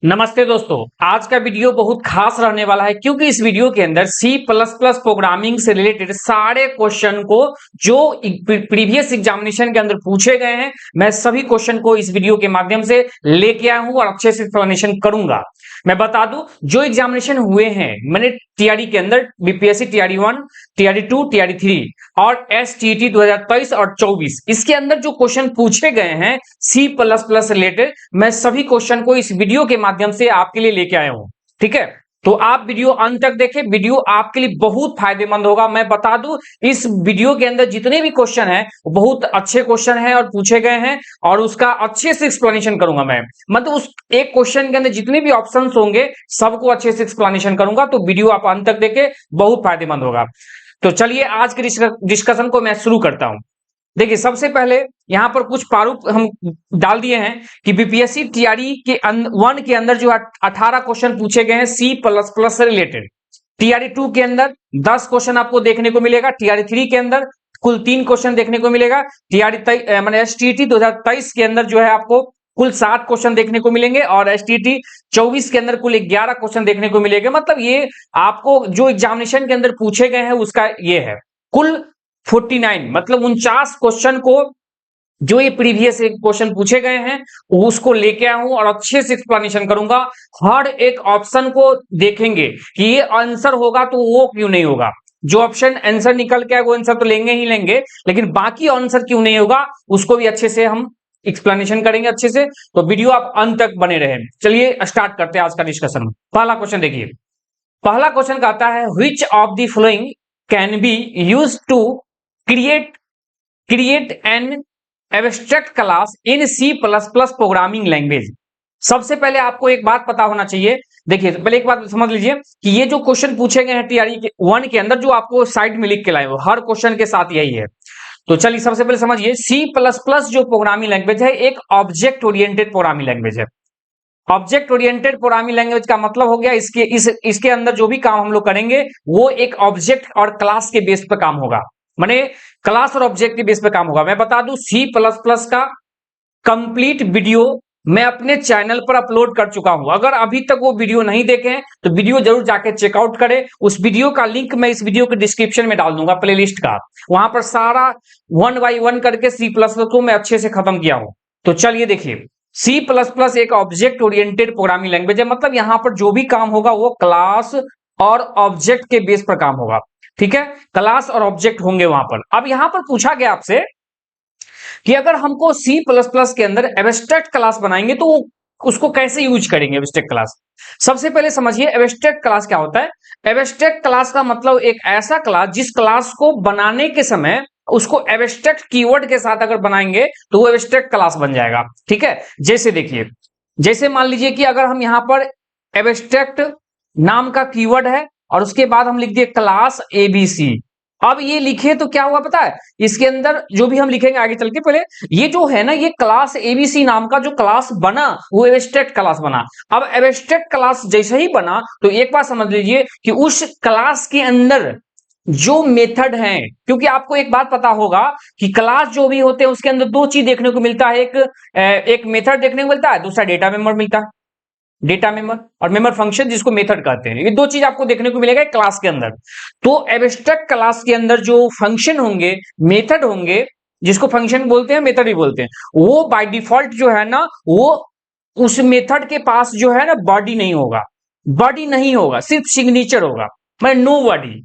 नमस्ते दोस्तों, आज का वीडियो बहुत खास रहने वाला है क्योंकि इस वीडियो के अंदर C++ प्रोग्रामिंग से रिलेटेड सारे क्वेश्चन को जो प्रीवियस एग्जामिनेशन के अंदर पूछे गए हैं, मैं सभी क्वेश्चन को इस वीडियो के माध्यम से लेके आया हूं और अच्छे से एक्सप्लेनेशन करूंगा। मैं बता दूं, जो एग्जामिनेशन हुए हैं मैंने टीआरई के अंदर बीपीएससी टीआरई 1, टीआरई 2, टीआरई 3 और एसटीईटी 2023 और 24, इसके अंदर जो क्वेश्चन पूछे गए हैं C++ रिलेटेड, मैं सभी क्वेश्चन को इस वीडियो के माध्यम से आपके लिए लेके आया हूं। ठीक है, तो आप वीडियो अंत तक देखें, वीडियो आपके लिए बहुत फायदेमंद होगा। मैं बता दूं, इस वीडियो के अंदर जितने भी क्वेश्चन हैं बहुत अच्छे क्वेश्चन हैं और पूछे गए हैं और उसका अच्छे से एक्सप्लेनेशन करूंगा मैं। मतलब उस एक क्वेश्चन के अंदर जितने भी ऑप्शंस होंगे सबको अच्छे से एक्सप्लेनेशन करूंगा, तो वीडियो आप अंत तक देखें, बहुत फायदेमंद होगा। तो चलिए आज के डिस्कशन को मैं शुरू करता हूं। देखिए, सबसे पहले यहां पर कुछ प्रारूप हम डाल दिए हैं कि बीपीएससी टीआरई के 1 के अंदर जो 18 क्वेश्चन पूछे गए हैं C++ से रिलेटेड। टीआरई 2 के अंदर 10 क्वेश्चन आपको देखने को मिलेगा। टीआरई 3 के अंदर कुल 3 क्वेश्चन देखने को मिलेगा। टीआरई माने एसटीईटी 2023 के अंदर जो है आपको कुल 7 क्वेश्चन देखने को मिलेंगे और एसटीईटी 24 के अंदर कुल 11 क्वेश्चन देखने को मिलेंगे। मतलब ये आपको जो एग्जामिनेशन के अंदर पूछे गए हैं उसका ये है कुल 49, मतलब 49 क्वेश्चन को जो ये प्रीवियस एक क्वेश्चन पूछे गए हैं उसको लेके आया हूं और अच्छे से एक्सप्लेनेशन करूंगा। हर एक ऑप्शन को देखेंगे कि ये आंसर होगा तो वो क्यों नहीं होगा। जो ऑप्शन आंसर निकल के आए वो आंसर तो लेंगे ही लेंगे, लेकिन बाकी आंसर क्यों नहीं होगा उसको भी अच्छे से हम एक्सप्लेनेशन करेंगे अच्छे से। तो वीडियो आप अंत तक बने रहे। चलिए स्टार्ट करते हैं आज का डिस्कशन। पहला क्वेश्चन देखिए, पहला क्वेश्चन कहता है which of the following can be used to create an abstract class in C++ programming language. सबसे पहले आपको एक बात पता होना चाहिए। देखिए, पहले एक बात समझ लीजिए कि ये जो क्वेश्चन पूछे गए हैं टीआरई के 1 के अंदर, जो आपको साइड में लिख के लाए हो हर क्वेश्चन के साथ यही है। तो चलिए सबसे पहले समझिए, C++ जो प्रोग्रामिंग लैंग्वेज है एक ऑब्जेक्ट ओरिएंटेड प्रोग्रामिंग लैंग्वेज है। ऑब्जेक्ट ओरिएंटेड प्रोग्रामिंग लैंग्वेज का मतलब हो गया इसके अंदर जो भी काम हम लोग करेंगे वो एक ऑब्जेक्ट और क्लास के बेस पर काम होगा, माने क्लास और ऑब्जेक्ट के बेस पे काम होगा। मैं बता दूं, C++ का कंप्लीट वीडियो मैं अपने चैनल पर अपलोड कर चुका हूं। अगर अभी तक वो वीडियो नहीं देखे हैं तो वीडियो जरूर जाके चेकआउट करें। उस वीडियो का लिंक मैं इस वीडियो के डिस्क्रिप्शन में डाल दूंगा, प्लेलिस्ट का। वहां पर सारा 1 बाय 1 करके C++ को मैं अच्छे से खत्म किया हूं। तो चलिए देखिए, C++ एक ऑब्जेक्ट ओरिएंटेड प्रोग्रामिंग लैंग्वेज है। मतलब यहां पर जो भी काम होगा वो क्लास और ऑब्जेक्ट के बेस पर काम होगा। ठीक है, क्लास और ऑब्जेक्ट होंगे वहां पर। अब यहां पर पूछा गया आपसे कि अगर हमको C++ के अंदर एब्स्ट्रैक्ट क्लास बनाएंगे तो उसको कैसे यूज करेंगे एब्स्ट्रैक्ट क्लास। सबसे पहले समझिए एब्स्ट्रैक्ट क्लास क्या होता है। एब्स्ट्रैक्ट क्लास का मतलब एक ऐसा क्लास जिस क्लास को बनाने के समय उसको एब्स्ट्रैक्ट कीवर्ड के साथ अगर बनाएंगे तो वो एब्स्ट्रैक्ट क्लास बन जाएगा। ठीक है, जैसे देखिए, जैसे मान लीजिए कि अगर हम यहां पर एब्स्ट्रैक्ट नाम का कीवर्ड है और उसके बाद हम लिख दिए क्लास एबीसी। अब ये लिखे तो क्या हुआ पता है, इसके अंदर जो भी हम लिखेंगे आगे चल के, पहले ये जो है ना, ये क्लास एबीसी नाम का जो क्लास बना वो एब्स्ट्रैक्ट क्लास बना। अब एब्स्ट्रैक्ट क्लास जैसे ही बना तो एक बात समझ लीजिए कि उस क्लास के अंदर जो मेथड हैं, क्योंकि आपको एक बात पता होगा कि क्लास जो भी होते हैं उसके अंदर दो चीज देखने को मिलता है। एक मेथड देखने को मिलता है, दूसरा डेटा मेंबर मिलता है। डेटा मेंबर और मेंबर फंक्शन जिसको मेथड कहते हैं, ये दो चीज आपको देखने को मिलेगा क्लास के अंदर। तो एब्स्ट्रैक्ट क्लास के अंदर जो फंक्शन होंगे, मेथड होंगे, जिसको फंक्शन बोलते हैं मेथड भी बोलते हैं, वो बाय डिफॉल्ट जो है ना, वो उस मेथड के पास जो है ना बॉडी नहीं होगा। बॉडी नहीं होगा, सिर्फ सिग्नेचर होगा, माने नो बॉडी।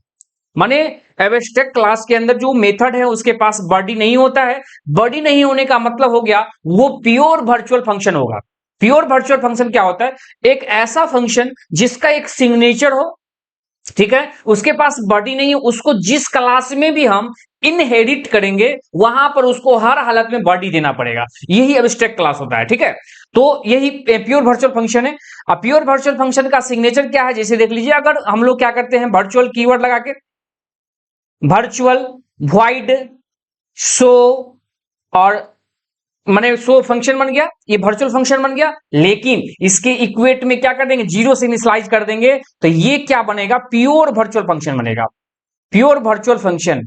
माने एब्स्ट्रैक्ट क्लास के अंदर जो मेथड है उसके पास बॉडी नहीं होता है। बॉडी नहीं होने का मतलब हो गया वो प्योर वर्चुअल फंक्शन होगा। प्योर वर्चुअल फंक्शन क्या होता है, एक ऐसा फंक्शन जिसका एक सिग्नेचर हो, ठीक है, उसके पास बॉडी नहीं है, उसको जिस क्लास में भी हम इनहेरिट करेंगे वहां पर उसको हर हालत में बॉडी देना पड़ेगा। यही एब्स्ट्रैक्ट क्लास होता है। ठीक है, तो यही प्योर वर्चुअल फंक्शन है। अब प्योर वर्चुअल फंक्शन का सिग्नेचर क्या है, जैसे देख लीजिए, अगर हम लोग क्या करते हैं वर्चुअल कीवर्ड लगा के, वर्चुअल वॉइड शो, और माने शो फंक्शन बन गया, ये वर्चुअल फंक्शन बन गया, लेकिन इसके इक्वेट में क्या कर देंगे, जीरो से इनिशियलाइज कर देंगे, तो ये क्या बनेगा, प्योर वर्चुअल फंक्शन बनेगा। Pure virtual function,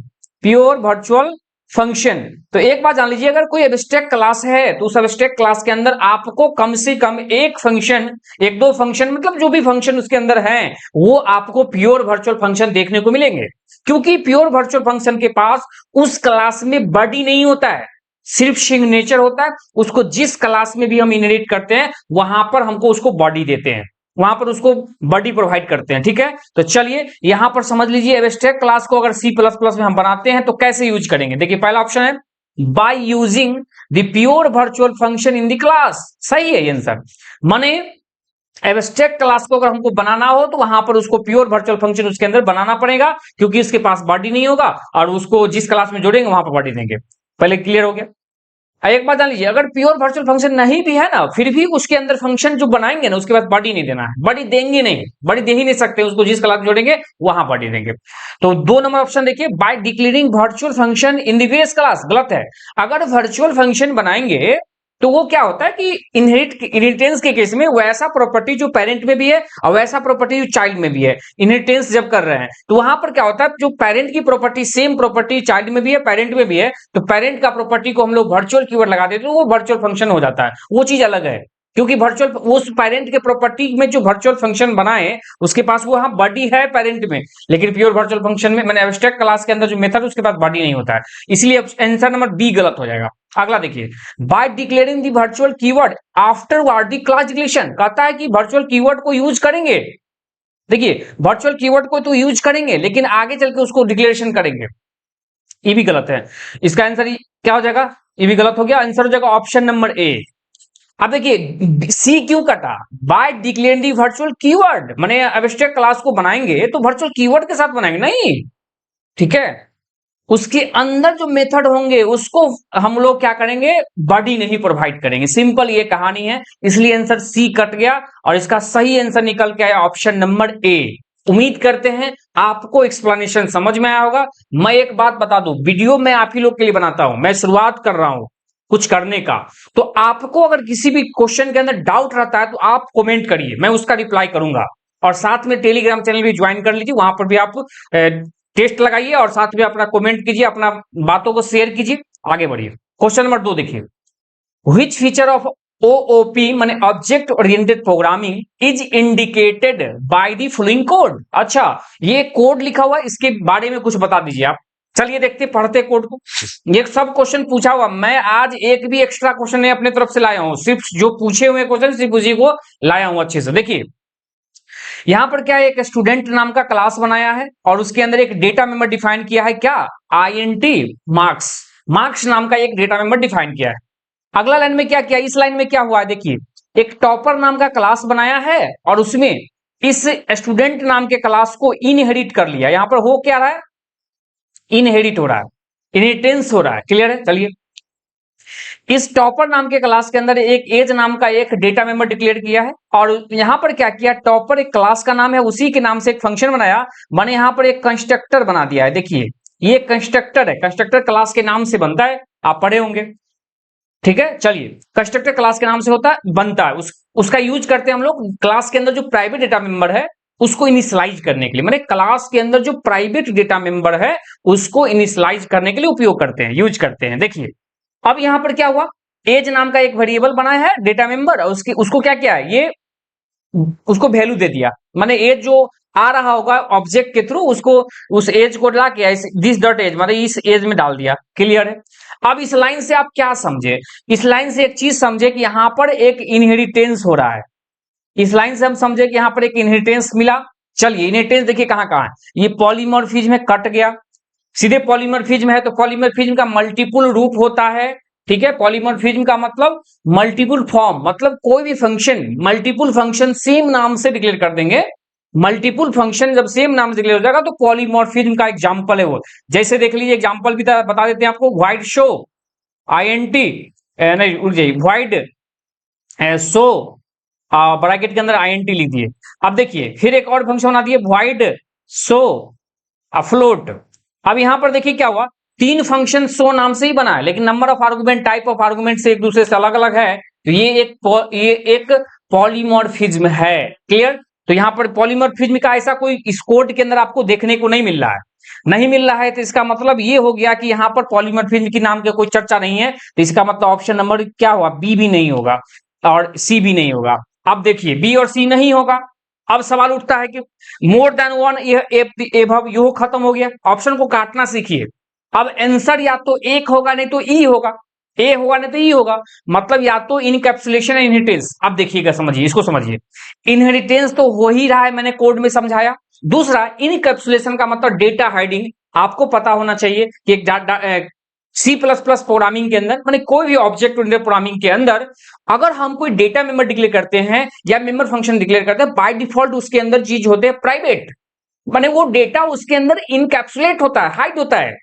pure virtual function. तो एक बात जान लीजिए, अगर कोई एब्स्ट्रैक्ट क्लास है तो उस एब्स्ट्रैक्ट क्लास के अंदर आपको कम से कम एक फंक्शन, एक दो फंक्शन, मतलब जो भी फंक्शन उसके अंदर है वो आपको प्योर वर्चुअल फंक्शन देखने को मिलेंगे। क्योंकि प्योर वर्चुअल फंक्शन के पास उस क्लास में बॉडी नहीं होता है, सिर्फ सिग्नेचर होता है। उसको जिस क्लास में भी हम इनहेरिट करते हैं वहां पर हमको उसको बॉडी देते हैं, वहां पर उसको बॉडी प्रोवाइड करते हैं। ठीक है, तो चलिए यहां पर समझ लीजिए एब्स्ट्रैक्ट क्लास को अगर सी प्लस प्लस में हम बनाते हैं तो कैसे यूज करेंगे। देखिए पहला ऑप्शन है by using the pure virtual function in the class. सही है ये आंसर। माने एब्स्ट्रैक्ट क्लास को अगर हमको बनाना हो तो वहां पर उसको प्योर वर्चुअल फंक्शन उसके अंदर बनाना पड़ेगा, क्योंकि उसके पास बॉडी नहीं होगा और उसको जिस क्लास में जोड़ेंगे वहां पर बॉडी देंगे। पहले क्लियर हो गया। एक बात जान लीजिए, अगर प्योर वर्चुअल फंक्शन नहीं भी है ना, फिर भी उसके अंदर फंक्शन जो बनाएंगे ना उसके बाद बॉडी नहीं देना है, बॉडी देंगे नहीं, बॉडी दे ही नहीं सकते, उसको जिस क्लास में जोड़ेंगे वहां बॉडी देंगे। तो 2 नंबर ऑप्शन देखिए, by declaring virtual function in the base class, गलत है। अगर वर्चुअल फंक्शन बनाएंगे तो वो क्या होता है कि इनहेरिटेंस के केस में वैसा प्रॉपर्टी जो पेरेंट में भी है और वैसा प्रॉपर्टी जो चाइल्ड में भी है, इनहेरिटेंस जब कर रहे हैं तो वहां पर क्या होता है, जो पेरेंट की प्रॉपर्टी सेम प्रॉपर्टी चाइल्ड में भी है पेरेंट में भी है, तो पेरेंट का प्रॉपर्टी को हम लोग वर्चुअल कीवर्ड लगा देते हैं तो वो वर्चुअल फंक्शन हो जाता है। वो चीज अलग है, क्योंकि वर्चुअल उस पेरेंट के प्रॉपर्टी में जो वर्चुअल फंक्शन बनाए उसके पास वो हाँ बॉडी है पेरेंट में, लेकिन प्योर वर्चुअल फंक्शन में मैंने एब्स्ट्रैक्ट क्लास के अंदर जो मेथड उसके पास बॉडी नहीं होता है, इसलिए आंसर नंबर बी गलत हो जाएगा। अगला देखिए, by declaring the virtual keyword afterward the class declaration, कहता है कि वर्चुअल कीवर्ड को यूज करेंगे। देखिए वर्चुअल कीवर्ड को तो यूज करेंगे लेकिन आगे चल के उसको डिक्लेरेशन करेंगे, ये भी गलत है। इसका आंसर क्या हो जाएगा, ये भी गलत हो गया। आंसर हो जाएगा ऑप्शन नंबर ए। अब देखिए सी क्यों कटा, by declaring the virtual keyword, माने एब्स्ट्रैक्ट क्लास को बनाएंगे तो वर्चुअल कीवर्ड के साथ बनाएंगे नहीं, ठीक है, उसके अंदर जो मेथड होंगे उसको हम लोग क्या करेंगे, बॉडी नहीं प्रोवाइड करेंगे। सिंपल ये कहानी है, इसलिए आंसर सी कट गया और इसका सही आंसर निकल के आया ऑप्शन नंबर ए। उम्मीद करते हैं आपको एक्सप्लेनेशन समझ में आया होगा। मैं एक बात बता दूं, वीडियो मैं आप ही लोग के लिए बनाता हूं, मैं शुरुआत कर रहा हूं कुछ करने का, तो आपको अगर किसी भी क्वेश्चन के अंदर डाउट रहता है तो आप कमेंट करिए, मैं उसका रिप्लाई करूंगा। और साथ में टेलीग्राम चैनल भी ज्वाइन कर लीजिए, वहां पर भी आप टेस्ट लगाइए और साथ में अपना कमेंट कीजिए, अपना बातों को शेयर कीजिए, आगे बढ़िए। क्वेश्चन नंबर 2 देखिए, व्हिच फीचर ऑफ ओओपी माने object oriented programming is indicated by the following code. अच्छा ये कोड लिखा हुआ है, इसके बारे में कुछ बता दीजिए आप। चलिए देखते पढ़ते कोड को। ये सब क्वेश्चन पूछा हुआ, मैं आज एक भी एक्स्ट्रा क्वेश्चन नहीं अपने तरफ से लाया हूं, सिर्फ जो पूछे हुए क्वेश्चन सिर्फ उसी को लाया हूं अच्छे से। देखिए यहां पर क्या है, एक स्टूडेंट नाम का क्लास बनाया है और उसके अंदर एक डेटा मेंबर डिफाइन किया है, क्या, आईएनटी मार्क्स, मार्क्स नाम का एक डेटा मेंबर डिफाइन किया है। अगला लाइन में क्या किया, इस लाइन में क्या हुआ है, देखिए एक टॉपर नाम का क्लास बनाया है और उसमें इस स्टूडेंट नाम के क्लास को इनहेरिट कर लिया। यहां पर हो क्या रहा है, इनहेरिट हो रहा है, इनहेरिटेंस हो रहा है। क्लियर है, चलिए इस टॉपर नाम के क्लास के अंदर एक एज नाम का एक डेटा मेंबर डिक्लेयर किया है और यहां पर क्या किया, टॉपर एक क्लास का नाम है, उसी के नाम से एक फंक्शन बनाया, मैंने यहां पर एक कंस्ट्रक्टर बना दिया है। देखिए ये कंस्ट्रक्टर है, कंस्ट्रक्टर क्लास के नाम से बनता है, आप पढ़े होंगे, ठीक है। चलिए कंस्ट्रक्टर क्लास के नाम से होता है, बनता है, उसका यूज करते हैं हम लोग क्लास के अंदर जो प्राइवेट डेटा मेंबर है उसको इनिशियलाइज करने के लिए, माने क्लास के अंदर जो प्राइवेट डेटा मेंबर है उसको इनिशियलाइज करने के लिए उपयोग करते हैं, यूज करते हैं। देखिए अब यहां पर क्या हुआ, एज नाम का एक वेरिएबल बनाया है डेटा मेंबर और उसको क्या किया है, ये उसको वैल्यू दे दिया, माने एज जो आ रहा होगा ऑब्जेक्ट के थ्रू उसको उस एज को ला के दिस डॉट एज माने इस एज में डाल दिया। क्लियर है। अब इस लाइन से आप क्या समझे, इस लाइन से एक चीज समझे कि यहां पर एक इनहेरिटेंस हो रहा है, इस लाइन से हम समझे कि यहां पर एक इनहेरिटेंस मिला। चलिए इनहेरिटेंस देखिए कहां कहां है, ये पॉलीमॉर्फिज्म में कट गया, सीधे पॉलीमॉर्फिज्म है तो पॉलीमॉर्फिज्म का मल्टीपल रूप होता है, ठीक है। पॉलीमॉर्फिज्म का मतलब मल्टीपल फॉर्म, मतलब कोई भी फंक्शन मल्टीपल फंक्शन सेम नाम से डिक्लेयर कर देंगे, मल्टीपल फंक्शन जब सेम नाम से डिक्लेयर हो जाएगा तो पॉलीमॉर्फिज्म का एग्जांपल है वो। जैसे देख लीजिए एग्जांपल भी बता देते हैं आपको, व्हाइट शो आईएनटी नहीं उड़ जाइए, व्हाइट शो ब्रैकेट के अंदर आईएनटी लिख दिए। अब देखिए फिर एक और फंक्शन बना दिए व्हाइट शो फ्लोट। अब यहां पर देखिए क्या हुआ, 3 फंक्शन शो नाम से ही बना है लेकिन number of argument type of argument से एक दूसरे से अलग अलग है, तो ये एक पॉलीमॉर्फिज्म है। क्लियर। तो यहां पर पॉलीमॉर्फिज्म का ऐसा कोई इस कोड के अंदर आपको देखने को नहीं मिल रहा है, नहीं मिल रहा है तो इसका मतलब ये हो गया कि यहाँ पर पॉलीमॉर्फिज्म की नाम के कोई चर्चा नहीं है, तो इसका मतलब ऑप्शन नंबर क्या हुआ, बी भी नहीं होगा और सी भी नहीं होगा। अब देखिए बी और सी नहीं होगा, अब सवाल उठता है कि मोर देन वन एबव, यो खत्म हो गया, ऑप्शन को काटना सीखिए। अब आंसर या तो एक होगा नहीं तो ई होगा, ए होगा नहीं तो ई होगा, मतलब या तो इनकैप्सुलेशन इनहेरिटेंस। अब देखिएगा, समझिए, इसको समझिए, इनहेरिटेंस तो हो ही रहा है, मैंने कोड में समझाया। दूसरा इनकैप्सुलेशन का मतलब डेटा हाइडिंग। आपको पता होना चाहिए कि एक सी प्लस प्लस प्रोग्रामिंग के अंदर, माने कोई भी ऑब्जेक्ट ओरिएंटेड प्रोग्रामिंग के अंदर अगर हम कोई डेटा मेंबर डिक्लेयर करते हैं या मेंबर फंक्शन डिक्लेयर करते हैं, बाय डिफॉल्ट उसके अंदर चीज होते हैं प्राइवेट, माने वो डेटा उसके अंदर इनकैप्सुलेट होता है, हाइड होता है।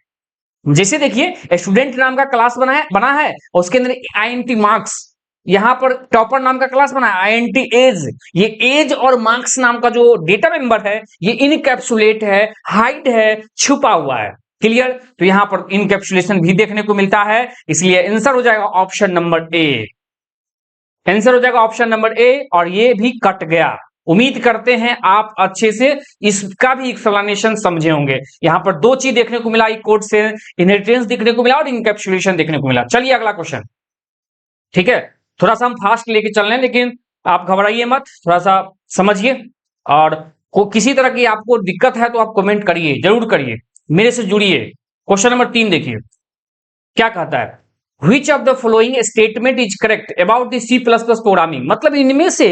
जैसे देखिए स्टूडेंट नाम का क्लास बना है और उसके अंदर INT मार्क्स, यहां पर टॉपर नाम का क्लास बना है INT एज, ये एज और मार्क्स नाम का जो डेटा मेंबर है ये इनकैप्सुलेट है, हाइड है, छुपा हुआ है। क्लियर? तो यहां पर इनकैप्सुलेशन भी देखने को मिलता है, इसलिए आंसर हो जाएगा ऑप्शन नंबर ए। आंसर हो जाएगा ऑप्शन नंबर ए, और ये भी कट गया। उम्मीद करते हैं आप अच्छे से इसका भी एक्सप्लेनेशन समझे होंगे। यहां पर दो चीज देखने को मिला, एक कोड से इनहेरिटेंस देखने को मिला और इनकैप्सुलेशन देखने को मिला। चलिए अगला क्वेश्चन, ठीक है, थोड़ा सा हम फास्ट लेके चल रहे हैं, लेकिन आप घबराइए मत, थोड़ा सा समझिए, और किसी तरह की आपको दिक्कत है तो आप कमेंट करिए, जरूर करिए, मेरे से जुड़िए। क्वेश्चन नंबर 3 देखिए क्या कहता है, Which of the following statement is correct about the C++ programming, मतलब इनमें से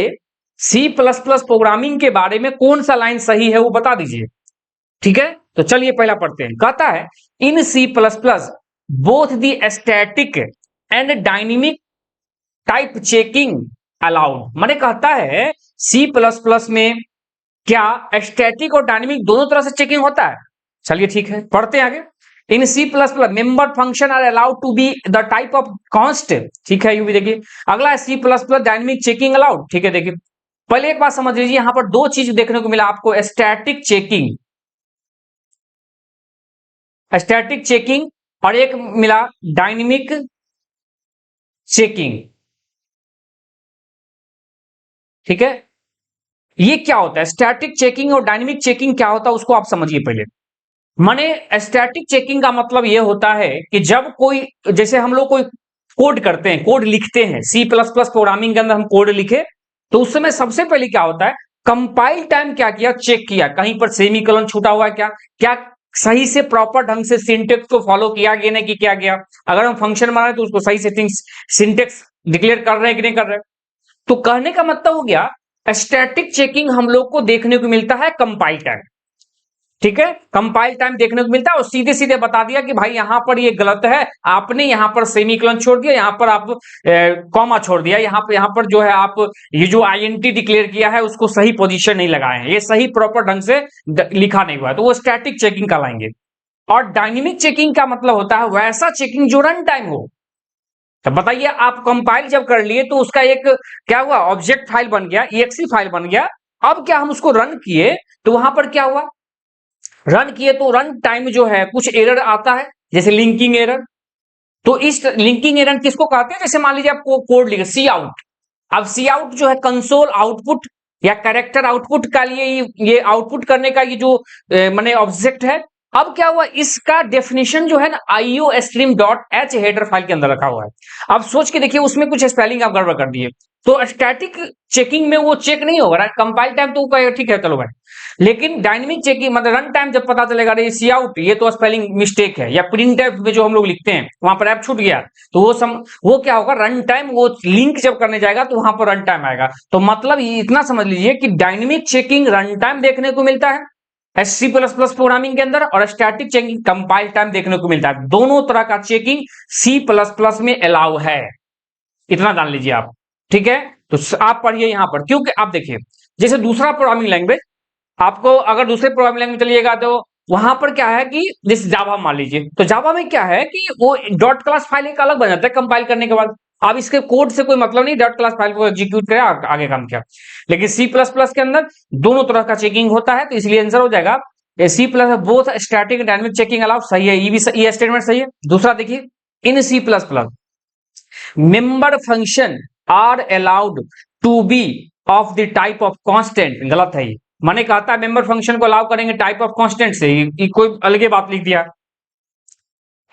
C++ प्रोग्रामिंग के बारे में कौन सा लाइन सही है वो बता दीजिए। ठीक है, तो चलिए पहला पढ़ते हैं। कहता है इन C++ both the static and dynamic type checking allowed, माने कहता है C++ में क्या स्टैटिक और डायनेमिक दोनों तरह से चेकिंग होता है। चलिए ठीक है, पढ़ते हैं आगे। In C++ member function are allowed to be the type of const, ठीक है, यू भी देखिए। अगला है C++ डायनेमिक चेकिंग अलाउड, ठीक है। देखिए पहले एक बात समझ लीजिए, यहां पर दो चीज देखने को मिला आपको, स्टैटिक चेकिंग और एक मिला डायनेमिक चेकिंग, ठीक है। ये क्या होता है स्टैटिक चेकिंग और डायनेमिक चेकिंग, क्या होता है उसको आप समझिए पहले। माने स्टैटिक चेकिंग का मतलब यह होता है कि जब कोई, जैसे हम लोग कोई कोड करते हैं, कोड लिखते हैं, C++ प्रोग्रामिंग के अंदर हम कोड लिखे, तो उस समय सबसे पहले क्या होता है, कंपाइल टाइम क्या किया, चेक किया कहीं पर सेमीकोलन छूटा हुआ है क्या, क्या सही से प्रॉपर ढंग से सिंटेक्स को फॉलो किया गया नहीं कि क्या गया। अगर हम फंक्शन बना रहे तो उसको सही से सिंटेक्स डिक्लेयर कर रहे हैं कि नहीं कर रहे। तो कहने का मतलब हो गया स्टैटिक चेकिंग हम लोग को देखने को मिलता है कंपाइल टाइम, ठीक है, कंपाइल टाइम देखने को मिलता है, और सीधे सीधे बता दिया कि भाई यहां पर ये गलत है, आपने यहां पर सेमीकोलन छोड़ दिया, यहां पर आप कॉमा छोड़ दिया, यहां पर जो है आप ये जो INT डिक्लेयर किया है उसको सही पोजीशन नहीं लगाए हैं, ये सही प्रॉपर ढंग से लिखा नहीं हुआ है, तो वो स्टैटिक चेकिंग कहलाएंगे। और डायनेमिक चेकिंग का मतलब होता है वैसा चेकिंग जो रन टाइम हो। तो बताइए आप कंपाइल जब कर लिए तो उसका एक क्या हुआ, ऑब्जेक्ट फाइल बन गया, EXE फाइल बन गया। अब क्या हम उसको रन किए तो वहां पर क्या हुआ, रन किए तो रन टाइम जो है कुछ एरर आता है, जैसे लिंकिंग एरर। तो इस लिंकिंग एरर किसको कहते हैं, जैसे मान लीजिए आपको कोड लिखे सी आउट, अब सी आउट जो है कंसोल आउटपुट या कैरेक्टर आउटपुट का लिए ये आउटपुट करने का ये जो माने ऑब्जेक्ट है। अब क्या हुआ, इसका डेफिनेशन जो है ना iostream.h हेडर फाइल के अंदर रखा हुआ है। अब सोच के देखिए उसमें कुछ स्पेलिंग आप गड़बड़ कर दिए, तो स्टैटिक चेकिंग में वो चेक नहीं होगा, कंपाइल टाइम तो कहेगा ठीक है चलो भाई, लेकिन डायनेमिक चेकिंग मतलब रन टाइम जब पता चलेगा ये सी आउट ये तो स्पेलिंग मिस्टेक है, या प्रिंट एफ में जो हम लोग लिखते हैं वहां पर ऐप छूट गया, तो वो क्या होगा, रन टाइम वो लिंक जब करने जाएगा तो वहां पर रन टाइम आएगा। तो मतलब इतना समझ लीजिए कि डायनेमिक चेकिंग रन टाइम देखने को मिलता है C++ प्रोग्रामिंग के अंदर, और स्टैटिक चेकिंग कंपाइल टाइम देखने को मिलता है। दोनों तरह का चेकिंग C++ में अलाउ है, इतना जान लीजिए आप, ठीक है। तो आप पढ़िए यहां पर, क्योंकि आप देखिए जैसे दूसरा प्रोग्रामिंग लैंग्वेज, आपको अगर दूसरे प्रोग्रामिंग लैंग्वेज चलिएगा तो वहां पर क्या है कि जैसे जावा मान लीजिए, तो जावा में क्या है कि वो डॉट क्लास फाइल एक अलग बन जाता है कंपाइल करने के बाद। अब इसके कोड से कोई मतलब नहीं, डॉट क्लास फाइल को एग्जीक्यूट करे आगे काम किया। लेकिन C++ के अंदर दोनों तरह का चेकिंग होता है, तो इसलिए आंसर हो जाएगा C+ both static dynamic checking allow, सही है, ये स्टेटमेंट सही है। दूसरा देखिए in C++ member function are allowed to be of the type of constant, गलत है ये, मैंने कहता है मेंबर फंक्शन को अलाउ करेंगे टाइप ऑफ कांस्टेंट से, ये कोई अलग बात लिख दिया।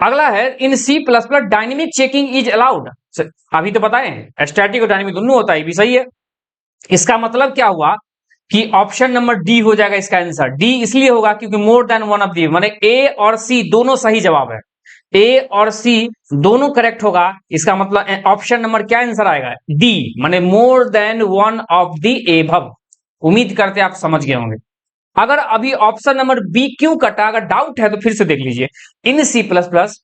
अगला है in C plus plus dynamic checking is allowed. अभी तो बताएं स्टैटिक और डायनेमिक दोनों होता है, ये भी सही है। इसका मतलब क्या हुआ कि ऑप्शन नंबर डी हो जाएगा इसका आंसर। डी इसलिए होगा क्योंकि more than one of the, माने ए और सी दोनों सही जवाब है, ए और सी दोनों करेक्ट होगा। इसका मतलब ऑप्शन नंबर क्या आंसर आएगा, डी, माने more than one of the above. उम्मीद करते आप समझ गए होंगे। अगर अभी ऑप्शन नंबर बी क्यों कटा, अगर डाउट है तो फिर से देख लीजिए। In C plus plus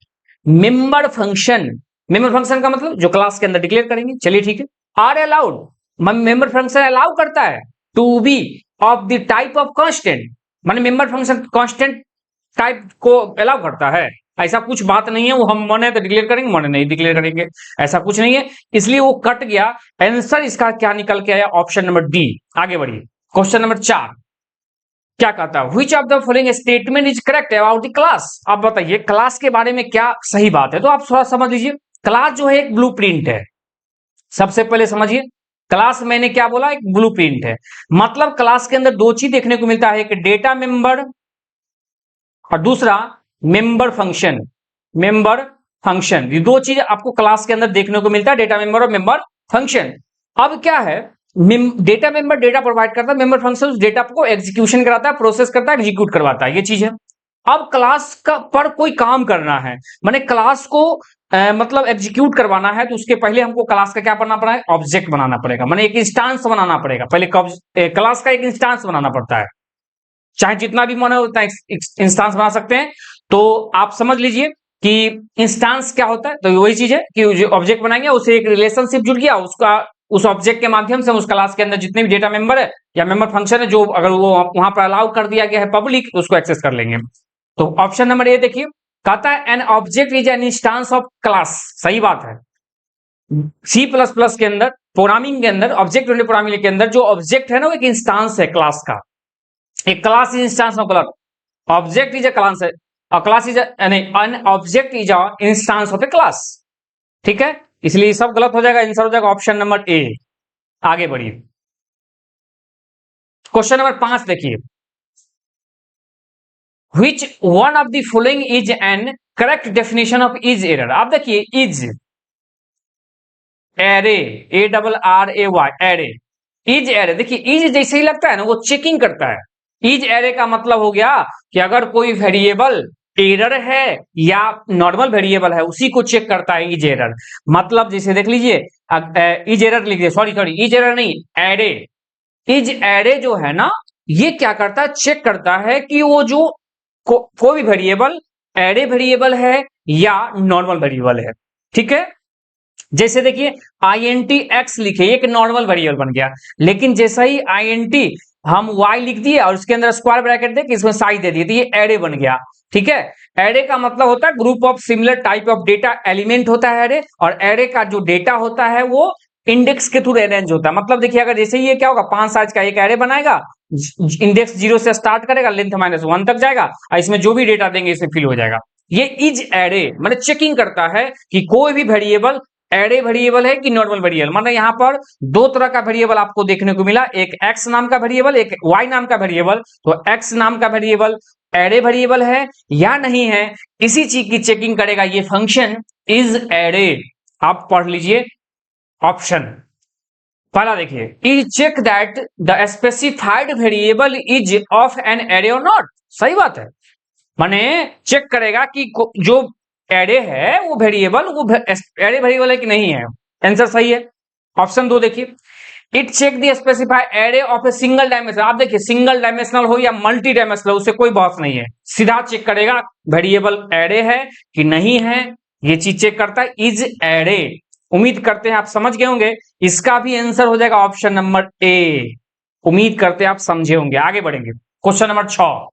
member function, member function का मतलब जो क्लास के अंदर डिक्लेयर करेंगे, चलिए ठीक है। Are allowed, member function allow करता है to be of the type of constant, माने मेंबर फंक्शन कांस्टेंट टाइप को अलाउ करता है। ऐसा कुछ बात नहीं है, वो हम मन है तो डिक्लेयर करेंगे, मन नहीं डिक्लेयर करेंगे, ऐसा कुछ नहीं है, इसलिए वो कट गया। आंसर इसका क्या निकल के आया, ऑप्शन नंबर डी। आगे बढ़िए, क्वेश्चन नंबर 4 क्या कहता है, which of the following statement is correct about the class. आप बताइए क्लास के बारे में क्या सही बात है, तो आप थोड़ा समझ लीजिए। क्लास जो है एक ब्लूप्रिंट है, सबसे पहले समझिए। क्लास मैंने क्या बोला, एक ब्लूप्रिंट है। मतलब क्लास के अंदर दो चीज देखने को मिलता है, एक डेटा मेंबर और दूसरा मेंबर फंक्शन। मेंबर फंक्शन, ये दो चीज आपको क्लास के अंदर देखने को मिलता है, डेटा मेंबर और मेंबर फंक्शन। अब क्या है, डेटा मेंबर डेटा प्रोवाइड करता है, मेंबर फंक्शन उस डेटा को एग्जीक्यूशन कराता है, प्रोसेस करता है, एग्जीक्यूट करवाता है, ये चीज है। अब क्लास का पर कोई काम करना है, माने क्लास को मतलब एग्जीक्यूट करवाना है, तो उसके पहले हमको क्लास का क्या बनाना पड़ेगा, ऑब्जेक्ट बनाना पड़ेगा, माने एक इंस्टांस बनाना पड़ेगा। पहले क्लास का एक इंस्टांस बनाना पड़ता है, चाहे जितना भी मन है उतना इंस्टांस बना सकते हैं। तो आप समझ लीजिए कि इंस्टांस क्या होता है, तो वही चीज है कि जो ऑब्जेक्ट बनाएंगे उसे एक रिलेशनशिप जुड़ गया, उसका उस ऑब्जेक्ट के माध्यम से उस क्लास के अंदर जितने भी डेटा मेंबर है या मेंबर फंक्शन है, जो अगर वो वहां पर अलाउ कर दिया गया है पब्लिक, तो उसको एक्सेस कर लेंगे। तो ऑप्शन नंबर ए देखिए, कहता है an object is an instance of class. सही बात है। सी प्लस प्लस के अंदर प्रोग्रामिंग के अंदर ऑब्जेक्ट ओरिएंटेड प्रोग्रामिंग के अंदर जो ऑब्जेक्ट है ना, वो एक इंस्टांस है क्लास का। एक class is instance of class, object is a class है, और class is an object is a instance of a class. ठीक है, इसलिए सब गलत हो जाएगा, आंसर हो जाएगा ऑप्शन नंबर ए। आगे बढ़िए, क्वेश्चन नंबर 5 देखिए, which one of the following is an correct definition of is array. आप देखिए is array, A double R A Y, array, is array. देखिए इज जैसे ही लगता है ना, वो चेकिंग करता है। इज एरे का मतलब हो गया कि अगर कोई वेरिएबल एरर है या नॉर्मल वेरिएबल है, उसी को चेक करता है इज एरर। मतलब जैसे देख लीजिए, इज एरर लिख दिए, सॉरी इज एरर नहीं, एरे। इज एरे जो है ना, ये क्या करता है, चेक करता है कि वो जो कोई भी वेरिएबल एरे वेरिएबल है या नॉर्मल वेरिएबल है। ठीक है, जैसे देखिए INT x लिखे, एक नॉर्मल वेरिएबल बन गया, लेकिन जैसा ही INT हम y लिख दिए और उसके अंदर स्क्वायर ब्रैकेट दे के इसमें साइज दे दिए, तो ये एरे बन गया। ठीक है, एरे का मतलब होता है group of similar type of data element होता है एरे, और एरे का जो डेटा होता है वो इंडेक्स के थ्रू अरेंज होता है। मतलब देखिए अगर जैसे ये क्या होगा, 5 साइज का एक एरे बनाएगा, इंडेक्स 0 से स्टार्ट करेगा, लेंथ -1 तक जाएगा, और इसमें जो भी डेटा देंगे इसमें फिल हो जाएगा। ये इज एरे माने चेकिंग करता है कि कोई भी वेरिएबल एरे वेरिएबल है कि नॉर्मल वेरिएबल। मतलब यहां पर दो तरह का वेरिएबल आपको देखने को मिला, एक x नाम का वेरिएबल, एक y नाम का वेरिएबल। तो x नाम का वेरिएबल एरे वेरिएबल है या नहीं है, इसी चीज की चेकिंग करेगा ये फंक्शन इज एरे। आप पढ़ लीजिए ऑप्शन पहला देखिए, is check that the specified variable is of an array और नॉट। सही बात है, माने चेक करेगा कि जो एरे है वो वेरिएबल, वो एरे वेरिएबल है कि नहीं है। आंसर सही है। ऑप्शन 2 देखिए, it check the specify array of a single dimensional. आप देखिए सिंगल डायमेंशनल हो या मल्टी डायमेंशनल, उससे कोई बात नहीं है, सीधा चेक करेगा वेरिएबल एरे है कि नहीं है, ये चीज चेक करता है इज एरे। उम्मीद करते हैं आप समझ गए होंगे, इसका भी आंसर हो जाएगा ऑप्शन नंबर ए। उम्मीद करते हैं आप समझे होंगे। आगे बढ़ेंगे, question number 6,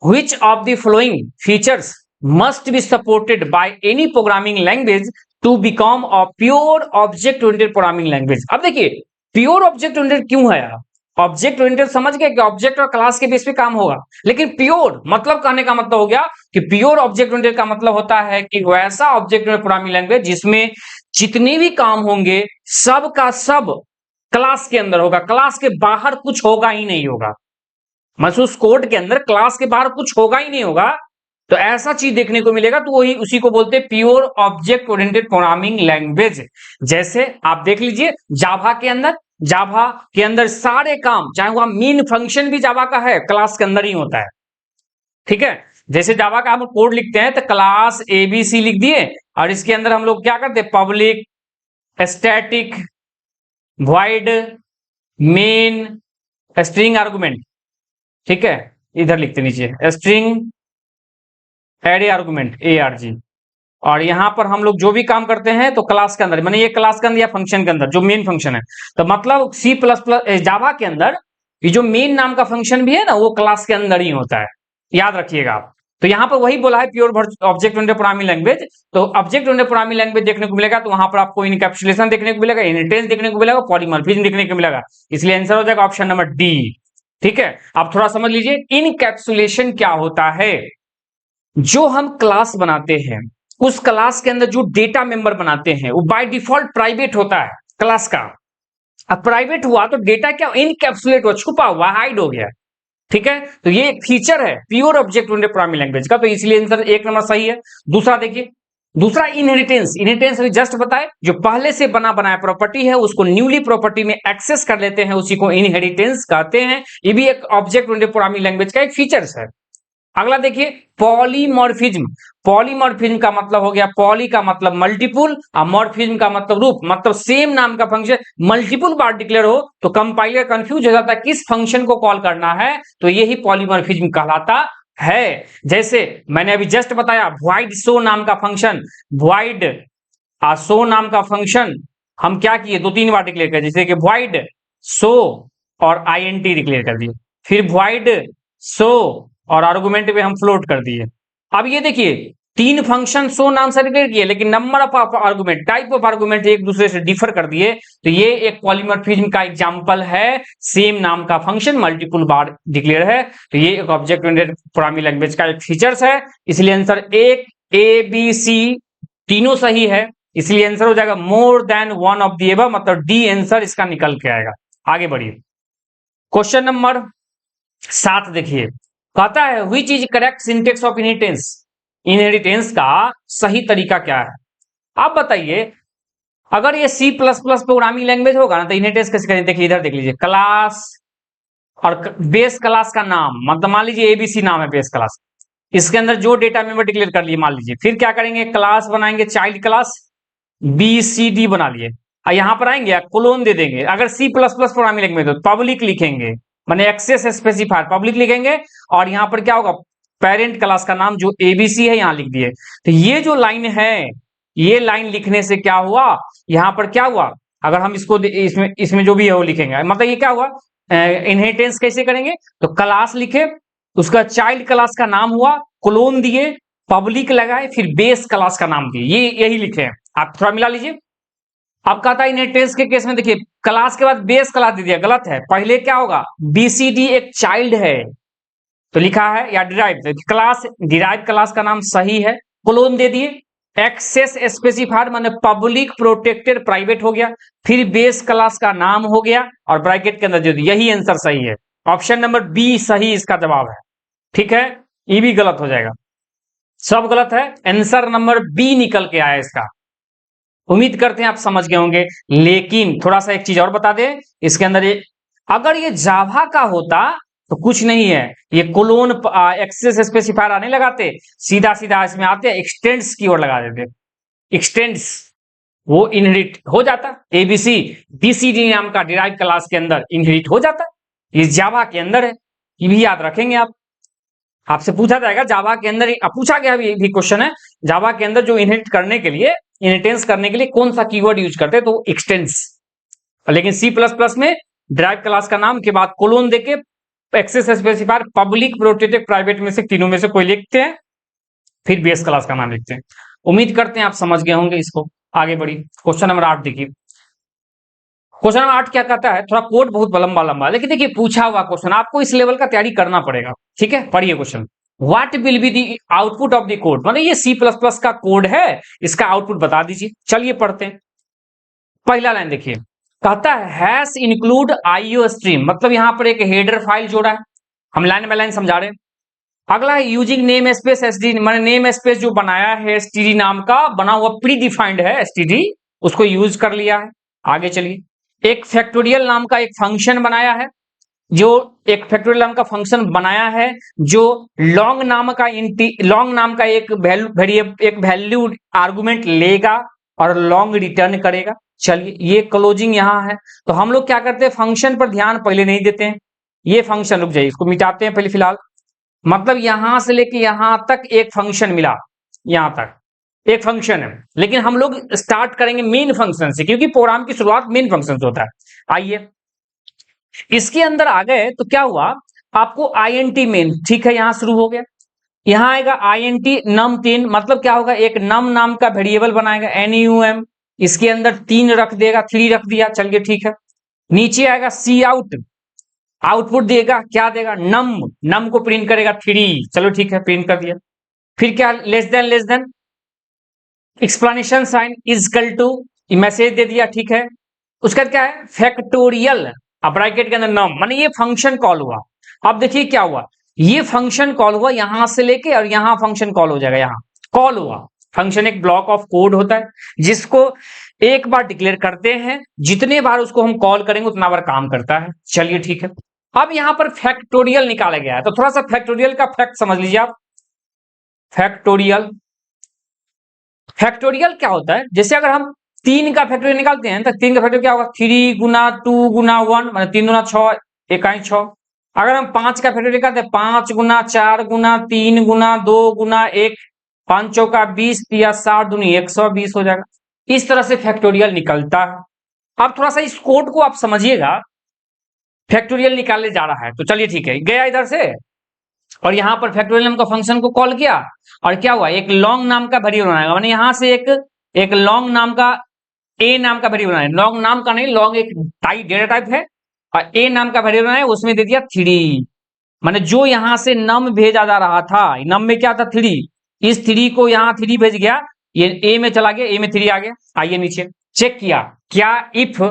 which of the following features must be supported by any programming language to become a pure object oriented programming language। अब देखिए प्योर ऑब्जेक्ट ओरिएंटेड क्यों है, ऑब्जेक्ट ओरिएंटेड समझ गए कि ऑब्जेक्ट और क्लास के बेस पे काम होगा, लेकिन प्योर मतलब कहने का मतलब हो गया कि प्योर ऑब्जेक्ट ओरिएंटेड का मतलब होता है कि वैसा ऑब्जेक्ट ओरिएंटेड प्रोग्रामिंग लैंग्वेज जिसमें जितने भी काम होंगे सब का सब क्लास के अंदर होगा, क्लास के बाहर कुछ होगा ही नहीं होगा। मतलब उस कोड के अंदर क्लास के बाहर कुछ होगा ही नहीं होगा, तो ऐसा चीज देखने को मिलेगा, तो वही उसी को बोलते हैं pure object oriented programming language. जैसे आप देख लीजिए जावा के अंदर सारे काम, चाहे वह मेन फंक्शन भी जावा का है, क्लास के अंदर ही होता है। ठीक है, जैसे जावा का हम कोड लिखते हैं तो क्लास एबीसी लिख दिए, और इसके अंदर हम लोग क्या करते हैं, public static void main string argument. ठीक है, इधर लिखते नीचे स्ट्रिंग एरे आर्गुमेंट ARG, और यहां पर हम लोग जो भी काम करते हैं तो क्लास के अंदर, माने ये क्लास के अंदर या फंक्शन के अंदर जो मेन फंक्शन है। तो मतलब C++ जावा के अंदर ये जो मेन नाम का फंक्शन भी है ना, वो क्लास के अंदर ही होता है, याद रखिएगा आप। तो यहां पर वही बोला है pure object oriented programming language. तो ऑब्जेक्ट ओरिएंटेड प्रोग्रामिंग लैंग्वेज देखने को मिलेगा, तो वहां पर आपको इनकैप्सुलेशन देखने को मिलेगा, इनहेरिटेंस देखने को मिलेगा, पॉलीमॉर्फिज्म देखने को मिलेगा। इसलिए आंसर हो जाएगा ऑप्शन नंबर डी। ठीक है, आप थोड़ा समझ लीजिए इनकैप्सुलेशन क्या होता है। जो हम क्लास बनाते हैं, उस क्लास के अंदर जो डेटा मेंबर बनाते हैं वो बाय डिफॉल्ट प्राइवेट होता है क्लास का। अब प्राइवेट हुआ तो डेटा क्या इनकैप्सुलेट हुआ, छुपा हुआ, हाइड हो गया। ठीक है, तो ये एक फीचर है pure object oriented programming language का, तो इसलिए आंसर 1 नंबर सही है। दूसरा देखिए, दूसरा इनहेरिटेंस। इनहेरिटेंस जस्ट बताए, जो पहले से बना बनाया प्रॉपर्टी है उसको न्यूली प्रॉपर्टी में एक्सेस कर लेते हैं, उसी को इनहेरिटेंस कहते हैं। ये भी एक ऑब्जेक्ट ओरिएंटेड प्रोग्रामिंग लैंग्वेज का एक फीचर्स है। अगला देखिए पॉलीमॉर्फिज्म। पॉलीमॉर्फिज्म का मतलब हो गया, पॉली का मतलब मल्टीपुल और मॉर्फिज्म का मतलब रूप, मतलब सेम नाम का फंक्शन मल्टीपुल बार डिक्लेयर हो तो कंपाइलर कंफ्यूज हो जाता है किस फंक्शन को कॉल करना है, तो यही पॉलीमॉर्फिज्म कहलाता है। जैसे मैंने अभी जस्ट बताया वॉइड शो नाम का फंक्शन, वॉइड शो नाम का फंक्शन हम क्या किए, 2-3 बार डिक्लेयर कर, जैसे कि वॉइड शो और INT डिक्लेयर कर दिए, फिर वॉइड शो और आर्गुमेंट पे हम फ्लोट कर दिए। अब ये देखिए 3 फंक्शन शो नाम से डिक्लेयर किए, लेकिन number of argument, type of argument एक दूसरे से डिफर कर दिए, तो ये एक पॉलीमॉर्फिज्म का एग्जांपल है। सेम नाम का फंक्शन मल्टीपल बार डिक्लेयर है, तो ये एक ऑब्जेक्ट ओरिएंटेड प्रोग्रामिंग लैंग्वेज का एक फीचर्स है। इसलिए आंसर 1 ABC तीनों सही है, इसलिए आंसर हो जाएगा more than one of the above, मतलब डी आंसर इसका निकल के आएगा। आगे बढ़िए, क्वेश्चन नंबर 7 देखिए, कहता है which is correct syntax of inheritance. Inheritance का सही तरीका क्या है, आप बताइए। अगर ये C++ प्रोग्रामिंग लैंग्वेज होगा ना, तो इनहेरिटेंस कैसे करें, देखिए इधर देख लीजिए, क्लास और बेस क्लास का नाम, मतलब मान लीजिए ABC नाम है बेस क्लास, इसके अंदर जो डेटा मेंबर डिक्लेयर कर लिए मान लीजिए, फिर क्या करेंगे, क्लास बनाएंगे, चाइल्ड क्लास BCD बना लिए, और यहां पर आएंगे कोलोन दे देंगे। अगर C++ प्रोग्रामिंग लैंग्वेज तो पब्लिक लिखेंगे, माने एक्सेस स्पेसिफायर पब्लिक लिखेंगे, और यहां पर क्या होगा, पेरेंट क्लास का नाम जो ABC है यहां लिख दिए। तो ये जो लाइन है, ये लाइन लिखने से क्या हुआ, यहां पर क्या हुआ, अगर हम इसको इसमें जो भी है वो लिखेंगे, मतलब ये क्या हुआ, इनहेरिटेंस कैसे करेंगे, तो क्लास लिखे, उसका चाइल्ड क्लास का नाम हुआ, क्लोन दिए, पब्लिक लगाए, फिर बेस क्लास का नाम दिए, ये यही लिखे हैं। आप थोड़ा मिला लीजिए। अब कहता है इनहेरिटेंस के केस में देखिए, क्लास के बाद बेस क्लास दे दिया, गलत है, पहले क्या होगा, BCD एक चाइल्ड है तो लिखा है, या डिराइव क्लास, डिराइव क्लास का नाम सही है, क्लोन दे दिए, एक्सेस स्पेसिफायर माने पब्लिक प्रोटेक्टेड प्राइवेट हो गया, फिर बेस क्लास का नाम हो गया और ब्रैकेट के अंदर दे दिया, यही आंसर सही है। ऑप्शन नंबर बी सही इसका जवाब है। ठीक है, ये भी गलत हो जाएगा, सब गलत है, आंसर नंबर बी निकल के आया इसका। उम्मीद करते हैं आप समझ गए होंगे, लेकिन थोड़ा सा एक चीज और बता दें इसके अंदर, ये अगर ये जावा का होता तो कुछ नहीं है, ये कोलोन एक्सेस स्पेसिफायर आने लगाते, सीधा सीधा इसमें आते एक्सटेंड्स की ओर लगा देते, एक्सटेंड्स, वो इनहेरिट हो जाता, ABC BCD नाम का डिराइव क्लास के अंदर इनहेरिट हो जाता, ये जावा के अंदर है, ये भी याद रखेंगे आप। आपसे पूछा जाएगा जावा के अंदर, पूछा गया भी क्वेश्चन है, जावा के अंदर जो इनहेरिट करने के लिए, इनहेरिटेंस करने के लिए कौन सा कीवर्ड यूज करते हैं, तो एक्सटेंड्स। लेकिन C++ में ड्राइव क्लास का नाम के बाद कोलोन देके access specifier public protected private में से तीनों में से कोई लिखते हैं, फिर बेस क्लास का नाम लिखते हैं। उम्मीद करते हैं आप समझ गए होंगे इसको। आगे बढ़ी, क्वेश्चन नंबर 8 देखिए, क्वेश्चन नंबर 8 क्या कहता है, थोड़ा कोड बहुत लंबा लंबा, लेकिन देखिए पूछा हुआ क्वेश्चन, आपको इस लेवल का तैयारी करना पड़ेगा। ठीक है, पढ़िए question, what will be the output of the code, मतलब ये C++ का कोड है, इसका आउटपुट बता दीजिए। चलिए पढ़ते हैं, पहला लाइन देखिए, कहता है हैश इंक्लूड आईओ स्ट्रीम, मतलब यहां पर एक हेडर फाइल जोड़ा है, हम लाइन बाय लाइन समझा रहे हैं। अगला है यूजिंग नेम स्पेस एसटीडी, मैंने नेम स्पेस जो बनाया है एसटीडी नाम का बना हुआ प्री डिफाइंड है एसटीडी, उसको यूज कर लिया है। आगे चलिए, एक फैक्टोरियल नाम का एक फंक्शन बनाया है, जो एक फैक्टोरियल नाम का फंक्शन बनाया है जो लॉन्ग नाम का एक वैल्यू आर्गुमेंट लेगा और लॉन्ग रिटर्न करेगा। चलिए ये क्लोजिंग यहां है, तो हम लोग क्या करते हैं, फंक्शन पर ध्यान पहले नहीं देते हैं। ये फंक्शन रुक जाइए, इसको मिटाते हैं पहले फिलहाल। मतलब यहां से लेके यहां तक एक फंक्शन मिला, यहां तक एक फंक्शन है, लेकिन हम लोग स्टार्ट करेंगे मेन फंक्शन से, क्योंकि प्रोग्राम की शुरुआत मेन फंक्शन से होता है। आइए इसके अंदर आ गए तो क्या हुआ, आपको आईएनटी मेन, ठीक है, यहां शुरू हो गया। यहां आएगा आईएनटी num3, मतलब क्या होगा, एक नम नाम का वेरिएबल बनाएगा NUM, इसके अंदर 3 रख देगा, 3 रख दिया, चलिए ठीक है। नीचे आएगा सी आउट, आउटपुट देगा, क्या देगा, नम को प्रिंट करेगा 3, चलो ठीक है, प्रिंट कर दिया। फिर क्या, less than exclamation sign equal to, message दे दिया, ठीक है। उसका क्या है, फैक्टोरियल, अब ब्रैकेट के अंदर नम, माने ये फंक्शन कॉल हुआ। अब देखिए क्या हुआ, ये फंक्शन कॉल हुआ यहां से लेके और यहां फंक्शन कॉल हो जाएगा, यहां कॉल हुआ। फंक्शन एक ब्लॉक ऑफ कोड होता है जिसको एक बार डिक्लेयर करते हैं, जितने बार उसको हम कॉल करेंगे उतना बार काम करता है। चलिए ठीक है, अब यहां पर फैक्टोरियल निकाला गया है, तो थोड़ा सा फैक्टोरियल का फैक्ट समझ लीजिए आप। फैक्टोरियल, फैक्टोरियल क्या होता है, जैसे अगर हम 3 का फैक्टोरियल निकालते हैं तो 3 का फैक्टोरियल क्या होगा, 3 गुना 2 गुना 1, मतलब 3 गुना 6, 1 6। अगर हम 5 का फैक्टोरियल निकालते हैं, 5 गुना 4 गुना 3 गुना 2 गुना 1, 5 चौका 20 या 7 दूनी 120 हो जाएगा। इस तरह से फैक्टोरियल निकलता है। अब थोड़ा सा इस कोड को आप समझिएगा, फैक्टोरियल निकालने जा रहा है, तो चलिए ठीक है, गया इधर से और यहां पर फैक्टोरियल नाम का फंक्शन को कॉल किया, और क्या हुआ, एक लॉन्ग नाम का वेरिएबल बनाएगा, माने यहां से एक लॉन्ग नाम का ए नाम का वेरिएबल बनाया, लॉन्ग नाम का नहीं, लॉन्ग एक टाइप डेटा टाइप है, और ए नाम का वेरिएबल बनाया, उसमें दे दिया 3, माने जो यहां से नम भेजा जा रहा था, नम में क्या था 3, इस 3 को यहां 3 भेज गया, ये ए में चला गया, ए में 3 आ गया। आइए नीचे चेक किया, क्या इफ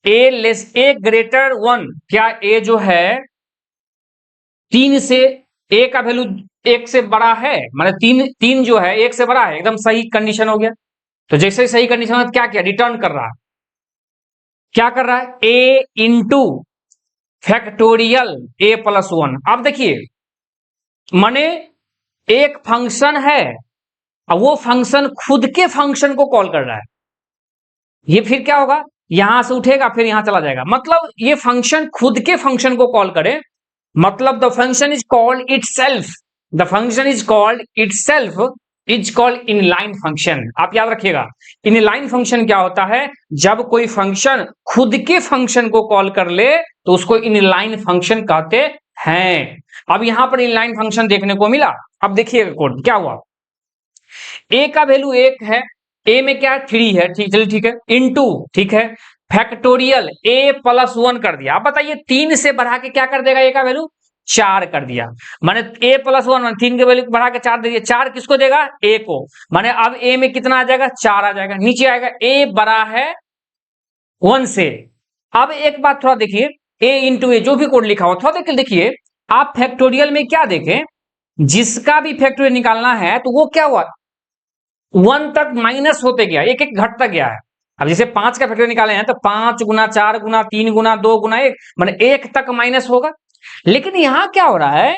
ए ग्रेटर 1, क्या ए जो है 3 से, ए का वैल्यू 1 से बड़ा है, माने 3 जो है 1 से बड़ा है, एकदम सही कंडीशन हो गया। तो जैसे सही कंडीशन है, क्या किया, रिटर्न कर रहा है, क्या कर रहा है, ए इंटू फैक्टोरियल ए प्लस 1। अब देखिए, माने एक फंक्शन है और वो फंक्शन खुद के फंक्शन को कॉल कर रहा है, ये फिर क्या होगा, यहां से उठेगा फिर यहां चला जाएगा, मतलब ये फंक्शन खुद के फंक्शन को कॉल करे, मतलब the function is called itself, the function is called itself is called inline function. आप याद रखिएगा, इनलाइन फंक्शन क्या होता है, जब कोई फंक्शन खुद के फंक्शन को कॉल कर ले तो उसको इनलाइन फंक्शन कहते हैं। अब यहां पर इनलाइन फंक्शन देखने को मिला। अब देखिएगा कोड क्या हुआ, ए का वैल्यू 1 है, ए में क्या है 3 है, ठीक, चलिए ठीक है, इनटू, ठीक है, फैक्टोरियल ए प्लस 1 कर दिया। अब बताइए 3 से बढ़ा के क्या कर देगा, ए का वैल्यू 4 कर दिया, माने ए प्लस 1, 3 के वैल्यू बढ़ा के 4 दे दिया, 4 किसको देगा, ए को, माने अब ए में कितना आ जाएगा, 4 आ जाएगा। नीचे आएगा ए बड़ा है 1 से। अब एक बात थोड़ा देखिए, ए इंटू ए जो भी कोड लिखा हुआ थोड़ा देखिए, आप फैक्टोरियल में क्या देखें, जिसका भी फैक्टोरियल निकालना है तो वो क्या हुआ, 1 तक माइनस होते गया, एक एक घटता गया है। अब जैसे 5 का फैक्टोरियल निकाले हैं तो 5 गुना 4 गुना 3 गुना 2 गुना 1, माने 1 तक माइनस होगा। लेकिन यहां क्या हो रहा है,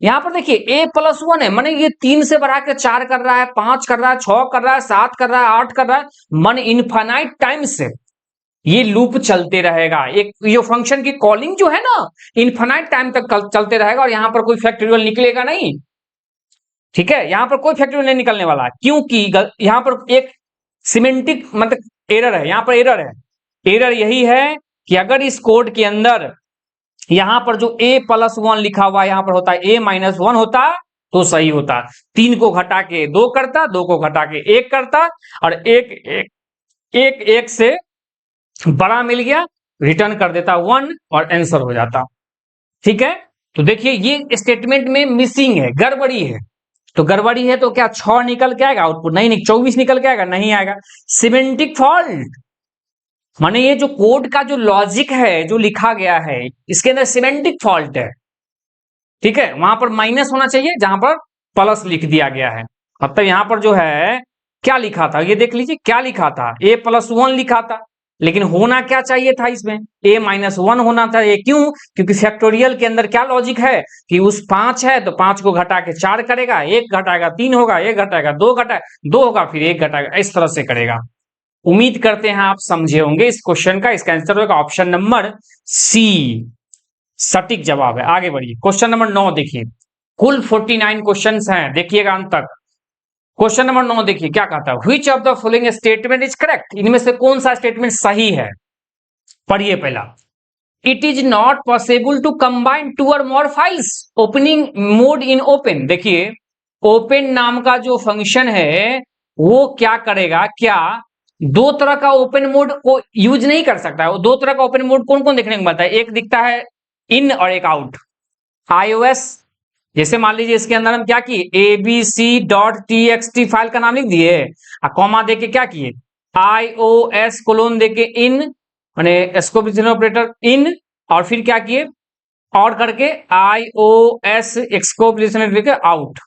यहां पर देखिए ए प्लस 1 है, माने ये 3 से बढ़ा के 4 कर रहा है, 5 कर रहा है, 6 कर रहा है, 7 कर रहा है, 8 कर रहा है, माने इनफाइनाइट टाइम से ये लूप चलते रहेगा। एक ये फंक्शन की कॉलिंग जो है ना, इनफाइनाइट टाइम तक चलते रहेगा, और यहां पर कोई फैक्टोरियल निकलेगा नहीं, ठीक है, यहां पर कोई फैक्टोरियल नहीं निकलने वाला, क्योंकि यहां पर एक सिमेंटिक मतलब एरर है, यहां पर एरर है। एरर यही है कि अगर इस कोड के अंदर यहां पर जो ए प्लस 1 लिखा हुआ यहां पर होता है, ए माइनस 1 होता तो सही होता, 3 को घटा के 2 करता, 2 को घटा के 1 करता, और एक से बड़ा मिल गया, रिटर्न कर देता 1 और आंसर हो जाता। ठीक है, तो देखिए ये स्टेटमेंट में मिसिंग है, गड़बड़ी है। तो गड़बड़ी है तो क्या 6 निकल के आएगा आउटपुट, नहीं 24 निकल के आएगा, नहीं आएगा। सिमेंटिक फॉल्ट, माने ये जो कोड का जो लॉजिक है जो लिखा गया है इसके अंदर सिमेंटिक फॉल्ट है, ठीक है। वहां पर माइनस होना चाहिए जहां पर प्लस लिख दिया गया है। मतलब यहां पर जो है क्या लिखा था ये देख लीजिए, क्या लिखा था a+1 लिखा था, लेकिन होना क्या चाहिए था इसमें a-1 होना था। ये क्यों? क्योंकि फैक्टोरियल के अंदर क्या लॉजिक है कि उस 5 है तो 5 को घटा के 4 करेगा, 1 घटाएगा 3 होगा, 1 घटाएगा 2 2 होगा, फिर 1 घटाएगा, इस तरह से करेगा। उम्मीद करते हैं आप समझे होंगे इस क्वेश्चन का। इसका आंसर होगा ऑप्शन नंबर सी, सटीक जवाब है। आगे बढ़िए, क्वेश्चन नंबर 9 देखिए। कुल 49 क्वेश्चन हैं, देखिएगा अंत तक। क्वेश्चन नंबर 9 देखिए क्या कहता है, which of the following statement is correct, इनमें से कौन सा स्टेटमेंट सही है। पढ़िए पहला, it is not possible to combine 2 और more files opening mode in open. देखिए ओपन नाम का जो फंक्शन है वो क्या करेगा, क्या दो तरह का ओपन मोड को यूज नहीं कर सकता है। वो दो तरह का ओपन मोड कौन कौन देखने को मिलता है, एक दिखता है इन और एक आउट। iOS जैसे मान लीजिए इसके अंदर हम क्या किए, abc.txt फाइल का नाम लिख दिए, कॉमा देके क्या किए, iOS कोलोन देके इन माने स्कोप ऑपरेटर इन, और फिर क्या किए और करके iOS स्कोप देके आउट।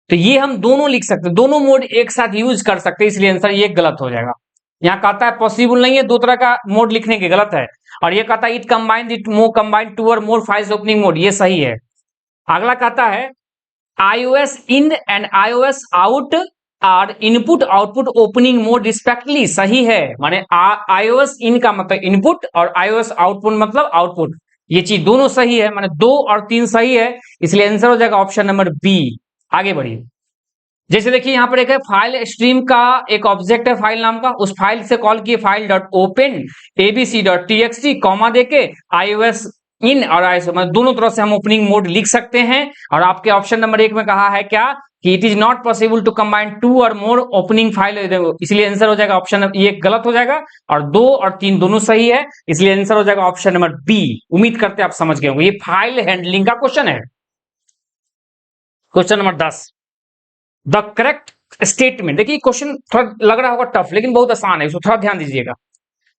तो ये हम दोनों लिख सकते हैं, दोनों मोड एक साथ यूज कर सकते हैं, इसलिए आंसर ये गलत हो जाएगा। यहाँ कहता है पॉसिबल नहीं है दो तरह का मोड लिखने के, गलत है। और ये कहता है इट कंबाइन 2 और मोर फाइल्स ओपनिंग मोड, ये सही है। अगला कहता है iOS in and iOS out are input output opening mode respectively, सही है। माने iOS इन का मतलब इनपुट और iOS आउटपुट मतलब आउटपुट, ये चीज दोनों सही है, माने 2 और 3 सही है, इसलिए आंसर हो जाएगा ऑप्शन नंबर बी। आगे बढ़िए, जैसे देखिए यहां पर एक है फाइल स्ट्रीम का एक ऑब्जेक्ट है फाइल नाम का, उस फाइल से कॉल किए file dot open abc.txt comma देके iOS इन और iOS मतलब दोनों तरह से हम ओपनिंग मोड लिख सकते हैं। और आपके ऑप्शन नंबर 1 में कहा है क्या कि it is not possible to combine 2 और मोर ओपनिंग फाइल, इसलिए आंसर हो जाएगा ऑप्शन ये गलत हो जाएगा। और 2 और 3 दोनों सही है, इसलिए आंसर हो जाएगा ऑप्शन नंबर बी। उम्मीद करते हैं आप समझ गए होंगे, ये फाइल हैंडलिंग का क्वेश्चन है। Question number 10, the correct statement. देखिए क्वेश्चन थोड़ा लग रहा होगा टफ, लेकिन बहुत आसान है, इसको थोड़ा ध्यान दीजिएगा।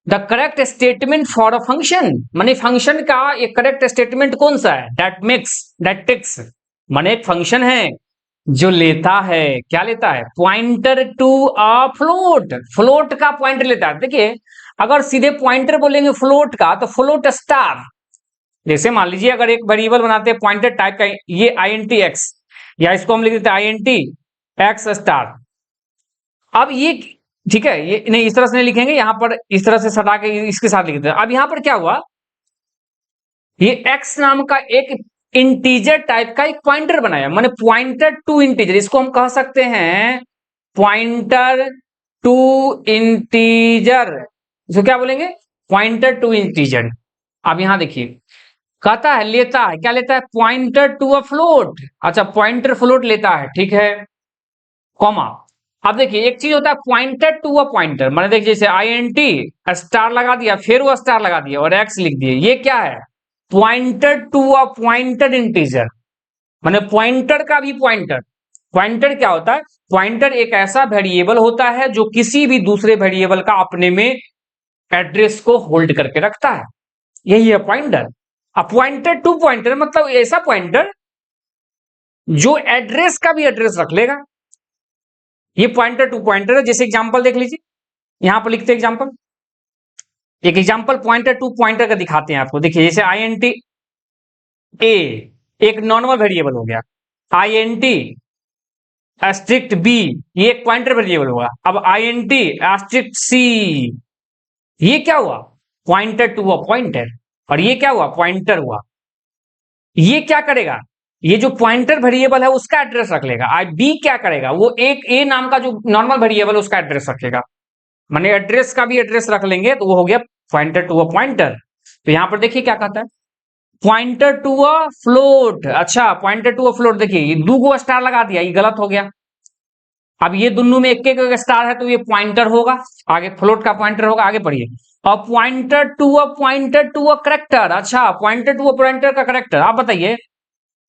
The correct statement for a function, माने फंक्शन का एक करेक्ट स्टेटमेंट कौन सा है, दैट टेक्स माने एक फंक्शन है जो लेता है, क्या लेता है, pointer to a float, float का पॉइंटर लेता है। देखिए अगर सीधे पॉइंटर बोलेंगे फ्लोट का तो फ्लोट स्टार, जैसे मान लीजिए अगर एक वेरिएबल बनाते हैं पॉइंटर टाइप का, ये INT x, या इसको हम लिख देते हैं INT x स्टार। अब ये ठीक है, ये नहीं इस तरह से नहीं लिखेंगे, यहां पर इस तरह से सटा के इसके साथ लिख देते हैं। अब यहां पर क्या हुआ, ये x नाम का एक इंटीजर टाइप का एक पॉइंटर बनाया, माने पॉइंटर टू इंटीजर, इसको हम कह सकते हैं पॉइंटर टू इंटीजर, इसको क्या बोलेंगे, पॉइंटर टू इंटीजर। अब यहां देखिए कहता है लेता है, क्या लेता है, पॉइंटर टू अ फ्लोट। अच्छा पॉइंटर फ्लोट लेता है, ठीक है, कॉमा। अब देखिए एक चीज होता है पॉइंटर टू अ पॉइंटर, मैंने देखिए जैसे INT स्टार लगा दिया, फिर वो स्टार लगा दिया और x लिख दिए, ये क्या है, pointer to a pointer integer, माने पॉइंटर का भी पॉइंटर। पॉइंटर क्या होता है, पॉइंटर एक ऐसा वेरिएबल होता है जो किसी भी दूसरे वेरिएबल का अपने में एड्रेस को होल्ड करके रखता है, यही है पॉइंटर। अब पॉइंटर टू पॉइंटर मतलब ऐसा पॉइंटर जो एड्रेस का भी एड्रेस रख लेगा, ये पॉइंटर टू पॉइंटर है। जैसे एग्जांपल देख लीजिए, यहां पर लिखते हैं एग्जांपल, एक एग्जांपल पॉइंटर टू पॉइंटर का दिखाते हैं आपको। देखिए जैसे INT a एक नॉर्मल वेरिएबल हो गया, INT एस्ट्रिक्ट b ये एक पॉइंटर वेरिएबल होगा। अब INT एस्ट्रिक्ट c ये क्या हुआ, पॉइंटर टू अ पॉइंटर, और ये क्या हुआ, पॉइंटर हुआ। ये क्या करेगा, ये जो पॉइंटर वेरिएबल है उसका एड्रेस रख लेगा। b क्या करेगा, वो एक a नाम का जो नॉर्मल वेरिएबल उसका एड्रेस रखेगा, माने एड्रेस का भी एड्रेस रख लेंगे तो वो हो गया पॉइंटर टू अ पॉइंटर। तो यहां पर देखिए क्या कहता है, पॉइंटर टू अ फ्लोट। अच्छा पॉइंटर टू अ फ्लोट, देखिए ये दो गो स्टार लगा दिया, ये गलत हो गया। अब ये दोनों में एक एक स्टार है तो ये पॉइंटर होगा, आगे फ्लोट का पॉइंटर होगा। आगे पढ़िए, और पॉइंटर टू अ करेक्टर। अच्छा पॉइंटर टू अ पॉइंटर का करेक्टर, आप बताइए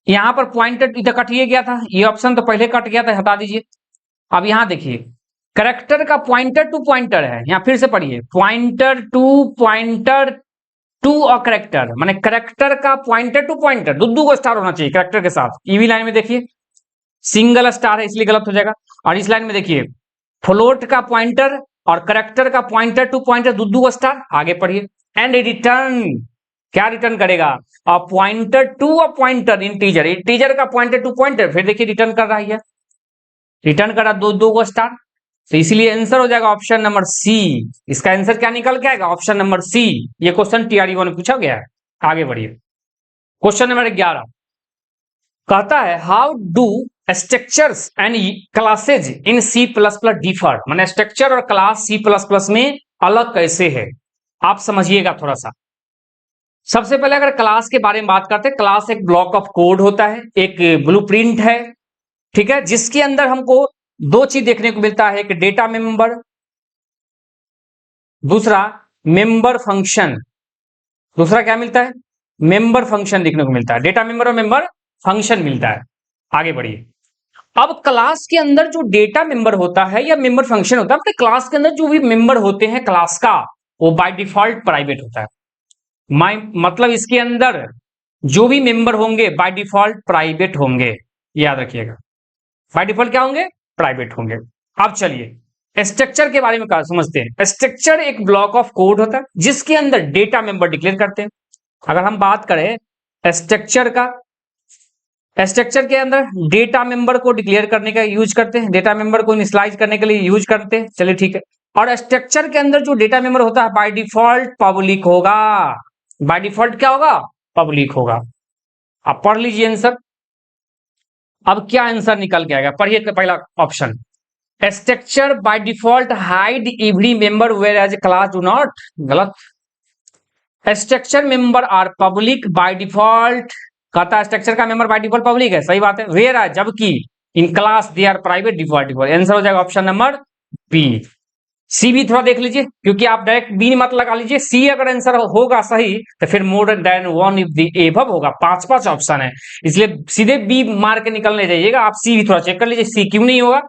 यहां पर पॉइंटर इधर कटिए गया था, ये ऑप्शन तो पहले कट गया था, हटा दीजिए। अब यहां देखिए करेक्टर का पॉइंटर टू पॉइंटर है, यहां फिर से पढ़िए, पॉइंटर टू और करेक्टर, माने करेक्टर का पॉइंटर टू पॉइंटर दो को स्टार होना चाहिए करेक्टर के साथ। ईवी लाइन में देखिए सिंगल स्टार है इसलिए गलत हो जाएगा। और इस लाइन में देखिए फ्लोट का पॉइंटर और करेक्टर का पॉइंटर टू पॉइंटर दो स्टार। आगे पढ़िए, एंड रिटर्न, क्या रिटर्न करेगा, और पॉइंटर टू और पॉइंटर इंटीजर का पॉइंटर टू पॉइंटर, फिर देखिए रिटर्न कर रहा है, रिटर्न कर रहा दो को स्टार। तो इसलिए आंसर हो जाएगा ऑप्शन नंबर सी। इसका आंसर क्या निकल के आएगा, ऑप्शन नंबर सी। ये क्वेश्चन टीआरई में पूछा गया है। आगे बढ़िए, क्वेश्चन नंबर 11 कहता है how do structures and classes in C plus plus differ, माने स्ट्रक्चर और क्लास सी प्लस प्लस में अलग कैसे है, आप समझिएगा थोड़ा सा। सबसे पहले अगर क्लास के बारे में बात करते हैं, क्लास एक ब्लॉक ऑफ कोड होता है, एक ब्लूप्रिंट है, ठीक है, जिसके अंदर हमको दो चीज देखने को मिलता है, एक डेटा मेंबर, दूसरा मेंबर फंक्शन। दूसरा क्या मिलता है, मेंबर फंक्शन देखने को मिलता है, डेटा मेंबर और मेंबर फंक्शन मिलता है। आगे बढ़िए, अब क्लास के अंदर जो डेटा मेंबर होता है या मेंबर फंक्शन होता है, मतलब क्लास के अंदर जो भी मेंबर होते हैं क्लास का, वो बाय डिफॉल्ट प्राइवेट होता है। मतलब इसके अंदर जो भी मेंबर होंगे बाय डिफॉल्ट प्राइवेट होंगे, याद रखिएगा, बाय डिफॉल्ट क्या होंगे, प्राइवेट होंगे। अब चलिए स्ट्रक्चर के बारे में समझते हैं। स्ट्रक्चर एक ब्लॉक ऑफ कोड होता है जिसके अंदर डेटा मेंबर डिक्लेयर करते हैं। अगर हम बात करें स्ट्रक्चर का, स्ट्रक्चर के अंदर डेटा मेंबर को डिक्लेयर करने का यूज करते हैं, डेटा मेंबर को इनिशियलाइज करने के लिए यूज करते हैं, चलिए ठीक है। और स्ट्रक्चर के अंदर जो डेटा मेंबर होता है बाय डिफॉल्ट पब्लिक होगा, बाय डिफॉल्ट क्या होगा, पब्लिक होगा। आप पढ़ लीजिए आंसर। अब क्या आंसर निकल के आएगा, पढ़िए पहला option, structure by default hide every member whereas class do not, गलत। Structure member are public by default, कहता है स्ट्रक्चर का मेंबर बाय डिफॉल्ट पब्लिक है, सही बात है, वेयर है, जबकि in class they are private default. Answer हो जाएगा ऑप्शन नंबर बी। सी भी थोड़ा देख लीजिए, क्योंकि आप डायरेक्ट बी मत लगा लीजिए, सी अगर आंसर होगा सही तो फिर more than one if the above होगा, 5 ऑप्शन है, इसलिए सीधे बी मार के निकलने जाइएगा। आप सी भी थोड़ा चेक कर लीजिए, सी क्यों नहीं होगा,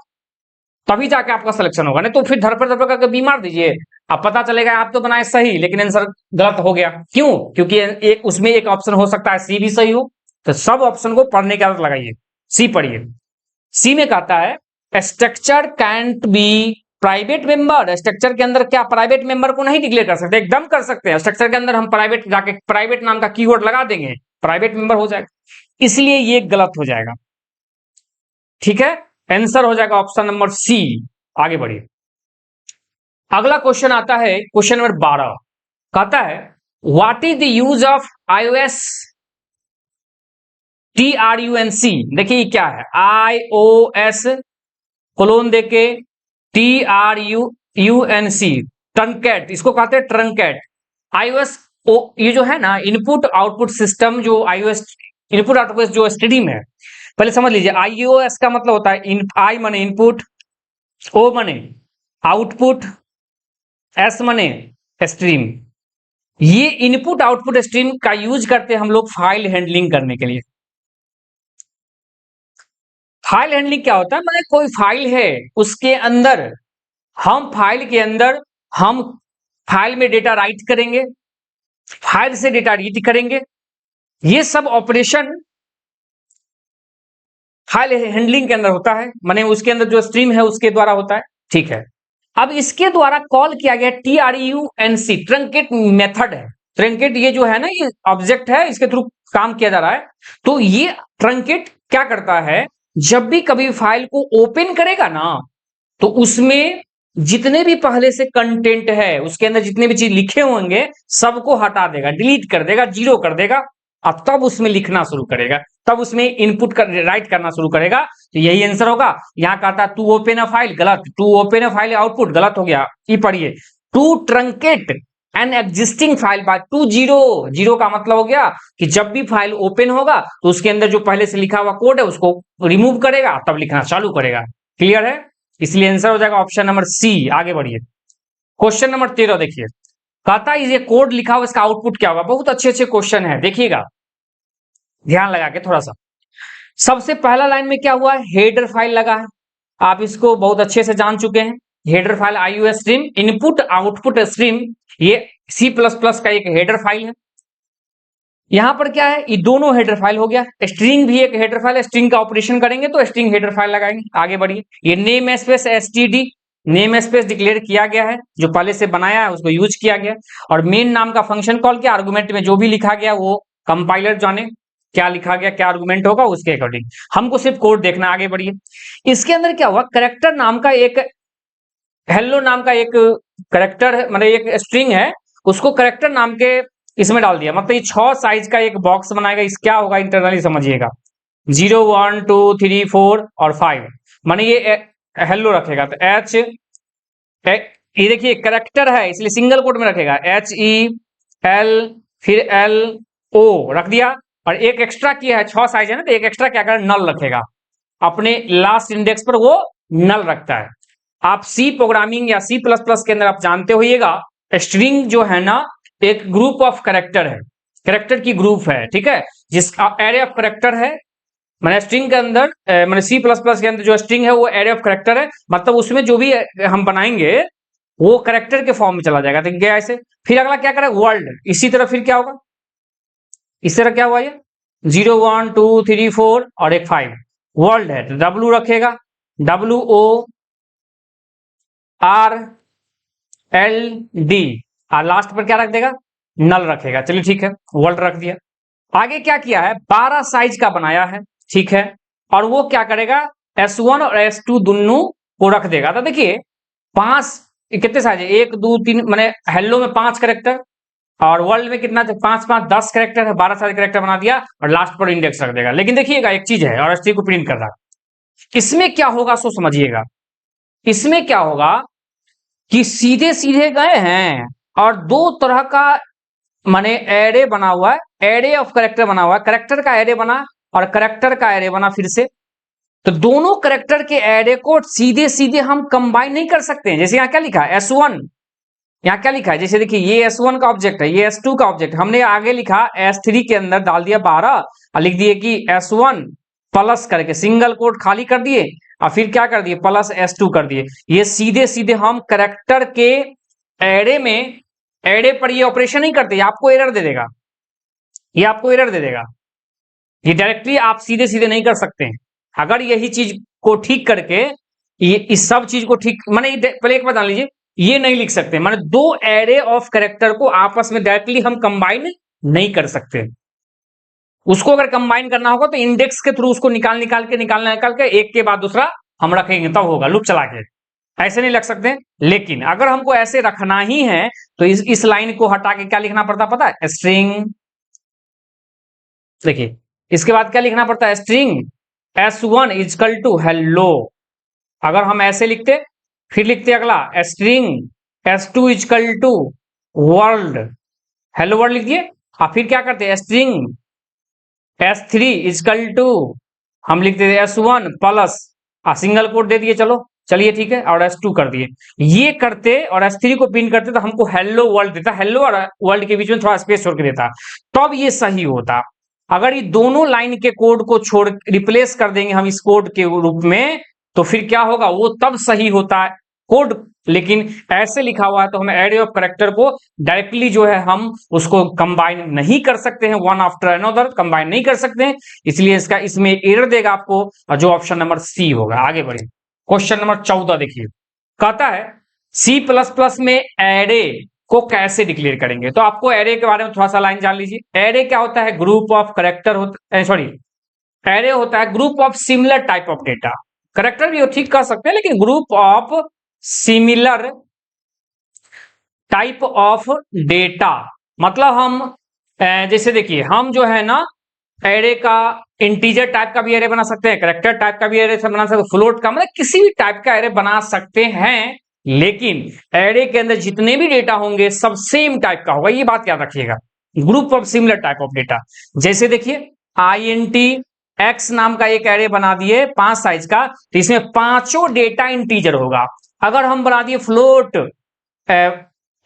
तभी जाके आपका सिलेक्शन होगा, नहीं तो फिर धरपड़ करके बी मार दीजिए, अब पता चलेगा आप तो बनाए सही लेकिन आंसर गलत हो गया। क्यों, क्योंकि एक उसमें एक ऑप्शन हो सकता है सी भी सही हो, तो सब ऑप्शन को पढ़ने की आदत लगाइए। सी पढ़िए, सी में कहता है structure cantt B private member, structure के अंदर क्या प्राइवेट मेंबर को नहीं डिक्लेयर कर सकते, एकदम कर सकते हैं। स्ट्रक्चर के अंदर हम प्राइवेट जाके प्राइवेट नाम का कीवर्ड लगा देंगे, प्राइवेट मेंबर हो जाएगा, इसलिए ये गलत हो जाएगा, ठीक है। आंसर हो जाएगा ऑप्शन नंबर सी। आगे बढ़िए, अगला क्वेश्चन आता है, क्वेश्चन नंबर 12 कहता है what is the use of iOS TRUNC। देखिए क्या है, iOS कोलोन देके TRUNC, ट्रंकेट, इसको कहते हैं ट्रंकेट। iOS ये जो है ना इनपुट आउटपुट सिस्टम, जो iOS इनपुट आउटपुट जो स्ट्रीम है, पहले समझ लीजिए iOS का मतलब होता है आई माने इनपुट, ओ माने आउटपुट, एस माने स्ट्रीम। ये इनपुट आउटपुट स्ट्रीम का यूज करते हैं हम लोग फाइल हैंडलिंग करने के लिए। फाइल हैंडलिंग क्या होता है, मतलब कोई फाइल है उसके अंदर हम फाइल में डेटा राइट करेंगे, फाइल से डेटा रीड करेंगे, ये सब ऑपरेशन फाइल हैंडलिंग के अंदर होता है, माने उसके अंदर जो स्ट्रीम है उसके द्वारा होता है, ठीक है। अब इसके द्वारा कॉल किया गया TRUNC, ट्रंकेट मेथड है। ट्रंकेट ये जो है ना, ये ऑब्जेक्ट है, इसके थ्रू काम किया जा रहा है। तो ये ट्रंकेट क्या करता है, जब भी कभी फाइल को ओपन करेगा ना, तो उसमें जितने भी पहले से कंटेंट है, उसके अंदर जितने भी चीज लिखे होंगे सबको हटा देगा, डिलीट कर देगा, जीरो कर देगा, अब तब उसमें लिखना शुरू करेगा, तब उसमें इनपुट राइट करना शुरू करेगा। तो यही आंसर होगा। यहां कहता है टू ओपन अ फाइल, गलत, to open a file output गलत हो गया। ये पढ़िए, to truncate an existing file by to zero, zero का मतलब हो गया कि जब भी फाइल ओपन होगा तो उसके अंदर जो पहले से लिखा हुआ कोड है उसको रिमूव करेगा, तब लिखना चालू करेगा। क्लियर है, इसलिए आंसर हो जाएगा ऑप्शन नंबर सी। आगे बढ़िए, क्वेश्चन नंबर 13 देखिए, कहता है ये कोड लिखा हुआ इसका आउटपुट क्या होगा। बहुत अच्छे अच्छे क्वेश्चन है, देखिएगा ध्यान लगा के थोड़ा सा। सबसे पहला लाइन में क्या हुआ है, हेडर फाइल लगा है, आप इसको बहुत अच्छे से जान चुके हैं। Header file IO stream, input output stream, ये C++ का एक हेडर फाइल है। यहां पर क्या है, ये दोनों हेडर फाइल हो गया। स्ट्रिंग भी एक हेडर फाइल है, स्ट्रिंग का ऑपरेशन करेंगे तो स्ट्रिंग हेडर फाइल लगाएंगे। आगे बढ़िए, ये name space std, name space declare किया गया है, जो पहले से बनाया है उसको यूज किया गया। और मेन नाम का फंक्शन कॉल किया, आर्गुमेंट में जो भी लिखा गया वो कंपाइलर जाने क्या लिखा गया, क्या आर्गुमेंट होगा उसके अकॉर्डिंग, हमको सिर्फ कोड देखना। आगे बढ़िए, इसके अंदर क्या हुआ, करेक्टर नाम का एक, हेलो नाम का एक करेक्टर है, मतलब एक स्ट्रिंग है, उसको करेक्टर नाम के इसमें डाल दिया। मतलब ये 6 साइज का एक बॉक्स बनाएगा। इस क्या होगा इंटरनली समझिएगा, 0 1 2 3 4 और 5, माने ये हेलो रखेगा। तो एच, ये देखिए करेक्टर है इसलिए सिंगल कोट में रखेगा, HEL फिर LO रख दिया। और एक एक्स्ट्रा किया है, 6 साइज है ना, तो एक एक्स्ट्रा क्या करेगा, नल रखेगा। अपने लास्ट इंडेक्स पर वो नल रखता है। आप सी प्रोग्रामिंग या C++ के अंदर आप जानते होइएगा, स्ट्रिंग जो है ना एक ग्रुप ऑफ करेक्टर है, करेक्टर की ग्रुप है, ठीक है, जिसका एरे ऑफ करेक्टर है। मैंने स्ट्रिंग के अंदर, मैंने C++ के अंदर जो स्ट्रिंग है वो एरे ऑफ करेक्टर है, मतलब उसमें जो भी हम बनाएंगे वो करेक्टर के फॉर्म में चला जाएगा। तो क्या ऐसे, फिर अगला क्या करेगा, वर्ल्ड। इसी तरह फिर क्या होगा, इस तरह क्या हुआ, ये 0 1 2 3 4 और एक 5 वर्ल्ड है, तो W रखेगा, WORLD, और लास्ट पर क्या रख देगा, नल रखेगा। चलिए ठीक है, वर्ल्ड रख दिया। आगे क्या किया है, 12 साइज का बनाया है, ठीक है, और वो क्या करेगा, S1 और S2 दोनों को रख देगा। तो देखिए 5 कितने साइज है, 1 2 3, मैंने हेलो में 5 करेक्टर और वर्ल्ड में कितना, 5 5 10 करेक्टर है, 12 साइज करेक्टर बना दिया और लास्ट पर इंडेक्स रख देगा। लेकिन देखिएगा एक चीज है, और एस को प्रिंट कर रहा है, इसमें क्या होगा सो समझिएगा। इसमें क्या होगा कि सीधे सीधे गए हैं और दो तरह का माने एरे बना हुआ है, एरे ऑफ करेक्टर बना हुआ है, करेक्टर का एरे बना और करेक्टर का एरे बना फिर से। तो दोनों करेक्टर के एरे को सीधे सीधे हम कंबाइन नहीं कर सकते हैं। जैसे यहां क्या लिखा है, S1, यहां क्या लिखा है, जैसे देखिए ये S1 का ऑब्जेक्ट है, ये S2 का ऑब्जेक्ट, हमने आगे लिखा S3 के अंदर डाल दिया 12 और लिख दिए कि S1 प्लस करके सिंगल कोट खाली कर दिए और फिर क्या कर दिए, प्लस S2 कर दिए। ये सीधे सीधे हम करेक्टर के एरे में, एरे पर ये ऑपरेशन नहीं करते, आपको एरर दे देगा, ये आपको एरर दे देगा। ये डायरेक्टली आप सीधे सीधे नहीं कर सकते हैं। अगर यही चीज को ठीक करके, ये इस सब चीज को ठीक, माने पहले एक बात जान लीजिए, ये नहीं लिख सकते, माने दो एरे ऑफ कैरेक्टर को आपस में डायरेक्टली हम कंबाइन नहीं कर सकते। उसको अगर कंबाइन करना होगा तो इंडेक्स के थ्रू उसको निकाल के एक के बाद दूसरा हम रखेंगे, तब होगा लूप चला के, ऐसे नहीं लग सकते। लेकिन अगर हमको ऐसे रखना ही है तो इस लाइन को हटा के क्या लिखना पड़ता पता है, स्ट्रिंग। देखिए इसके बाद क्या लिखना पड़ता है, string S1 is equal to hello. अगर हम ऐसे लिखते, फिर लिखते अगला string S2 equal to world, hello world लिख दिए। और फिर क्या करते, स्ट्रिंग S3 इजकल टू, हम लिखते थे S1 प्लस सिंगल कोट दे दिए, चलो चलिए ठीक है, और S2 कर दिए। ये करते और S3 को पिन करते तो हमको हेलो वर्ल्ड देता, हेलो और वर्ल्ड के बीच में थोड़ा स्पेस छोड़ के देता, तब ये सही होता। अगर ये दोनों लाइन के कोड को छोड़ रिप्लेस कर देंगे हम इस कोड के रूप में, तो फिर क्या होगा, वो तब सही होता है कोड। लेकिन ऐसे लिखा हुआ है तो हम एरे ऑफ कैरेक्टर को डायरेक्टली जो है हम उसको कंबाइन नहीं कर सकते हैं, वन आफ्टर अनदर कंबाइन नहीं कर सकते हैं, इसलिए इसका इसमें एरर देगा आपको, और जो ऑप्शन नंबर सी होगा। आगे बढ़िए, क्वेश्चन नंबर 14 देखिए, कहता है C++ में एरे को कैसे डिक्लेयर करेंगे। तो आपको एरे के बारे में थोड़ा सा लाइन जान लीजिए। एरे क्या होता है, ग्रुप ऑफ करेक्टर होता, सॉरी, एरे होता है group of similar type of data. Character भी ठीक कर सकते हैं, लेकिन group of similar type of data, मतलब हम जैसे देखिए हम जो है ना एरे का इंटीजर टाइप का भी एरे बना सकते हैं, करेक्टर टाइप का भी एरे बना सकते हैं, फ्लोट का, मतलब किसी भी टाइप का एरे बना सकते हैं। लेकिन एरे के अंदर जितने भी डेटा होंगे सब सेम टाइप का होगा, ये बात याद रखिएगा। Group of similar type of data, जैसे देखिए INT X नाम का एक एरे बना दिए 5 साइज का, तो इसमें पांचों डेटा इंटीजर होगा। अगर हम बना दिए फ्लोट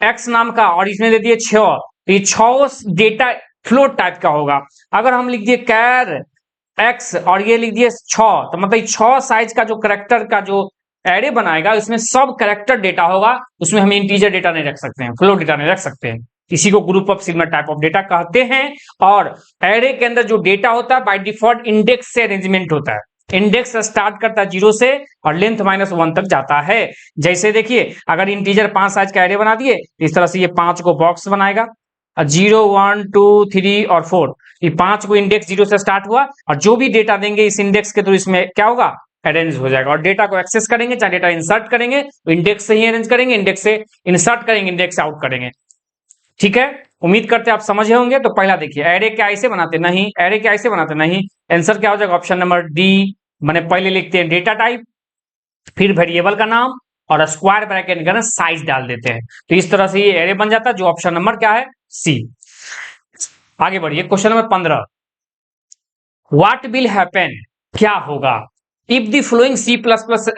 X नाम का और इसमें दे दिए 6, तो ये 6 डेटा फ्लोट टाइप का होगा। अगर हम लिख दिए कैर X और ये लिख दिए 6, तो मतलब 6 साइज का जो करेक्टर का जो एरे बनाएगा, उसमें सब कैरेक्टर डेटा होगा, उसमें हम इंटीजर डेटा नहीं रख सकते हैं, फ्लोट डेटा नहीं रख सकते हैं, इसी को group of sigma type of data कहते हैं। और एरे के अंदर जो डेटा होता है बाय डिफॉल्ट इंडेक्स से अरेंजमेंट होता है, इंडेक्स स्टार्ट करता है 0 से और लेंथ -1 तक जाता है। जैसे देखिए अगर इंटीजर 5 साइज का एरे बना दिए, इस तरह से ये 5 को बॉक्स बनाएगा, 0 1 2 3 और 4, ये 5 को इंडेक्स 0 से स्टार्ट हुआ और जो भी डेटा देंगे इस इंडेक्स के थ्रू इसमें क्या होगा, अरेंज हो जाएगा। और डेटा को एक्सेस करेंगे, चाहे डेटा इंसर्ट करेंगे तो इंडेक्स से ही अरेंज करेंगे, इंडेक्स से इंसर्ट करेंगे, इंडेक्स से आउट करेंगे। ठीक है, उम्मीद करते हैं आप समझे होंगे। तो पहला देखिए, एरे क्या ऐसे बनाते नहीं, एरे क्या ऐसे बनाते नहीं, आंसर क्या हो जाएगा, ऑप्शन नंबर डी। मैंने पहले लिखते हैं डेटा टाइप, फिर वेरिएबल का नाम और स्क्वायर ब्रैकेट का साइज डाल देते हैं, तो इस तरह से ये एरे बन जाता है, जो ऑप्शन नंबर क्या है, सी। आगे बढ़िए, question number 15, what will happen, क्या होगा, if the flowing C++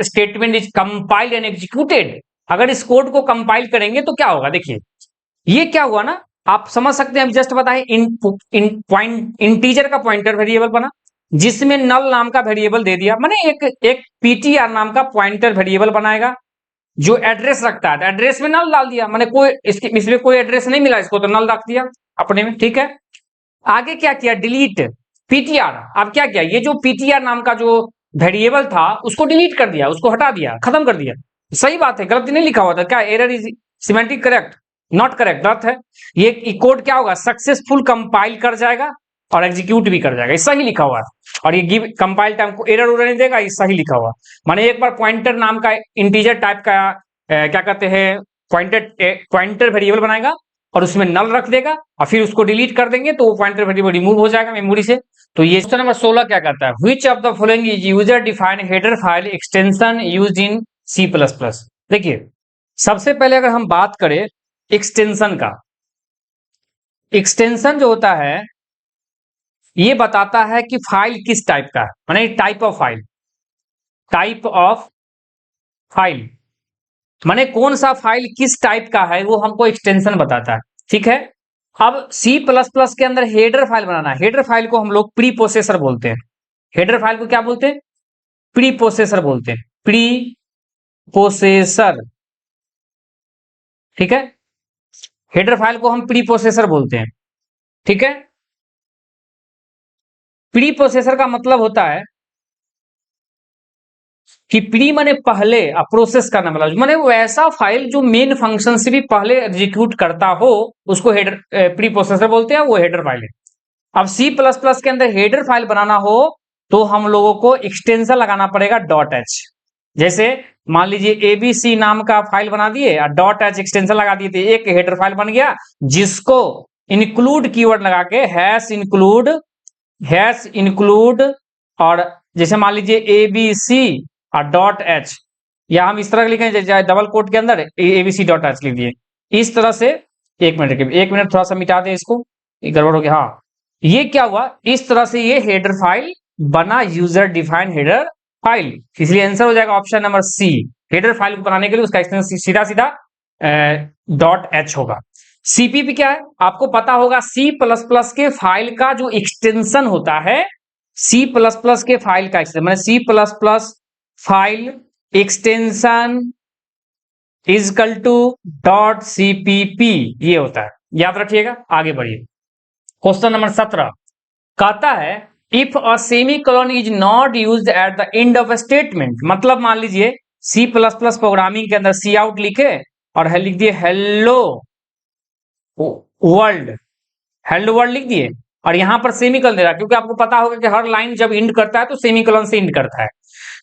statement is compiled and executed. अगर इस कोड को कंपाइल करेंगे तो क्या होगा, देखिए ये क्या हुआ ना, आप समझ सकते हैं, हम जस्ट बताए इंटीजर का पॉइंटर वेरिएबल बना, जिसमें नल नाम का वेरिएबल दे दिया, माने एक पीटीआर नाम का पॉइंटर वेरिएबल बनाएगा जो एड्रेस रखता है, एड्रेस में नल डाल दिया, माने कोई इसमें कोई एड्रेस नहीं मिला इसको, तो नल रख दिया अपने में। ठीक है, आगे क्या किया, डिलीट पीटीआर। अब क्या किया, ये जो पीटीआर नाम का जो वेरिएबल था उसको डिलीट कर दिया, उसको हटा दिया, खत्म कर दिया। सही बात है, गलती नहीं लिखा हुआ था क्या, error is semantic correct, not correct, गलत है। ये कोड क्या होगा, सक्सेसफुल कंपाइल कर जाएगा और एग्जीक्यूट भी कर जाएगा, ये सही लिखा हुआ है। और ये गिव कंपाइल टाइम को एरर उरर नहीं देगा, ये सही लिखा हुआ। माने एक बार पॉइंटर नाम का इंटीजर टाइप का क्या कहते हैं, पॉइंटर वेरिएबल बनाएगा और उसमें नल रख देगा और फिर उसको डिलीट कर देंगे तो वो पॉइंटर वेरिएबल रिमूव हो जाएगा मेमोरी से। तो ये क्वेश्चन नंबर 16 क्या कहता है, which of the following is user defined header file extension used in C++। देखिए सबसे पहले अगर हम बात करें एक्सटेंशन का, एक्सटेंशन जो होता है ये बताता है कि फाइल किस टाइप का है, माने type of file, type of file माने कौन सा फाइल किस टाइप का है वो हमको एक्सटेंशन बताता है। ठीक है, अब C++ के अंदर हेडर फाइल बनाना है, हेडर फाइल को हम लोग प्री प्रोसेसर बोलते हैं, हेडर फाइल को क्या बोलते हैं, प्री प्रोसेसर बोलते हैं, प्री प्रोसेसर। ठीक है, हेडर फाइल को हम प्री प्रोसेसर बोलते हैं। ठीक है, प्री प्रोसेसर का मतलब होता है कि प्री माने पहले, प्रोसेस करना मतलब माने वो ऐसा फाइल जो मेन फंक्शन से भी पहले एग्जीक्यूट करता हो, उसको हेडर प्री प्रोसेसर बोलते हैं, वो हेडर फाइल है। अब C++ के अंदर हेडर फाइल बनाना हो तो हम लोगों को एक्सटेंशन लगाना पड़ेगा .h। जैसे मान लीजिए ABC नाम का फाइल बना दिए और .h एक्सटेंशन लगा दिए, तो एक हेडर फाइल बन गया जिसको इंक्लूड कीवर्ड लगा के हैश इंक्लूड और जैसे मान लीजिए ABC और .h, या हम इस तरह लिखें जैसे डबल कोट के अंदर ABC.h लिख दिए इस तरह से। एक मिनट थोड़ा सा मिटा दें इसको, गड़बड़ हो गया। हाँ, ये क्या हुआ, इस तरह से ये हेडर फाइल बना, यूजर डिफाइंड हेडर फाइल, इसलिए आंसर हो जाएगा option number C. Header file को बनाने के लिए उसका एक्सटेंशन सीधा .h होगा। CPP क्या है आपको पता होगा, C++ के फाइल का जो एक्सटेंशन होता है, C++ के फाइल का एक्सटेंशन माने C++ file extension is equal to .cpp, ये होता है, याद रखिएगा। आगे बढ़िए, क्वेश्चन नंबर 17 कहता है if a semicolon is not used at the end of a statement. मतलब मान लीजिए C++ प्रोग्रामिंग के अंदर सी आउट लिखे और लिख दिए हेलो वर्ल्ड, हेलो वर्ल्ड लिख दिए और यहां पर सेमीकोलन दे रहा है, क्योंकि आपको पता होगा कि हर लाइन जब इंड करता है तो सेमीकोलन से इंड करता है।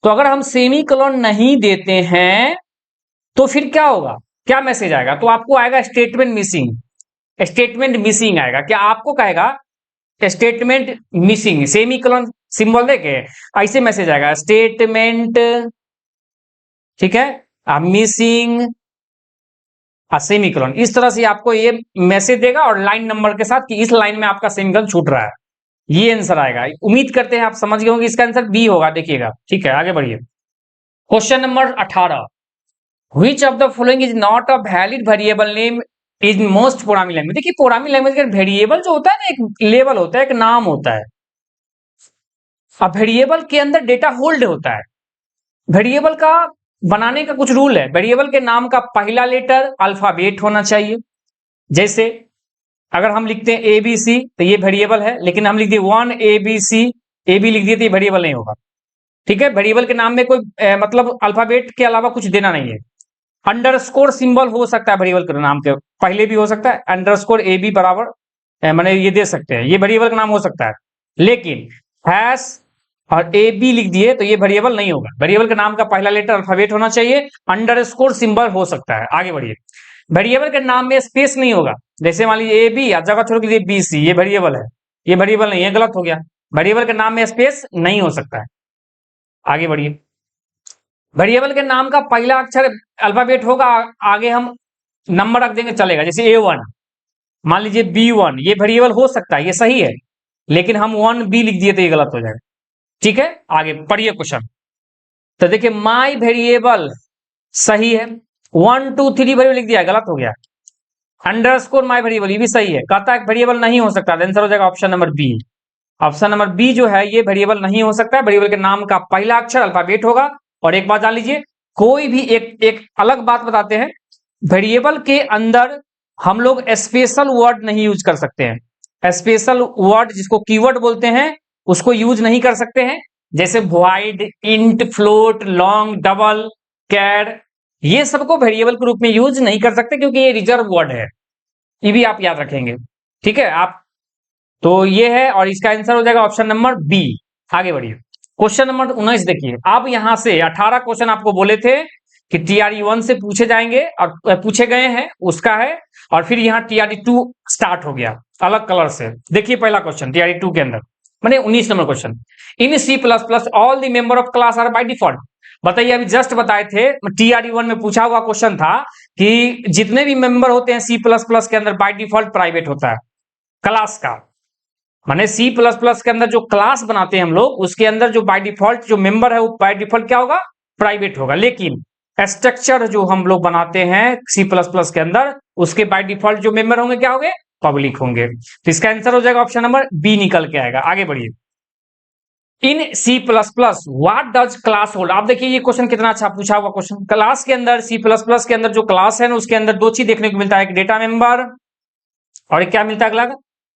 तो अगर हम सेमीकोलन नहीं देते हैं तो फिर क्या होगा, क्या मैसेज आएगा, तो आपको आएगा स्टेटमेंट मिसिंग, स्टेटमेंट मिसिंग आएगा। क्या आपको कहेगा स्टेटमेंट मिसिंग, सेमीकोलन सिंबल देके ऐसे मैसेज आएगा स्टेटमेंट, ठीक है, मिसिंग सेमीकोलन, इस तरह से आपको ये मैसेज देगा और लाइन नंबर के साथ कि इस लाइन में आपका सेमीकोलन छूट रहा है, ये आंसर आएगा। उम्मीद करते हैं आप समझ गए होंगे, इसका आंसर बी होगा, देखिएगा। ठीक है, आगे बढ़िए, question number 18 which of the following is not a valid variable name is most programming language. देखिए प्रोग्रामिंग लैंग्वेज का वेरिएबल जो होता है ना, एक लेवल होता है, एक नाम होता है। अब वेरिएबल के अंदर डेटा होल्ड होता है, वेरिएबल का बनाने का कुछ रूल है। वेरिएबल के नाम का पहला लेटर अल्फाबेट होना चाहिए। जैसे अगर हम लिखते हैं ABC तो ये वेरिएबल है, लेकिन हम लिख दिए 1ABC, AB लिख दिए तो ये वेरिएबल नहीं होगा। ठीक है, वेरिएबल के नाम में कोई मतलब अल्फाबेट के अलावा कुछ देना नहीं है। अंडरस्कोर सिंबल हो सकता है वेरिएबल के नाम के पहले भी हो सकता है, अंडरस्कोर AB बराबर मैंने ये दे सकते हैं, ये वेरिएबल का नाम हो सकता है। लेकिन हैश और AB लिख दिए तो ये वेरिएबल नहीं होगा। वेरिएबल के नाम का पहला लेटर अल्फाबेट होना चाहिए, अंडरस्कोर सिंबल हो सकता है। आगे बढ़िए। वेरिएबल के नाम में स्पेस नहीं होगा। जैसे मान लीजिए AB या जगह छोड़ के BC, ये वेरिएबल है, ये वेरिएबल नहीं है, गलत हो गया। वेरिएबल के नाम में स्पेस नहीं हो सकता है। आगे बढ़िए। वेरिएबल के नाम का पहला अक्षर अल्फाबेट होगा, आगे हम नंबर रख देंगे चलेगा। जैसे A1, मान लीजिए B1, ये वेरिएबल हो सकता है, ये सही है, लेकिन हम 1B लिख दिए तो ये गलत हो जाएगा। ठीक है, आगे पढ़िए क्वेश्चन। तो देखिए माई वेरिएबल सही है, 1 2 3 वेरिएबल लिख दिया, गलत हो गया। अंडरस्कोर माई वेरिएबल ये भी सही है, कहता है वेरिएबल नहीं हो सकता, आंसर हो जाएगा option number B. Option number B जो है ये वेरिएबल नहीं हो सकता है। वेरिएबल के नाम का पहला अक्षर अल्फाबेट होगा। और एक बात जान लीजिए, कोई भी एक अलग बात बताते हैं, वेरिएबल के अंदर हम लोग स्पेशल वर्ड नहीं यूज कर सकते हैं। स्पेशल वर्ड जिसको कीवर्ड बोलते हैं उसको यूज नहीं कर सकते हैं। जैसे void, int, float, long, double, char, ये सबको वेरिएबल के रूप में यूज नहीं कर सकते क्योंकि ये रिजर्व वर्ड है। ये भी आप याद रखेंगे। ठीक है, आप तो ये है और इसका आंसर हो जाएगा ऑप्शन नंबर बी। आगे बढ़िए। क्वेश्चन नंबर 19 देखिए। अब यहां से 18 क्वेश्चन आपको बोले थे कि TRE1 से पूछे जाएंगे और पूछे गए हैं, उसका है। और फिर यहाँ TRE2 स्टार्ट हो गया अलग कलर से। देखिए पहला क्वेश्चन TRE2 के अंदर, मैंने 19 number question. In C++ all the member of class are by default. बताइए, अभी जस्ट बताए थे, TRE1 में पूछा हुआ क्वेश्चन था कि जितने भी मेंबर होते हैं C++ के अंदर बाय डिफॉल्ट प्राइवेट होता है क्लास का। माने C++ के अंदर जो क्लास बनाते हैं हम लोग, उसके अंदर जो बाय डिफॉल्ट जो मेंबर है वो बाय डिफॉल्ट क्या होगा, प्राइवेट होगा। लेकिन स्ट्रक्चर जो हम लोग बनाते हैं C++ के अंदर, उसके बाय डिफॉल्ट जो मेंबर होंगे क्या होंगे, पब्लिक होंगे। तो इसका आंसर हो जाएगा ऑप्शन नंबर बी निकल के आएगा। आगे बढ़िए। इन C++ what does class hold. आप देखिए ये क्वेश्चन कितना अच्छा पूछा हुआ क्वेश्चन। क्लास के अंदर C++ के अंदर जो क्लास है ना, उसके अंदर दो चीज देखने को मिलता है, एक डेटा मेंबर और एक क्या मिलता है अगला,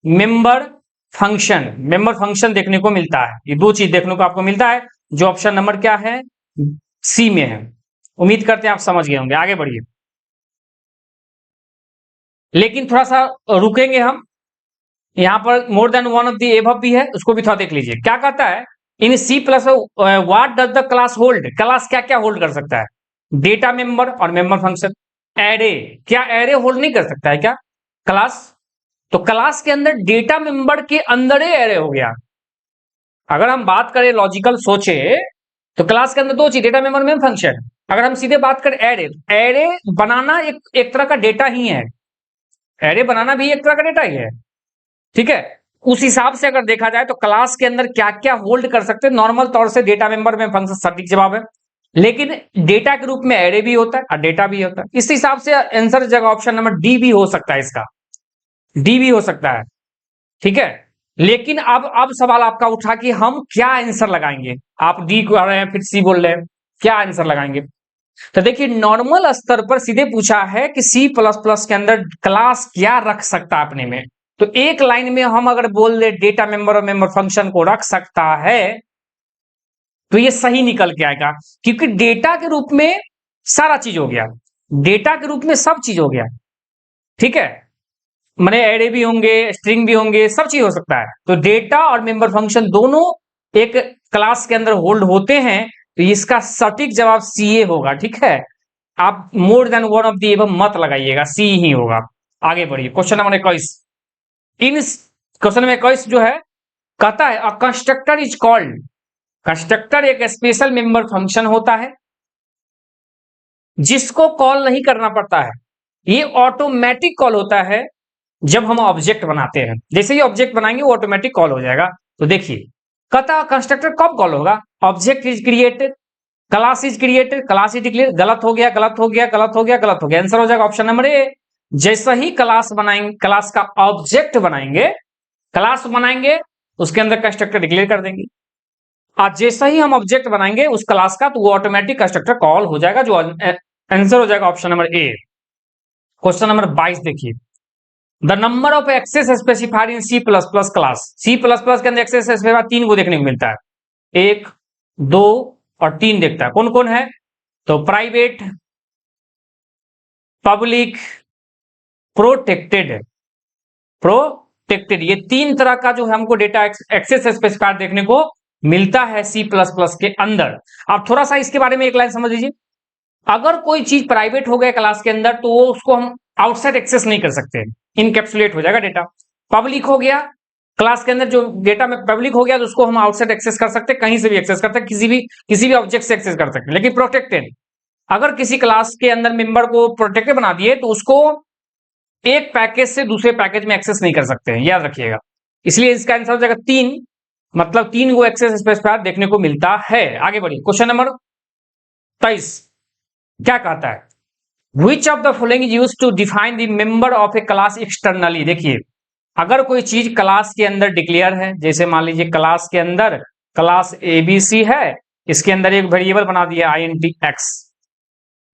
मेंबर फंक्शन। मेंबर फंक्शन देखने को मिलता है, ये दो चीज देखने को आपको मिलता है, जो ऑप्शन नंबर क्या है, सी में है। उम्मीद करते हैं आप समझ गए होंगे। आगे बढ़िए। लेकिन थोड़ा सा रुकेंगे हम, यहां पर more than one of the above भी है, उसको भी थोड़ा देख लीजिए। क्या कहता है, इन C+ what does the class hold. Class क्या क्या होल्ड कर सकता है, डेटा मेंबर और मेंबर फंक्शन। एरे, क्या एरे होल्ड नहीं कर सकता है क्या क्लास। तो क्लास के अंदर डेटा मेंबर के अंदर ही एरे हो गया। अगर हम बात करें लॉजिकल सोचे तो क्लास के अंदर दो चीज, डेटा मेंबर मेंबर फंक्शन। अगर हम सीधे बात करें एरे, एरे बनाना एक तरह का डेटा ही है। एरे बनाना भी एक तरह का डेटा ही है। ठीक है, उस हिसाब से अगर देखा जाए तो क्लास के अंदर क्या क्या होल्ड कर सकते हैं, नॉर्मल तौर से डेटा मेंबर में फंक्शन, सटीक जवाब है। लेकिन डेटा के रूप में एरे भी होता है और डेटा भी होता है। इस हिसाब से आंसर जगह ऑप्शन नंबर डी भी हो सकता है, इसका डी भी हो सकता है। ठीक है, लेकिन अब सवाल आपका उठा कि हम क्या आंसर लगाएंगे। आप डी कर रहे हैं फिर सी बोल रहे हैं, क्या आंसर लगाएंगे। तो देखिए नॉर्मल स्तर पर सीधे पूछा है कि C++ के अंदर क्लास क्या रख सकता है अपने में। तो एक लाइन में हम अगर बोल दे डेटा मेंबर और मेंबर फंक्शन को रख सकता है तो ये सही निकल के आएगा, क्योंकि डेटा के रूप में सारा चीज हो गया, डेटा के रूप में सब चीज हो गया। ठीक है, माने एरे भी होंगे, स्ट्रिंग भी होंगे, सब चीज हो सकता है। तो डेटा और मेंबर फंक्शन दोनों एक क्लास के अंदर होल्ड होते हैं, तो इसका सटीक जवाब सी होगा। ठीक है, आप more than one of the above मत लगाइएगा, सी ही होगा। आगे बढ़िए। Question number 21। इन क्वेश्चन नंबर 21 जो है, कहता है अ कंस्ट्रक्टर इज कॉल्ड। कंस्ट्रक्टर एक स्पेशल मेंबर फंक्शन होता है जिसको कॉल नहीं करना पड़ता है, ये ऑटोमेटिक कॉल होता है जब हम ऑब्जेक्ट बनाते हैं। जैसे ही ऑब्जेक्ट बनाएंगे वो ऑटोमेटिक कॉल हो जाएगा। तो देखिए कहता कंस्ट्रक्टर कब कॉल होगा, object is created, class is created, class is declare. गलत हो गया, गलत हो गया, गलत हो गया, गलत हो गया। आंसर हो जाएगा ऑप्शन नंबर ए। जैसा ही क्लास बनाएंगे, क्लास का ऑब्जेक्ट बनाएंगे, क्लास बनाएंगे, उसके अंदर कंस्ट्रक्टर डिक्लेयर कर देंगे। आज जैसा ही हम ऑब्जेक्ट बनाएंगे उस क्लास का, तो वो ऑटोमेटिक कंस्ट्रक्टर कॉल हो जाएगा, जो आंसर हो जाएगा option number A. Question number 22 देखिए, the number of access specified in C plus plus class. C plus plus के अंदर एक्सेस स्पेसिफाइड 3 को देखने को मिलता है, 1, 2 और 3 देखता है। कौन कौन है? तो प्राइवेट, पब्लिक, प्रोटेक्टेड, प्रोटेक्टेड, ये 3 तरह का जो हमको डेटा एक्सेस स्पेसिफायर देखने को मिलता है सी प्लस प्लस के अंदर। अब थोड़ा सा इसके बारे में एक लाइन समझ लीजिए। अगर कोई चीज प्राइवेट हो गया क्लास के अंदर, तो वो उसको हम आउटसाइड एक्सेस नहीं कर सकते, इनकैप्सुलेट हो जाएगा डेटा। पब्लिक हो गया क्लास के अंदर, जो डेटा में पब्लिक हो गया तो उसको हम आउटसाइड एक्सेस कर सकते हैं, कहीं से भी एक्सेस करते हैं, किसी भी ऑब्जेक्ट से एक्सेस कर सकते हैं। लेकिन प्रोटेक्टेड, अगर किसी क्लास के अंदर मेंबर को प्रोटेक्टेड बना दिए तो उसको एक पैकेज से दूसरे पैकेज में एक्सेस नहीं कर सकते हैं, याद रखिएगा। इसलिए इसका आंसर हो जाएगा 3, मतलब 3 को एक्सेस स्पेसिफायर देखने को मिलता है। आगे बढ़िए, क्वेश्चन नंबर 23 क्या कहता है? Which of the following is used to define the member of a class externally? देखिए, अगर कोई चीज क्लास के अंदर डिक्लेयर है, जैसे मान लीजिए क्लास के अंदर क्लास एबीसी है, इसके अंदर एक वेरिएबल बना दिया int x,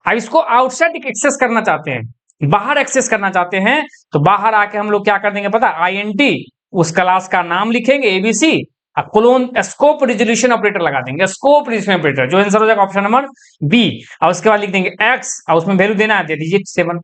अब इसको आउटसाइड एक्सेस करना चाहते हैं, बाहर एक्सेस करना चाहते हैं, तो बाहर आके हम लोग क्या कर देंगे पता है? int उस क्लास का नाम लिखेंगे ABC, clone scope resolution operator लगा देंगे, स्कोप रिजोल्यूशन ऑपरेटर, जो आंसर हो जाएगा ऑप्शन नंबर बी। और उसके बाद लिख देंगे x और उसमें वैल्यू देना है, दे दीजिए 7।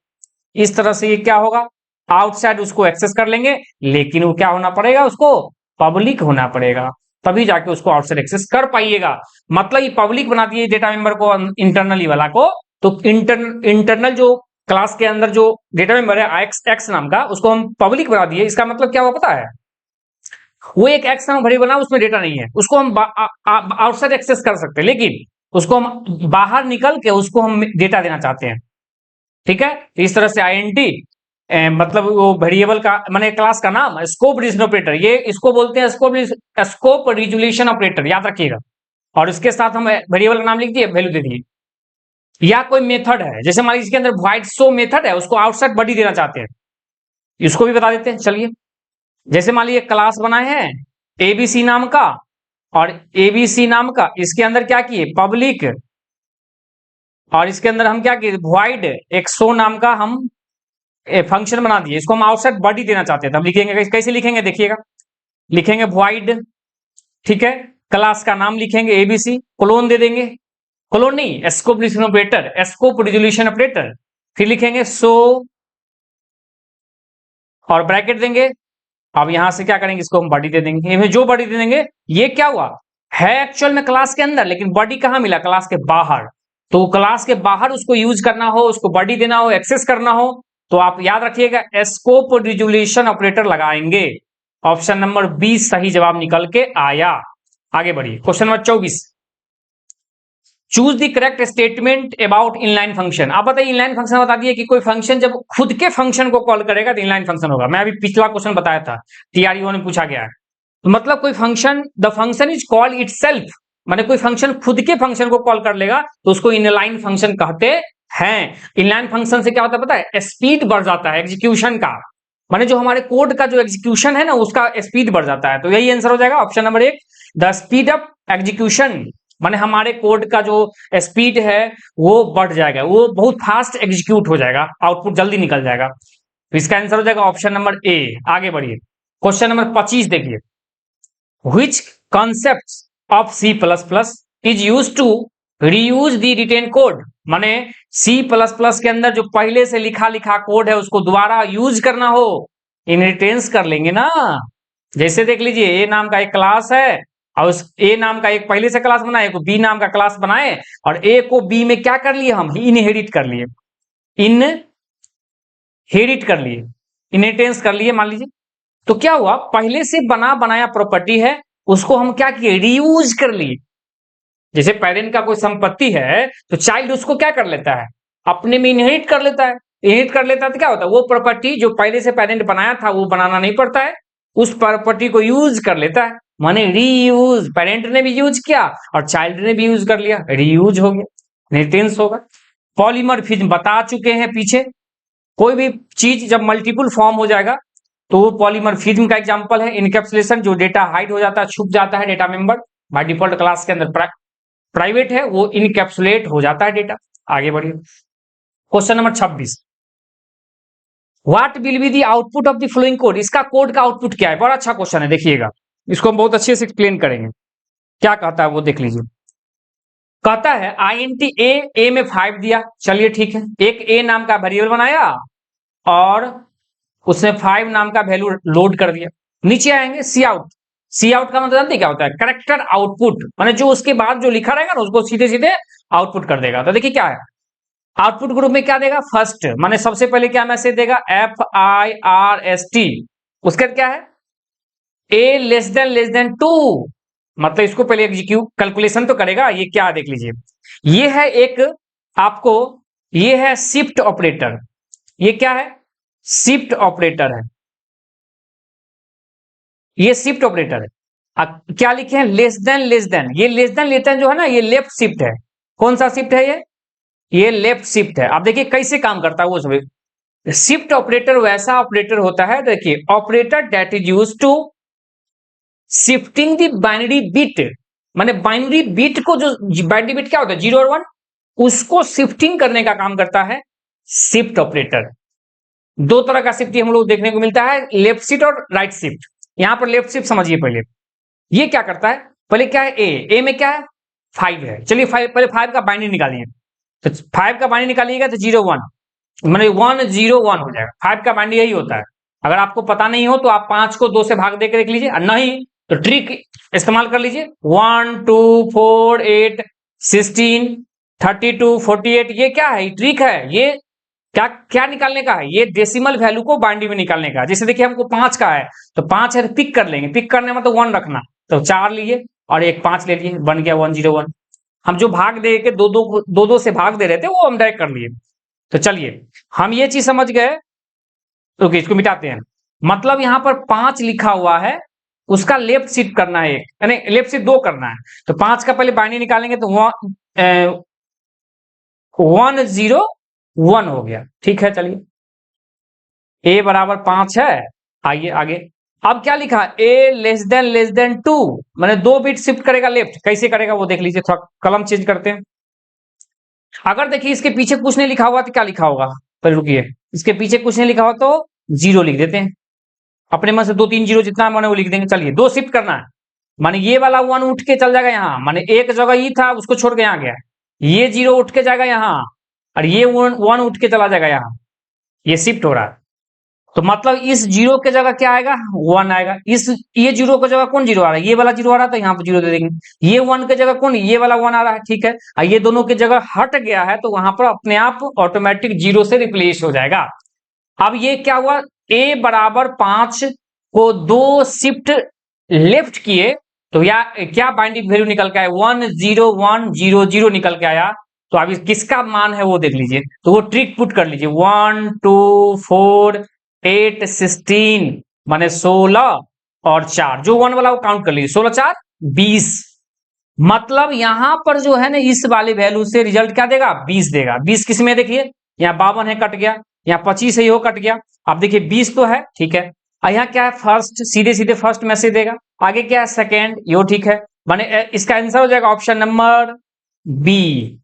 इस तरह से ये क्या होगा? आउटसाइड उसको एक्सेस कर लेंगे, लेकिन वो क्या होना पड़ेगा? उसको पब्लिक होना पड़ेगा, तभी जाके उसको आउटसाइड एक्सेस कर पाइएगा। मतलब ये पब्लिक बना दिए डेटा मेंबर को, इंटरनली वाला को, तो इंटरनल जो क्लास के अंदर जो डेटा मेंबर है एक्स नाम का, उसको हम पब्लिक बना दिए। इसका मतलब क्या हुआ पता है? वो एक एक्स नाम वेरिएबल बना, उसमें डेटा नहीं है, उसको हम आउटसाइड एक्सेस कर सकते हैं, लेकिन उसको हम बाहर निकल के उसको हम डेटा देना चाहते हैं। ठीक है, तो इस तरह से आईएनटी मतलब वो वेरिएबल का माने क्लास का नाम स्कोप रिजोल्यूशन ऑपरेटर, ये इसको बोलते हैं स्कोप रिजोल्यूशन ऑपरेटर, याद रखिएगा। और इसके साथ हम वेरिएबल का नाम लिख दिए, वैल्यू दे दिए। या कोई मेथड है, जैसे मान लीजिए इसके अंदर वाइड शो मेथड है, उसको आउटसाइड बॉडी देना चाहते हैं, इसको भी बता देते हैं। चलिए, जैसे मान लीजिए क्लास बनाए हैं एबीसी नाम का, और एबीसी नाम का इसके अंदर क्या किए? पब्लिक, और इसके अंदर हम क्या किए? वाइड एक शो नाम का हम फंक्शन बना दिए, इसको हम आउटसाइड बॉडी देना चाहते हैं। तब लिखेंगे कैसे लिखेंगे? देखिएगा, लिखेंगे वाइड, ठीक है, क्लास का नाम लिखेंगे एबीसी, क्लोन दे देंगे, क्लोन नहीं, scope resolution operator, scope resolution operator, फिर लिखेंगे शो और ब्रैकेट देंगे। अब यहां से क्या करेंगे? इसको हम बॉडी दे देंगे। जो बॉडी दे देंगे, ये क्या हुआ? है एक्चुअल में क्लास के अंदर, लेकिन बॉडी कहां मिला? क्लास के बाहर। तो क्लास के बाहर उसको यूज करना हो, उसको बॉडी देना हो, एक्सेस करना हो, तो आप याद रखिएगा स्कोप रिजोल्यूशन ऑपरेटर लगाएंगे। ऑप्शन नंबर 20 सही जवाब निकल के आया। आगे बढ़िए, question number 24, choose the correct statement about inline function. आप बताइए, इनलाइन फंक्शन बता दिए कि कोई फंक्शन जब खुद के फंक्शन को कॉल करेगा तो इनलाइन फंक्शन होगा। मैं अभी पिछला क्वेश्चन बताया था, टीआरईओ ने पूछा गया है। तो मतलब कोई function, the function is called itself, माने कोई फंक्शन खुद के फंक्शन को कॉल कर लेगा तो उसको इनलाइन फंक्शन कहते हैं। इनलाइन फंक्शन से क्या होता है पता है? स्पीड बढ़ जाता है एग्जीक्यूशन का, माने जो हमारे कोड का जो एग्जीक्यूशन है ना, उसका स्पीड बढ़ जाता है। तो यही आंसर हो जाएगा option number 1, the speed up execution, माने हमारे कोड का जो स्पीड है वो बढ़ जाएगा, वो बहुत फास्ट एग्जीक्यूट हो जाएगा, आउटपुट जल्दी निकल जाएगा। तो इसका आंसर हो जाएगा ऑप्शन नंबर ए। आगे बढ़िए, क्वेश्चन नंबर 25 देखिए, which concept of C plus plus is use to reuse the written code, माने सी प्लस प्लस के अंदर जो पहले से लिखा कोड है उसको दोबारा यूज करना हो, इनहेरिटेंस कर लेंगे ना। जैसे देख लीजिए, ए नाम का एक क्लास है, और उस ए नाम का एक पहले से क्लास बनाए, को बी नाम का क्लास बनाए, और ए को बी में क्या कर लिए? हम इनहेरिट कर लिए, इनहेरिट कर लिए, इनहेरिटेंस कर लिए मान लीजिए। तो क्या हुआ? पहले से बनाया प्रॉपर्टी है, उसको हम क्या किए? रीयूज कर लिए। जैसे पेरेंट का कोई संपत्ति है तो चाइल्ड उसको क्या कर लेता है? अपने में इनहेरिट कर लेता है। इनहेरिट कर लेता है तो क्या होता है? वो प्रॉपर्टी जो पहले से पेरेंट बनाया था वो बनाना नहीं पड़ता है, उस प्रॉपर्टी को यूज कर लेता है, माने रीयूज। पेरेंट ने भी यूज किया और चाइल्ड ने भी यूज कर लिया, रीयूज हो गया, इनहेरिटेंस होगा। पॉलीमॉर्फिज्म बता चुके हैं पीछे, कोई भी चीज जब मल्टीपल फॉर्म हो जाएगा तो वो पॉलीमॉर्फिज्म का एग्जांपल है। इनकैप्सुलेशन, जो डेटा हाइड हो जाता है, छुप जाता है data member, by default class के अंदर प्राइवेट है, वो इनकैप्सुलेट हो जाता है डेटा। आगे बढ़िए, question number 26, what will be the output of the flowing code, इसका कोड का आउटपुट क्या है। बड़ा अच्छा क्वेश्चन है, देखिएगा इसको हम बहुत अच्छे से एक्सप्लेन करेंगे। क्या कहता है वो देख लीजिए। कहता है INT ए में 5 दिया, चलिए ठीक है, एक ए नाम का वेरिएबल बनाया और उसने 5 नाम का वैल्यू लोड कर दिया। नीचे आएंगे सी आउट, सी आउट का मतलब जानते क्या होता है, करेक्टर आउटपुट, माने जो उसके बाद जो लिखा रहेगा ना उसको सीधे सीधे आउटपुट कर देगा। तो देखिए क्या है, आउटपुट ग्रुप में क्या देगा, फर्स्ट, माने सबसे पहले क्या मैसेज देगा, FIRST, उसके बाद क्या है, ए लेस देन 2, मतलब इसको पहले एग्जीक्यूट कैलकुलेशन तो करेगा। ये क्या देख लीजिए, ये है एक आपको, ये है शिफ्ट ऑपरेटर, ये क्या है, शिफ्ट ऑपरेटर है, ये शिफ्ट ऑपरेटर है। क्या लिखे हैं, लेस देन, ये लेस देन जो है ना, ये लेफ्ट शिफ्ट है। कौन सा शिफ्ट है ये लेफ्ट शिफ्ट है। आप देखिए कैसे काम करता है वो सब। शिफ्ट ऑपरेटर वैसा ऑपरेटर होता है, देखिए, operator that is used to shifting the binary bit, माने बाइनरी बिट को, जो बाइनरी बिट क्या होता है 0 और 1, उसको शिफ्टिंग करने का काम करता है शिफ्ट ऑपरेटर। दो तरह का शिफ्ट हम लोग देखने को मिलता है, लेफ्ट शिफ्ट और राइट शिफ्ट। यहां पर लेफ्ट शिफ्ट समझिए पहले, ये क्या करता है, पहले क्या है, ए में क्या है 5 है, चलिए 5 पहले 5 का बाइनरी निकालिए। तो 5 का बाइनरी निकालिएगा तो 0 1, माने 1 0 1 हो जाएगा। 5 का बाइनरी यही होता है। अगर आपको पता नहीं हो तो आप 5 को 2 से भाग देकर देख लीजिए, नहीं तो ट्रिक इस्तेमाल कर लीजिए, 1 2 4 8 16 32 48, ये क्या है, ट्रिक है। ये क्या क्या निकालने का है, ये डेसिमल वैल्यू को बाइनरी में निकालने का। जैसे देखिए हमको 5 का है तो 5 है तो पिक कर लेंगे, पिक करने में तो 1 रखना, तो 4 लिए और एक 5 ले लिए, बन गया 101। हम जो भाग दे के दो से भाग दे रहे थे वो हम डायरेक्ट कर लिए। तो चलिए हम ये चीज समझ गए, ओके इसको मिटाते हैं। मतलब यहां पर 5 लिखा हुआ है, उसका लेफ्ट शिफ्ट करना है, यानी लेफ्ट शिफ्ट 2 करना है। तो 5 का पहले बाइनरी निकालेंगे तो 101 हो गया, ठीक है। चलिए ए बराबर 5 है, आइए आगे। अब क्या लिखा, ए लेस देन 2, मैंने 2 बिट शिफ्ट करेगा लेफ्ट, कैसे करेगा वो देख लीजिए, थोड़ा कलम चेंज करते हैं। अगर देखिए इसके पीछे कुछ नहीं लिखा हुआ तो क्या लिखा होगा, पर रुकिए, इसके पीछे कुछ नहीं लिखा हुआ तो 0 लिख देते हैं, अपने मन से 2 3 0 जितना माने वो लिख देंगे। चलिए 2 शिफ्ट करना है, माने ये वाला 1 उठ के चल जाएगा यहाँ, माने एक जगह ही था उसको छोड़ के यहाँ गया, ये 0 उठ के जाएगा यहाँ और ये 1 उठ के चला जाएगा यहाँ, ये शिफ्ट हो रहा है। तो मतलब इस 0 के जगह क्या आएगा, 1 आएगा। ये 0 की जगह कौन 0 आ रहा है, ये वाला 0 आ रहा है तो यहाँ पे 0 दे देंगे। ये 1 की जगह कौन, ये वाला 1 आ रहा है, ठीक है। और ये दोनों की जगह हट गया है तो वहां पर अपने आप ऑटोमेटिक 0 से रिप्लेस हो जाएगा। अब ये क्या हुआ, ए बराबर 5 को 2 शिफ्ट लेफ्ट किए तो या क्या बाइंडिंग वैल्यू निकल के आया, 10100 निकल के आया। तो अभी किसका मान है वो देख लीजिए, तो वो ट्रिक पुट कर लीजिए, 1 2 4 8 16, माने 16 और 4, जो 1 वाला वो काउंट कर लीजिए, 16 4 20। मतलब यहां पर जो है ना इस वाले वैल्यू से रिजल्ट क्या देगा, 20 देगा। 20 किस में, देखिए यहाँ 52 है कट गया, यहाँ 25 है ये कट गया। अब देखिए 20 तो है, ठीक है। यहाँ क्या है, फर्स्ट, सीधे सीधे फर्स्ट मैसेज देगा। आगे क्या है, सेकेंड, यो ठीक है, माने इसका आंसर हो जाएगा ऑप्शन नंबर बी।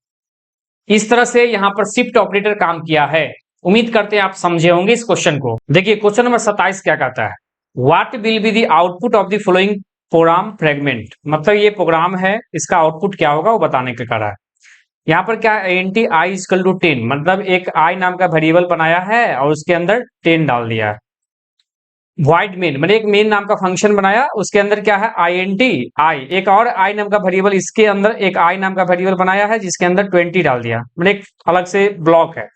इस तरह से यहाँ पर शिफ्ट ऑपरेटर काम किया है। उम्मीद करते हैं आप समझे होंगे इस क्वेश्चन को। देखिए क्वेश्चन नंबर 27 क्या कहता है, what will be the output of the following programme fragment, मतलब ये प्रोग्राम है, इसका आउटपुट क्या होगा वो बताने के करा है। यहाँ पर क्या है, int i इक्वल टू 10, मतलब एक i नाम का वेरिएबल बनाया है और उसके अंदर 10 डाल दिया है। वाइड मेन, मैंने एक मेन नाम का फंक्शन बनाया, उसके अंदर क्या है int i, एक और i नाम का वेरिएबल, इसके अंदर एक i नाम का वेरिएबल बनाया है जिसके अंदर 20 डाल दिया, मैंने एक अलग से ब्लॉक है।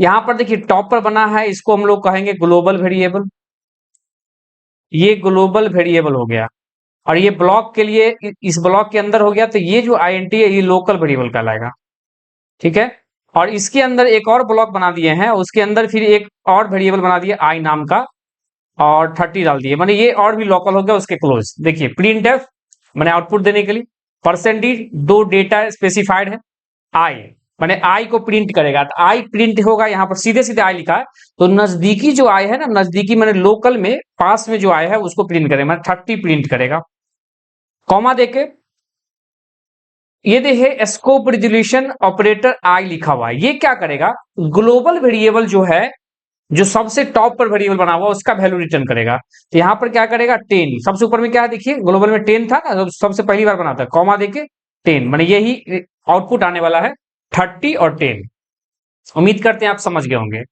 यहाँ पर देखिए टॉप पर बना है, इसको हम लोग कहेंगे ग्लोबल वेरिएबल, ये ग्लोबल वेरिएबल हो गया। और ये ब्लॉक के लिए इस ब्लॉक के अंदर हो गया, तो ये जो int है ये लोकल वेरिएबल कहलाएगा, ठीक है। और इसके अंदर एक और ब्लॉक बना दिए हैं, उसके अंदर फिर एक और वेरिएबल बना दिया i नाम का और 30 डाल दिए, माने ये और भी लोकल हो गया उसके क्लोज। देखिए प्रिंट एफ, मैंने आउटपुट देने के लिए %d, 2 डेटा स्पेसिफाइड है, i माने i को प्रिंट करेगा, तो i प्रिंट होगा, यहाँ पर सीधे सीधे i लिखा है, तो नजदीकी जो i है ना, नजदीकी मैंने लोकल में पास में जो i है उसको प्रिंट करेगा, मैंने 30 प्रिंट करेगा। कॉमा देके ये देखिए स्कोप रिजोल्यूशन ऑपरेटर आई लिखा हुआ है, ये क्या करेगा, ग्लोबल वेरिएबल जो है, जो सबसे टॉप पर वेरिएबल बना हुआ उसका वैल्यू रिटर्न करेगा। तो यहां पर क्या करेगा, 10, सबसे ऊपर में क्या है देखिए, ग्लोबल में 10 था ना, सबसे पहली बार बना था, कॉमा देके 10, माने यही आउटपुट आने वाला है 30 और 10। उम्मीद करते हैं आप समझ गए होंगे।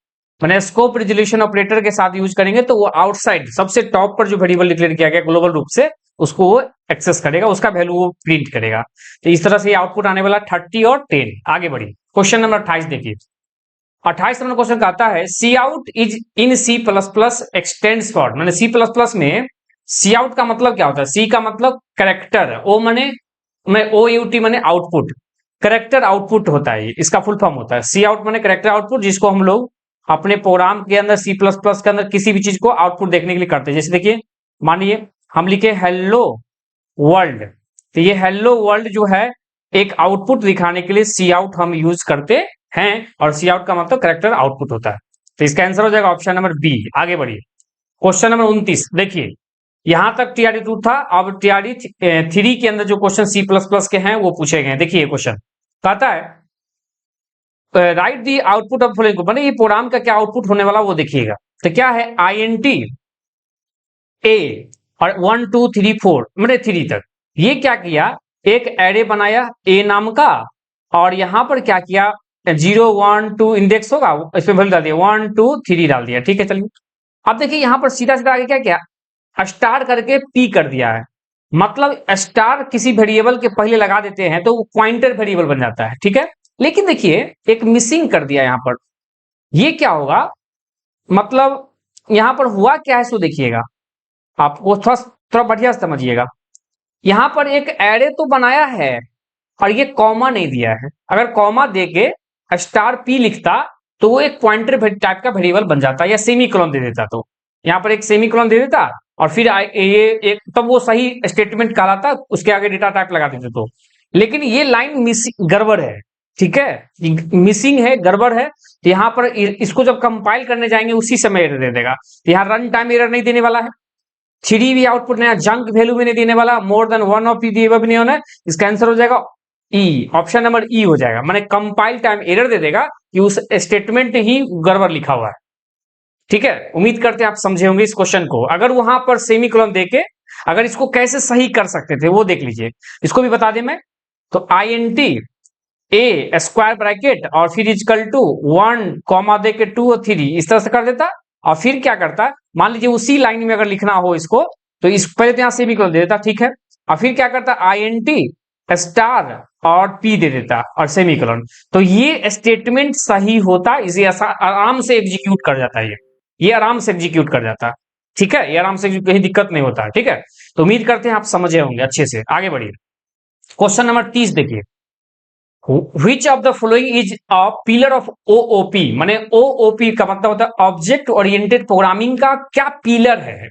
मैंने स्कोप रिजोल्यूशन ऑपरेटर के साथ यूज करेंगे तो वो आउटसाइड सबसे टॉप पर जो वेरिएबल डिक्लेयर किया गया ग्लोबल रूप से, उसको वो एक्सेस करेगा, उसका वैल्यू वो प्रिंट करेगा। तो इस तरह से आउटपुट आने वाला 30 और 10। आगे बढ़िए, क्वेश्चन नंबर 28 देखिए। 28 नंबर क्वेश्चन कहता है cout is in C plus plus extends for, मैंने सी प्लस प्लस में सी आउट का मतलब क्या होता है, सी का मतलब करेक्टर, ओ माने ओ यू टी माने आउटपुट, करेक्टर आउटपुट होता है, इसका फुल फॉर्म होता है सी आउट माने करेक्टर आउटपुट, जिसको हम लोग अपने प्रोग्राम के अंदर सी प्लस प्लस के अंदर किसी भी चीज को आउटपुट देखने के लिए करते हैं। जैसे देखिए, मानिए हम लिखे हेलो वर्ल्ड, तो ये हेलो वर्ल्ड जो है एक आउटपुट दिखाने के लिए सी आउट हम यूज करते हैं, और सी आउट का मतलब करेक्टर आउटपुट होता है। तो इसका आंसर हो जाएगा ऑप्शन नंबर बी। आगे बढ़िए, क्वेश्चन नंबर 29 देखिए, यहां तक टीआरडी 2 था, अब टीआरडी 3 के अंदर जो क्वेश्चन सी प्लस प्लस के हैं वो पूछे गए। देखिए क्वेश्चन कहता है right the output of following, मतलब ये प्रोग्राम का क्या आउटपुट होने वाला वो देखिएगा। तो क्या है, INT ए और 1 2 3 4 मतलब 3 तक, ये क्या किया, एक एरे बनाया ए नाम का, और यहां पर क्या किया 0 1 2 इंडेक्स होगा, इसमें वैल्यू डाल दिया 1 2 3 डाल दिया। ठीक है, चलिए अब देखिए यहां पर सीधा सीधा आगे क्या किया, स्टार करके पी कर दिया है, मतलब स्टार किसी वेरिएबल के पहले लगा देते हैं तो वो पॉइंटर वेरिएबल बन जाता है। ठीक है, लेकिन देखिए एक मिसिंग कर दिया यहां पर, ये क्या होगा, मतलब यहां पर हुआ क्या है सो देखिएगा, आपको थोड़ा थोड़ा बढ़िया से समझिएगा। यहां पर एक एरे तो बनाया है और ये कॉमा नहीं दिया है, अगर कॉमा देके स्टार पी लिखता तो वो एक पॉइंटर टाइप का वेरिएबल बन जाता, या सेमी कोलन दे देता, तो यहां पर एक सेमी कोलन दे देता और फिर ये एक, तब वो सही स्टेटमेंट कहलाता, उसके आगे डेटा टाइप लगा देते तो। लेकिन ये लाइन मिसिंग गड़बड़ है, ठीक है, मिसिंग है, गड़बड़ है, तो यहां पर इसको जब कंपाइल करने जाएंगे उसी समय एरर दे देगा। तो यहाँ रन टाइम एरर नहीं देने वाला है, 3 भी आउटपुट नया जंक वैल्यू में नहीं देने वाला, मोर देन 1 ऑफ दी भी नहीं होना है, इसका आंसर हो जाएगा ई, ऑप्शन नंबर ई हो जाएगा, माने कंपाइल टाइम एरर दे देगा कि उस स्टेटमेंट ही गड़बड़ लिखा हुआ है। ठीक है, उम्मीद करते हैं आप समझे होंगे इस क्वेश्चन को। अगर वहां पर सेमीकोलन देके अगर इसको कैसे सही कर सकते थे वो देख लीजिए, इसको भी बता दें मैं, तो INT ए स्क्वायर ब्रैकेट और फिर इजकल टू 1 कॉमा दे के 2 और 3 इस तरह से कर देता, और फिर क्या करता, मान लीजिए उसी लाइन में अगर लिखना हो इसको तो इस पहले तो यहां सेमीकोलन दे देता, ठीक है, और फिर क्या करता INT स्टार और पी दे देता और सेमीकोलन, तो ये स्टेटमेंट सही होता, इसे आराम से एग्जीक्यूट कर जाता है, ये आराम से एग्जीक्यूट कर जाता। ठीक है, ये आराम से कहीं दिक्कत नहीं होता। ठीक है, तो उम्मीद करते हैं आप समझे होंगे अच्छे से। आगे बढ़िए, क्वेश्चन नंबर 30 देखिए, Which of the following is a pillar of OOP, माने OOP का मतलब होता है ऑब्जेक्ट ओरिएंटेड प्रोग्रामिंग का क्या पिलर है।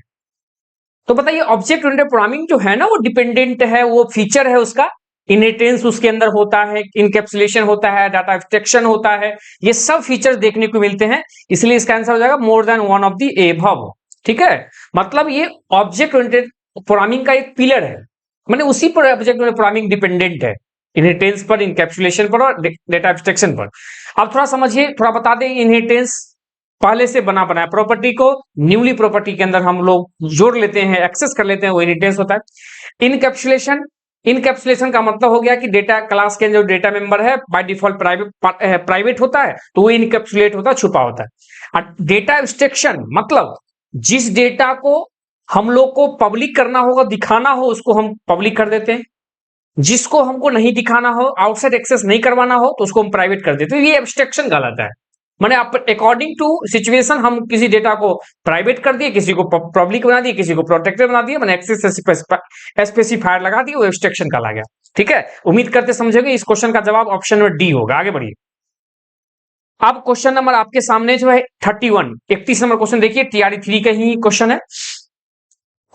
तो बताइए ऑब्जेक्ट ओरिएंटेड प्रोग्रामिंग जो है ना वो डिपेंडेंट है, वो फीचर है उसका, इनहेरिटेंस उसके अंदर होता है, इनकैप्सुलेशन होता है, डाटा एब्स्ट्रैक्शन होता है, ये सब फीचर्स देखने को मिलते हैं, इसलिए इसका आंसर हो जाएगा more than 1 of the above. ठीक है, मतलब ये ऑब्जेक्ट ओरिएंटेड प्रोग्रामिंग का एक पिलर है, माने उसी पर ऑब्जेक्ट ओरिएंटेड प्रोग्रामिंग डिपेंडेंट है, इनहेरिटेंस पर, इनकैप्सुलेशन पर और डेटा एब्स्ट्रैक्शन पर। अब थोड़ा समझिए, थोड़ा बता दें, इनहेरिटेंस पहले से बना बनाया प्रॉपर्टी को न्यूली प्रॉपर्टी के अंदर हम लोग जोड़ लेते हैं, एक्सेस कर लेते हैं, वो इनहेरिटेंस होता है। इनकैप्सुलेशन, इनकैप्सुलेशन का मतलब हो गया कि डेटा क्लास के जो डेटा मेंबर है बाय डिफॉल्ट प्राइवेट होता है तो वो इनकैप्सुलेट होता है, छुपा होता है। और डेटा एब्स्ट्रैक्शन मतलब जिस डेटा को हम लोग को पब्लिक करना होगा, दिखाना हो, उसको हम पब्लिक कर देते हैं, जिसको हमको नहीं दिखाना हो, आउटसाइड एक्सेस नहीं करवाना हो तो उसको हम प्राइवेट कर देते हैं। ये एब्स्ट्रैक्शन कहलाता है, माने अकॉर्डिंग टू सिचुएशन हम किसी डेटा को प्राइवेट कर दिए, किसी को पब्लिक बना दिए, किसी को प्रोटेक्टेड बना दिए, मैंने एक्सेस स्पेसिफायर लगा दिए, वो एब्स्ट्रैक्शन कहला गया। ठीक है, उम्मीद करते समझोगे। इस क्वेश्चन का जवाब ऑप्शन नंबर डी होगा। आगे बढ़िए, अब क्वेश्चन नंबर आपके सामने जो है 31 नंबर क्वेश्चन देखिए, टीआरडी 3 का ही क्वेश्चन है,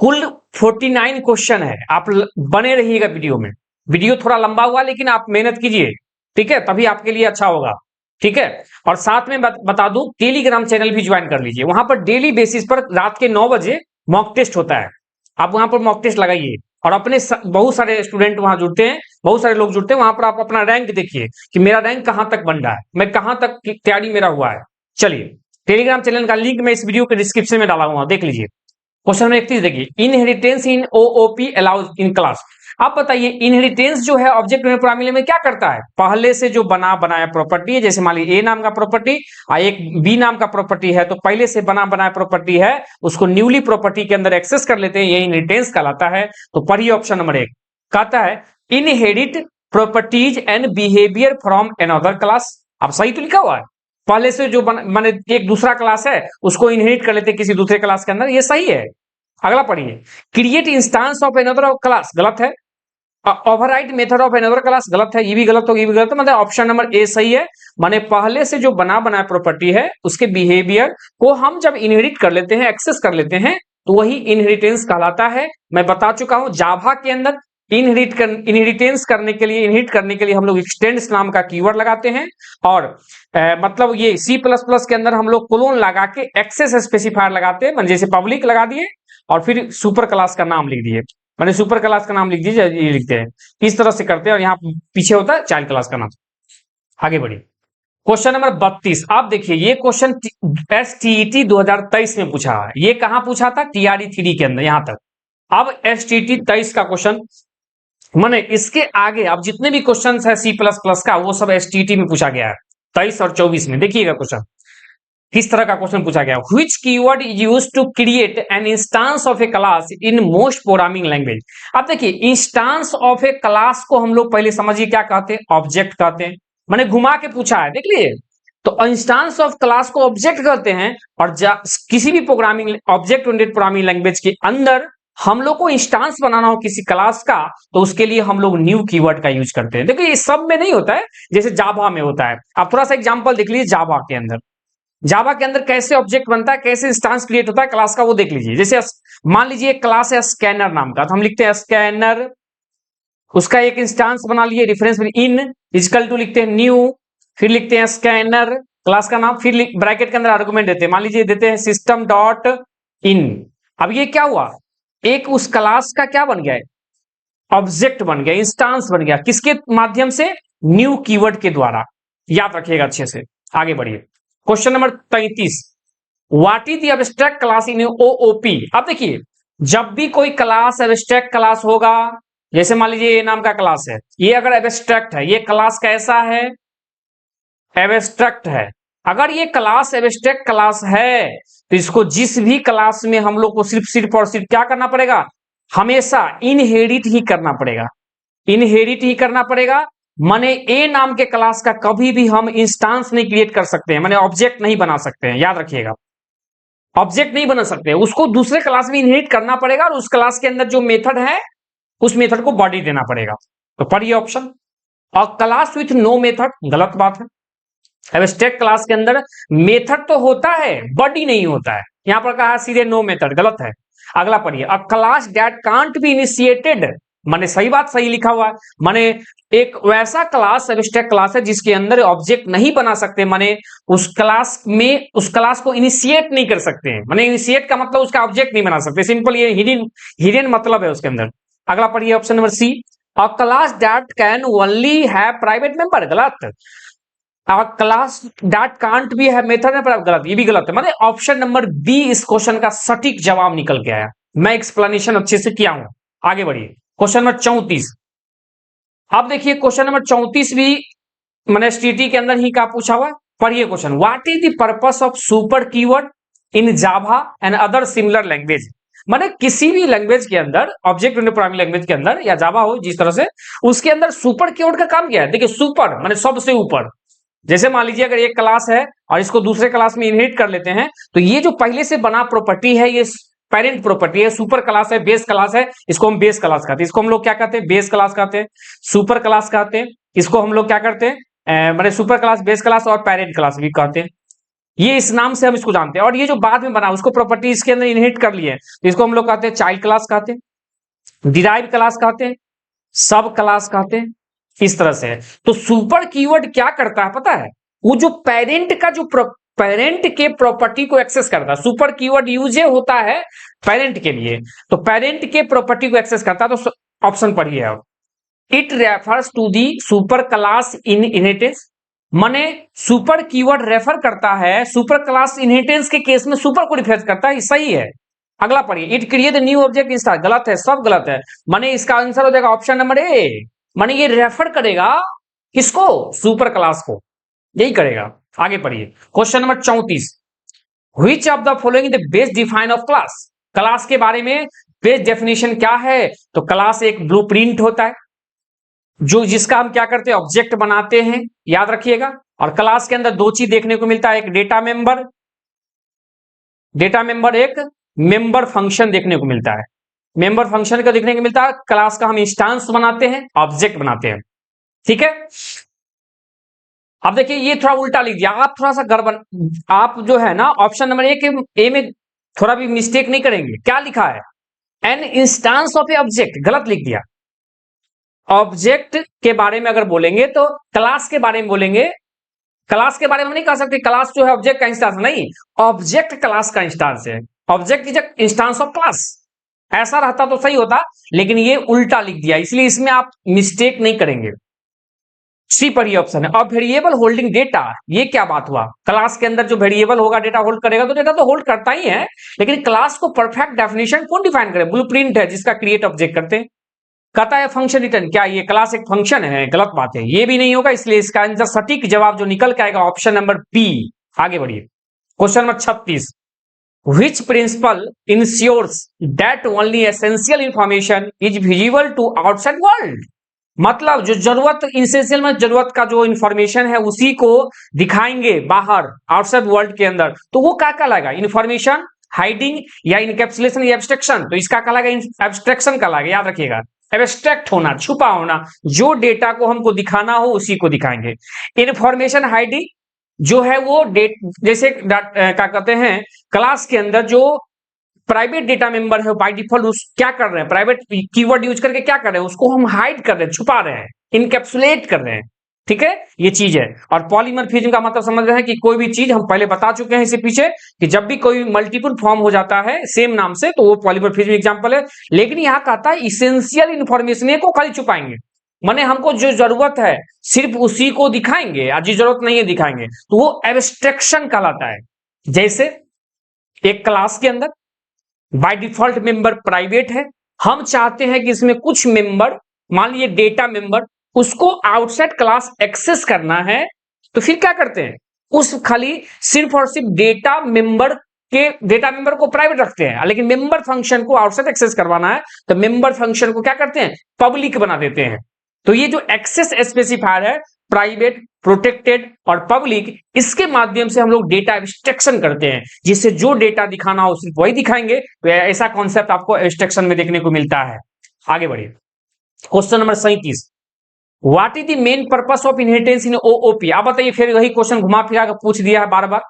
कुल 49 क्वेश्चन है, आप बने रहिएगा वीडियो में, वीडियो थोड़ा लंबा हुआ लेकिन आप मेहनत कीजिए, ठीक है, तभी आपके लिए अच्छा होगा। ठीक है, और साथ में बता दूं टेलीग्राम चैनल भी ज्वाइन कर लीजिए, वहां पर डेली बेसिस पर रात के 9 बजे मॉक टेस्ट होता है, आप वहां पर मॉक टेस्ट लगाइए, और अपने बहुत सारे स्टूडेंट वहां जुड़ते हैं बहुत सारे लोग जुड़ते हैं, वहां पर आप अपना रैंक देखिए कि मेरा रैंक कहां तक बन रहा है, मैं कहां तक तैयारी मेरा हुआ है। चलिए, टेलीग्राम चैनल का लिंक मैं इस वीडियो के डिस्क्रिप्शन में डाला हुआ, देख लीजिए। क्वेश्चन नंबर 31 देखिए, inheritance in OOP allows in class. आप बताइए इनहेरिटेंस जो है ऑब्जेक्ट ओरिएंटेड प्रोग्रामिंग में क्या करता है? पहले से जो बनाया प्रॉपर्टी है, जैसे मान लीजिए ए नाम का प्रॉपर्टी और एक बी नाम का प्रॉपर्टी है, तो पहले से बनाया प्रॉपर्टी है उसको न्यूली प्रॉपर्टी के अंदर एक्सेस कर लेते हैं, ये इनहेरिटेंस कहलाता है। तो पढ़िए ऑप्शन नंबर 1 कहता है inherit properties and behaviour from another class. अब सही तो लिखा हुआ है, पहले से जो माने एक दूसरा क्लास है उसको इनहेरिट कर लेते हैं किसी दूसरे क्लास के अंदर, ये सही है। अगला पढ़िए, create instance of another class, गलत है। Override method of another class, गलत है, ये भी गलत होगा, ये भी गलत है, मतलब ऑप्शन नंबर ए सही है। माने पहले से जो बनाया प्रॉपर्टी है उसके बिहेवियर को हम जब इनहेरिट कर लेते हैं, एक्सेस कर लेते हैं, तो वही इनहेरिटेंस कहलाता है। मैं बता चुका हूं जावा के अंदर इनहेरिटेंस करने के लिए, इनहेरिट करने के लिए हम लोग एक्सटेंड्स नाम का कीवर्ड लगाते हैं, और मतलब ये C++ के अंदर हम लोग कोलोन लगा के एक्सेस स्पेसिफायर लगाते हैं, जैसे पब्लिक लगा दिए और फिर सुपर क्लास का नाम लिख दिए, मैंने सुपर क्लास का नाम लिख दीजिए, ये लिखते हैं, इस तरह से करते हैं, और यहाँ पीछे होता है चाइल्ड क्लास का नाम। आगे बढ़िए, क्वेश्चन नंबर 32। आप देखिए ये क्वेश्चन STET 2023 में पूछा है, ये कहां पूछा था? TRE 3 के अंदर, यहां तक। अब STET 23 का क्वेश्चन, माने इसके आगे अब जितने भी क्वेश्चन है C++ का वो सब STET में पूछा गया है 23 और 24 में। देखिएगा क्वेश्चन किस तरह का क्वेश्चन पूछा गया, which keyword is used to create an instance of a class in most programming language. अब देखिए इंस्टांस ऑफ ए क्लास को हम लोग पहले समझिए क्या कहते हैं, ऑब्जेक्ट कहते हैं, मैंने घुमा के पूछा है, देख लीजिए। तो इंस्टांस ऑफ क्लास को ऑब्जेक्ट कहते हैं, और किसी भी programming object oriented programming language के अंदर हम लोग को इंस्टांस बनाना हो किसी क्लास का, तो उसके लिए हम लोग न्यू कीवर्ड का यूज करते हैं। देखिए ये सब में नहीं होता है, जैसे जावा में होता है। आप थोड़ा सा एग्जांपल देख लीजिए, जावा के अंदर, जावा के अंदर कैसे ऑब्जेक्ट बनता है, कैसे इंस्टांस क्रिएट होता है क्लास का, वो देख लीजिए। जैसे मान लीजिए एक क्लास है स्कैनर नाम का, तो हम लिखते हैं स्कैनर, उसका एक इंस्टांस बना लिए, रेफरेंस इन इक्वल टू लिखते हैं न्यू, फिर लिखते हैं स्कैनर क्लास का नाम, फिर ब्रैकेट के अंदर आर्गुमेंट देते हैं, मान लीजिए देते हैं सिस्टम डॉट इन। अब ये क्या हुआ, एक उस क्लास का क्या बन गया, ऑब्जेक्ट बन गया, इंस्टांस बन गया, किसके माध्यम से? न्यू कीवर्ड के द्वारा। याद रखिएगा अच्छे से। आगे बढ़िए, question number 33, what is the abstract class in OOP. अब देखिए जब भी कोई क्लास एब्स्ट्रैक्ट क्लास होगा, जैसे मान लीजिए ये नाम का क्लास है, ये अगर एब्स्ट्रैक्ट है, ये क्लास कैसा है? एब्स्ट्रैक्ट है। अगर ये क्लास एब्स्ट्रैक्ट क्लास है तो इसको जिस भी क्लास में हम लोग को सिर्फ और सिर्फ क्या करना पड़ेगा, हमेशा इनहेरिट ही करना पड़ेगा, इनहेरिट ही करना पड़ेगा। माने ए नाम के क्लास का कभी भी हम इंस्टांस नहीं क्रिएट कर सकते हैं, माने ऑब्जेक्ट नहीं बना सकते हैं, याद रखिएगा, ऑब्जेक्ट नहीं बना सकते हैं, उसको दूसरे क्लास में इनहेरिट करना पड़ेगा, और उस क्लास के अंदर जो मेथड है उस मेथड को बॉडी देना पड़ेगा। तो पढ़िए ऑप्शन, और क्लास विथ नो मेथड, गलत बात है। एब्स्ट्रैक्ट क्लास के अंदर मेथड तो होता है, बॉडी नहीं होता है, यहां पर कहा सीधे नो मेथड, गलत है। अगला पढ़िए, अ class that can't be initiated, माने सही बात, सही लिखा हुआ है, माने एक वैसा क्लास एब्स्ट्रैक्ट क्लास है जिसके अंदर ऑब्जेक्ट नहीं बना सकते, माने उस क्लास में उस क्लास को इनिशिएट नहीं कर सकते हैं, माने इनिशिएट का मतलब उसका ऑब्जेक्ट नहीं बना सकते, सिंपल ये हिडन मतलब है उसके अंदर। अगला पढ़िए option number C, a class that can only have private member, गलत। Class that can't be have method है, गलत, ये भी गलत है, माने ऑप्शन नंबर बी इस क्वेश्चन का सटीक जवाब निकल के आया। मैं एक्सप्लेनेशन अच्छे से किया हूं। आगे बढ़िए, क्वेश्चन नंबर 34। अब देखिए क्वेश्चन नंबर 34 भी मैंने STET के अंदर ही का पूछा हुआ है। पढ़िए question, what is the purpose of super keyword in Java and other similar language. माने किसी भी लैंग्वेज के अंदर, ऑब्जेक्ट ओरिएंटेड प्रोग्रामिंग लैंग्वेज के अंदर या जावा हो जिस तरह से, उसके अंदर सुपर कीवर्ड का काम क्या है? देखिए सुपर माने सबसे ऊपर, जैसे मान लीजिए अगर एक क्लास है और इसको दूसरे क्लास में इनहेरिट कर लेते हैं, तो ये जो पहले से बना प्रॉपर्टी है, ये पेरेंट प्रॉपर्टी है, सुपर क्लास है, बेस क्लास है, इसको हम बेस क्लास कहते हैं, इसको हम लोग क्या कहते हैं? बेस क्लास कहते हैं, सुपर क्लास कहते हैं, इसको हम लोग क्या करते हैं, मैंने सुपर क्लास, बेस क्लास और पेरेंट क्लास भी कहते हैं, ये इस नाम से हम इसको जानते हैं। और ये जो बाद में बना उसको प्रॉपर्टी इसके अंदर इनहेरिट कर लिए, तो इसको हम लोग कहते हैं चाइल्ड क्लास कहते हैं, डिराइव क्लास कहते हैं, सब क्लास कहते हैं, इस तरह से है। तो सुपर कीवर्ड क्या करता है पता है? वो जो पेरेंट का जो पेरेंट के प्रॉपर्टी को एक्सेस करता है, सुपर कीवर्ड यूज होता है पेरेंट के लिए, तो पेरेंट के प्रॉपर्टी को एक्सेस करता है। तो ऑप्शन पढ़िए आप, it refers to the super class in inheritance, माने सुपर कीवर्ड रेफर करता है सुपर क्लास इनहेरिटेंस के केस में सुपर को रिफर करता है, सही है। अगला पढ़िए, it create new object instance, गलत है, सब गलत है। माने इसका आंसर हो जाएगा ऑप्शन नंबर ए, माने ये रेफर करेगा किसको, सुपर क्लास को, यही करेगा। आगे पढ़िए, question number 34, which of the following the best define of class, class के बारे में बेस्ट डेफिनेशन क्या है, तो क्लास एक ब्लूप्रिंट होता है जो जिसका हम क्या करते हैं, ऑब्जेक्ट बनाते हैं, याद रखिएगा। और क्लास के अंदर दो चीज देखने को मिलता है, एक डेटा मेंबर, एक मेंबर फंक्शन देखने को मिलता है। मेंबर फंक्शन का देखने को मिलता है, क्लास का हम इंस्टांस बनाते हैं, ऑब्जेक्ट बनाते हैं, ठीक है। अब देखिए ये थोड़ा उल्टा लिख दिया, आप थोड़ा सा गड़बड़, आप जो है ना ऑप्शन नंबर ए में थोड़ा भी मिस्टेक नहीं करेंगे। क्या लिखा है, an instance of a object, गलत लिख दिया। ऑब्जेक्ट के बारे में अगर बोलेंगे तो क्लास के बारे में बोलेंगे, क्लास के बारे में नहीं कह सकते क्लास जो है ऑब्जेक्ट का इंस्टांस, नहीं, ऑब्जेक्ट क्लास का इंस्टांस है, object is instance of class. ऐसा रहता तो सही होता, लेकिन ये उल्टा लिख दिया, इसलिए इसमें आप मिस्टेक नहीं करेंगे। सी पढ़िए ऑप्शन है। और वेरिएबल होल्डिंग डेटा, ये क्या बात हुआ, क्लास के अंदर जो वेरिएबल होगा डेटा होल्ड करेगा, तो डेटा तो होल्ड करता ही है, लेकिन क्लास को परफेक्ट डेफिनेशन कौन डिफाइन करे, ब्लूप्रिंट है जिसका क्रिएट ऑब्जेक्ट करते हैं। कहता है फंक्शन रिटर्न, क्या ये क्लास एक फंक्शन है, गलत बात है, ये भी नहीं होगा, इसलिए इसका आंसर सटीक जवाब जो निकल के आएगा ऑप्शन नंबर बी। आगे बढ़िए, question number 36, which principle ensures that only essential information is visible to outside world, मतलब जो जरूरत इंसेंशियल में जरूरत का जो इंफॉर्मेशन है उसी को दिखाएंगे बाहर आउटसाइड वर्ल्ड के अंदर, तो वो क्या कहलाएगा, इंफॉर्मेशन हाइडिंग या इनकैप्सुलेशन या एब्स्ट्रैक्शन, तो इसका कहलाएगा एब्स्ट्रैक्शन कहलाएगा, याद रखिएगा। एब्स्ट्रैक्ट होना, छुपा होना, जो डेटा को हमको दिखाना हो उसी को दिखाएंगे। इंफॉर्मेशन हाइडिंग जो है वो जैसे क्या कहते हैं, क्लास के अंदर जो प्राइवेट डेटा मेंबर है बाय डिफॉल्ट उस क्या कर रहे हैं, प्राइवेट कीवर्ड यूज करके क्या कर रहे हैं, उसको हम हाइड कर रहे हैं, छुपा रहे हैं, इनकैप्सुलेट कर रहे हैं, ठीक है, ये चीज है। और पॉलीमॉर्फिज्म का मतलब समझ रहे हैं कि कोई भी चीज, हम पहले बता चुके हैं इससे पीछे कि जब भी कोई मल्टीपल फॉर्म हो जाता है सेम नाम से तो वो पॉलीमॉर्फिज्म एग्जांपल है। लेकिन यहां कहता है इसेंशियल इंफॉर्मेशन को खाली छुपाएंगे, माने हमको जो जरूरत है सिर्फ उसी को दिखाएंगे, आज जरूरत नहीं है दिखाएंगे, तो वो एब्स्ट्रैक्शन कहलाता है। जैसे एक क्लास के अंदर बाय डिफॉल्ट मेंबर प्राइवेट है, हम चाहते हैं कि इसमें कुछ मेंबर, मान लीजिए डेटा मेंबर, उसको आउटसाइड क्लास एक्सेस करना है, तो फिर क्या करते हैं, उस खाली सिर्फ और सिर्फ डेटा मेंबर को प्राइवेट रखते हैं, लेकिन मेंबर फंक्शन को आउटसाइड एक्सेस करवाना है तो मेंबर फंक्शन को क्या करते हैं, पब्लिक बना देते हैं। तो ये जो एक्सेस स्पेसिफायर है, प्राइवेट, प्रोटेक्टेड और पब्लिक, इसके माध्यम से हम लोग डेटा एब्स्ट्रैक्शन करते हैं, जिससे जो डेटा दिखाना हो सिर्फ वही दिखाएंगे। तो ऐसा कॉन्सेप्ट आपको एब्स्ट्रैक्शन में देखने को मिलता है। आगे बढ़िए, question number 37, what is the main purpose of inheritance in OOP, आप बताइए, फिर वही क्वेश्चन घुमा फिरा कर पूछ दिया है बार बार,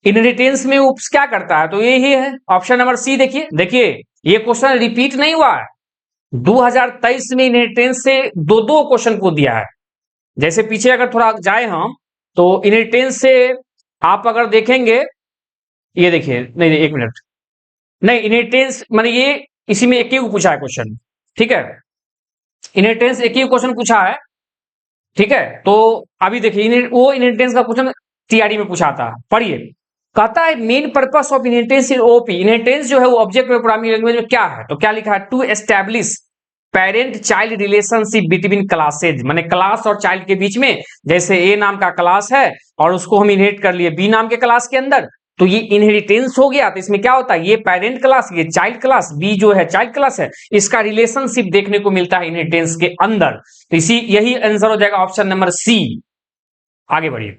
इनहेरिटेंस में उप्स क्या करता है, तो यही है ऑप्शन नंबर सी। देखिए ये क्वेश्चन रिपीट नहीं हुआ है, 2023 में इनहेरिटेंस से दो क्वेश्चन को दिया है। जैसे पीछे अगर थोड़ा जाए हम, तो इनहेरिटेंस से आप अगर देखेंगे, ये देखिए, नहीं एक मिनट, नहीं इनहेरिटेंस माने ये इसी में एक ही पूछा है क्वेश्चन, ठीक है, इनहेरिटेंस एक ही क्वेश्चन पूछा है, ठीक है। तो अभी देखिए वो इनहेरिटेंस का क्वेश्चन टीआरडी में पूछा था, पढ़िए, कहता है main purpose of inheritance in OP, inheritance जो है वो ऑब्जेक्ट प्रोग्रामिंग लैंग्वेज में क्या है, तो क्या लिखा है, to establish parent child relationship between classes, माने क्लास और चाइल्ड के बीच में, जैसे ए नाम का क्लास है और उसको हम इनहेरिट कर लिए बी नाम के क्लास के अंदर, तो ये इनहेरिटेंस हो गया। तो इसमें क्या होता है, ये पेरेंट क्लास, ये चाइल्ड क्लास, बी जो है चाइल्ड क्लास है, इसका रिलेशनशिप देखने को मिलता है इनहेरिटेंस के अंदर। तो यही आंसर हो जाएगा ऑप्शन नंबर सी। आगे बढ़िए,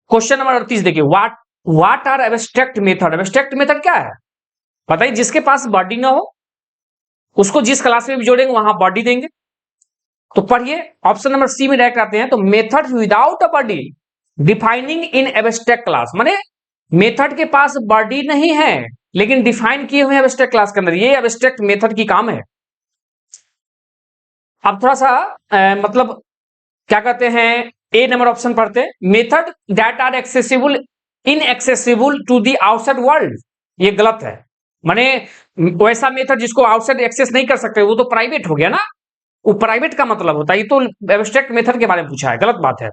क्वेश्चन नंबर 38 देखिए, what are abstract method, abstract method क्या है, बताइए, जिसके पास बॉडी ना हो उसको जिस क्लास में भी जोड़ेंगे वहां बॉडी देंगे। तो पढ़िए ऑप्शन नंबर सी में डायरेक्ट आते हैं, तो method without a body defining in abstract class, माने मेथड के पास बॉडी नहीं है लेकिन डिफाइन किए हुए एब्स्ट्रैक्ट क्लास के अंदर, ये एब्स्ट्रैक्ट मेथड की काम है। अब थोड़ा सा मतलब क्या कहते हैं, ए नंबर ऑप्शन पढ़ते हैं, method that are accessible inaccessible to the outside world, ये गलत है, माने वैसा मेथड जिसको आउटसाइड एक्सेस नहीं कर सकते, वो तो प्राइवेट हो गया ना, वो प्राइवेट का मतलब होता है। ये तो एब्स्ट्रैक्ट मेथड के बारे में पूछा है, गलत बात है,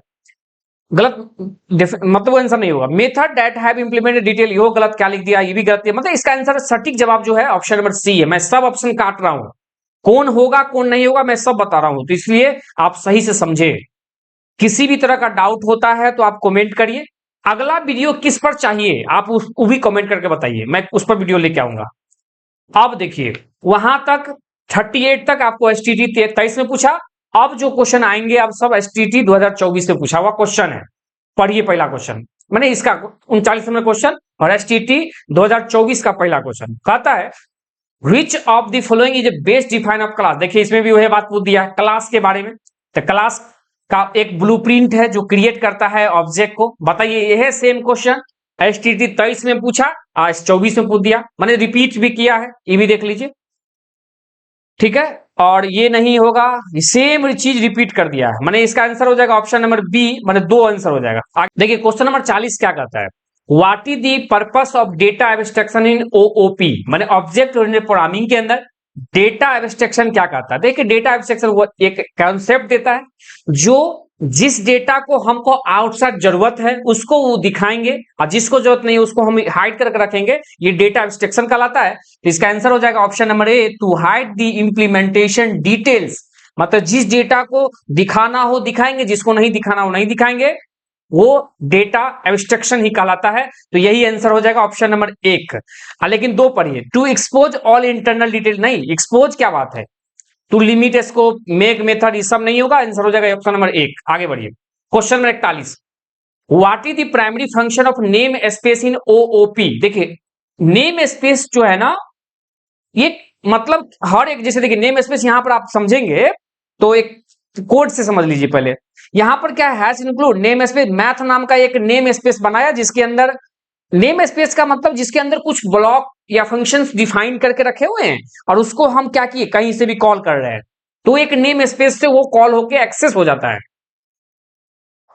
गलत मतलब आंसर नहीं होगा। Method that have implemented detail, ये गलत, क्या लिख दिया, ये भी गलत है। मतलब इसका आंसर सटीक जवाब जो है ऑप्शन नंबर सी है। मैं सब ऑप्शन काट रहा हूं, कौन होगा कौन नहीं होगा मैं सब बता रहा हूं, तो इसलिए आप सही से समझे। किसी भी तरह का डाउट होता है तो आप कमेंट करिए। अगला वीडियो किस पर चाहिए आप वो भी कमेंट करके बताइए, मैं उस पर वीडियो लेके आऊंगा। अब देखिए वहां तक 38 तक आपको एसटीटी 23 में पूछा। अब जो क्वेश्चन आएंगे अब सब एसटीटी 2024 में पूछा हुआ क्वेश्चन है। पढ़िए पहला क्वेश्चन, मैंने इसका 39 नंबर क्वेश्चन और एसटीटी 2024 का पहला क्वेश्चन कहता है which of the following is best define of class. देखिए इसमें भी वही बात पूछ दिया क्लास के बारे में। तो क्लास का एक ब्लूप्रिंट है जो क्रिएट करता है ऑब्जेक्ट को, बताइए। यह सेम क्वेश्चन एसटीटी 23 में पूछा, आज 24 में पूछ दिया, मैंने रिपीट भी किया है, ये भी देख लीजिए, ठीक है। और ये नहीं होगा, सेम चीज रिपीट कर दिया है, मैंने इसका आंसर हो जाएगा ऑप्शन नंबर बी, मैंने 2 आंसर हो जाएगा। देखिए क्वेश्चन नंबर 40 क्या कहता है, what is the purpose of data abstraction in OOP, माने ऑब्जेक्ट ओरिएंटेड प्रोग्रामिंग के अंदर डेटा एब्स्ट्रैक्शन क्या कहता है। देखिए डेटा एब्स्ट्रैक्शन वो एक कॉन्सेप्ट देता है जो जिस डेटा को हमको आउटसाइड जरूरत है उसको वो दिखाएंगे और जिसको जरूरत नहीं है उसको हम हाइड करके रखेंगे, ये डेटा एब्स्ट्रैक्शन कहलाता है। तो इसका आंसर हो जाएगा option number A, to hide the implementation details, मतलब जिस डेटा को दिखाना हो दिखाएंगे, जिसको नहीं दिखाना हो नहीं दिखाएंगे, वो डेटा एब्स्ट्रैक्शन ही कहलाता है। तो यही आंसर हो जाएगा ऑप्शन नंबर 1। लेकिन 2 पढ़िए, to expose all internal detail, नहीं एक्सपोज क्या बात है, to limit scope make method, ये सब नहीं होगा, आंसर हो जाएगा ऑप्शन नंबर 1। आगे बढ़िए question number 41, what is the primary function of name space in OOP. देखिए नेम स्पेस जो है ना, ये मतलब हर एक, जैसे देखिए नेम स्पेस यहां पर आप समझेंगे तो एक कोड से समझ लीजिए। पहले यहां पर क्या है, इंक्लूड नेम स्पेस, मैथ नाम का एक नेम स्पेस बनाया जिसके अंदर, नेम स्पेस का मतलब जिसके अंदर कुछ ब्लॉक या फंक्शंस डिफाइन करके रखे हुए हैं और उसको हम क्या किए कहीं से भी कॉल कर रहे हैं, तो एक नेम स्पेस से वो कॉल होके एक्सेस हो जाता है।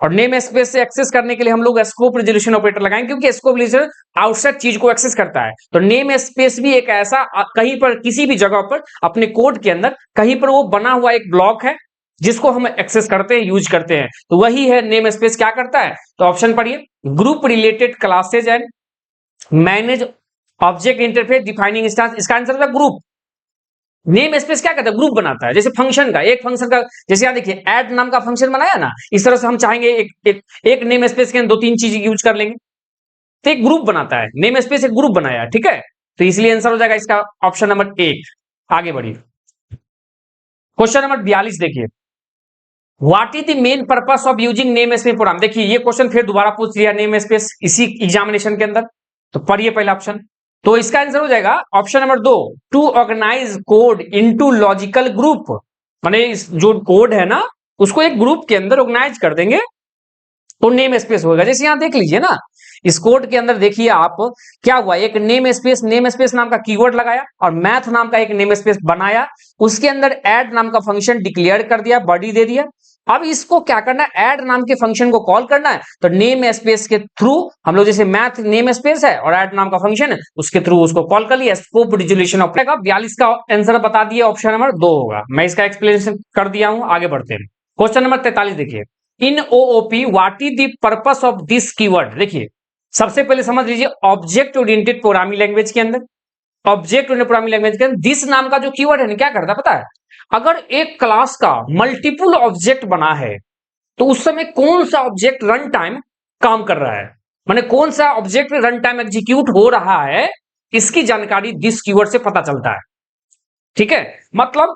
और नेम स्पेस से एक्सेस करने के लिए हम लोग स्कोप रिजोल्यूशन ऑपरेटर लगाएंगे, क्योंकि स्कोप रिजोल्यूशन आउटसाइड चीज को एक्सेस करता है। तो नेम स्पेस भी एक ऐसा कहीं पर किसी भी जगह पर अपने कोड के अंदर कहीं पर वो बना हुआ एक ब्लॉक है जिसको हम एक्सेस करते हैं, यूज करते हैं, तो वही है नेम स्पेस क्या करता है। तो ऑप्शन पढ़िए, group related classes and manage object interface defining instance, इसका आंसर होगा ग्रुप। नेम स्पेस क्या करता है, ग्रुप बनाता है। जैसे फंक्शन का, एक फंक्शन का, जैसे यहां देखिए ऐड नाम का फंक्शन बनाया ना, इस तरह से हम चाहेंगे एक नेम स्पेस के अंदर 2-3 चीज यूज कर लेंगे, तो एक ग्रुप बनाता है, नेम स्पेस एक ग्रुप बनाया, ठीक है। तो इसलिए आंसर हो जाएगा इसका ऑप्शन नंबर 1। आगे बढ़िए क्वेश्चन नंबर 42 देखिए, what is the main purpose of using name space program. देखिए ये क्वेश्चन फिर दोबारा पूछ लिया नेम स्पेस इसी एग्जामिनेशन के अंदर, तो पढ़िए पहला ऑप्शन। तो इसका आंसर हो जाएगा option number 2, to organise code into logical group, माने जो कोड है ना उसको एक ग्रुप के अंदर ऑर्गेनाइज कर देंगे तो नेम स्पेस होगा। जैसे यहां देख लीजिए ना, इस कोड के अंदर देखिए आप क्या हुआ, एक नेम स्पेस नाम का कीवर्ड लगाया और मैथ नाम का एक नेम स्पेस बनाया, उसके अंदर ऐड नाम का फंक्शन डिक्लेयर कर दिया, बॉडी दे दिया। अब इसको क्या करना है, ऐड नाम के फंक्शन को कॉल करना है, तो नेम स्पेस के थ्रू हम लोग, जैसे मैथ नेम स्पेस है और ऐड नाम का फंक्शन है, उसके थ्रू उसको कॉल कर लिया, स्कोप रिजोल्यूशन ऑफ 42 का आंसर बता दिया, ऑप्शन नंबर 2 होगा। मैं इसका एक्सप्लेनेशन कर दिया हूं, आगे बढ़ते हैं क्वेश्चन नंबर 43 देखिए, in OOP what is the purpose of this keyword. देखिए सबसे पहले समझ लीजिए ऑब्जेक्ट ओरिएंटेड प्रोग्रामिंग लैंग्वेज के अंदर, ऑब्जेक्ट ओरिएंटेड प्रोग्रामिंग लैंग्वेज के अंदर दिस नाम का जो कीवर्ड है ना, क्या करता है पता है, अगर एक क्लास का मल्टीपल ऑब्जेक्ट बना है तो उस समय कौन सा ऑब्जेक्ट रन टाइम काम कर रहा है, माने कौन सा ऑब्जेक्ट रन टाइम एग्जीक्यूट हो रहा है, इसकी जानकारी दिस कीवर्ड से पता चलता है, ठीक है। मतलब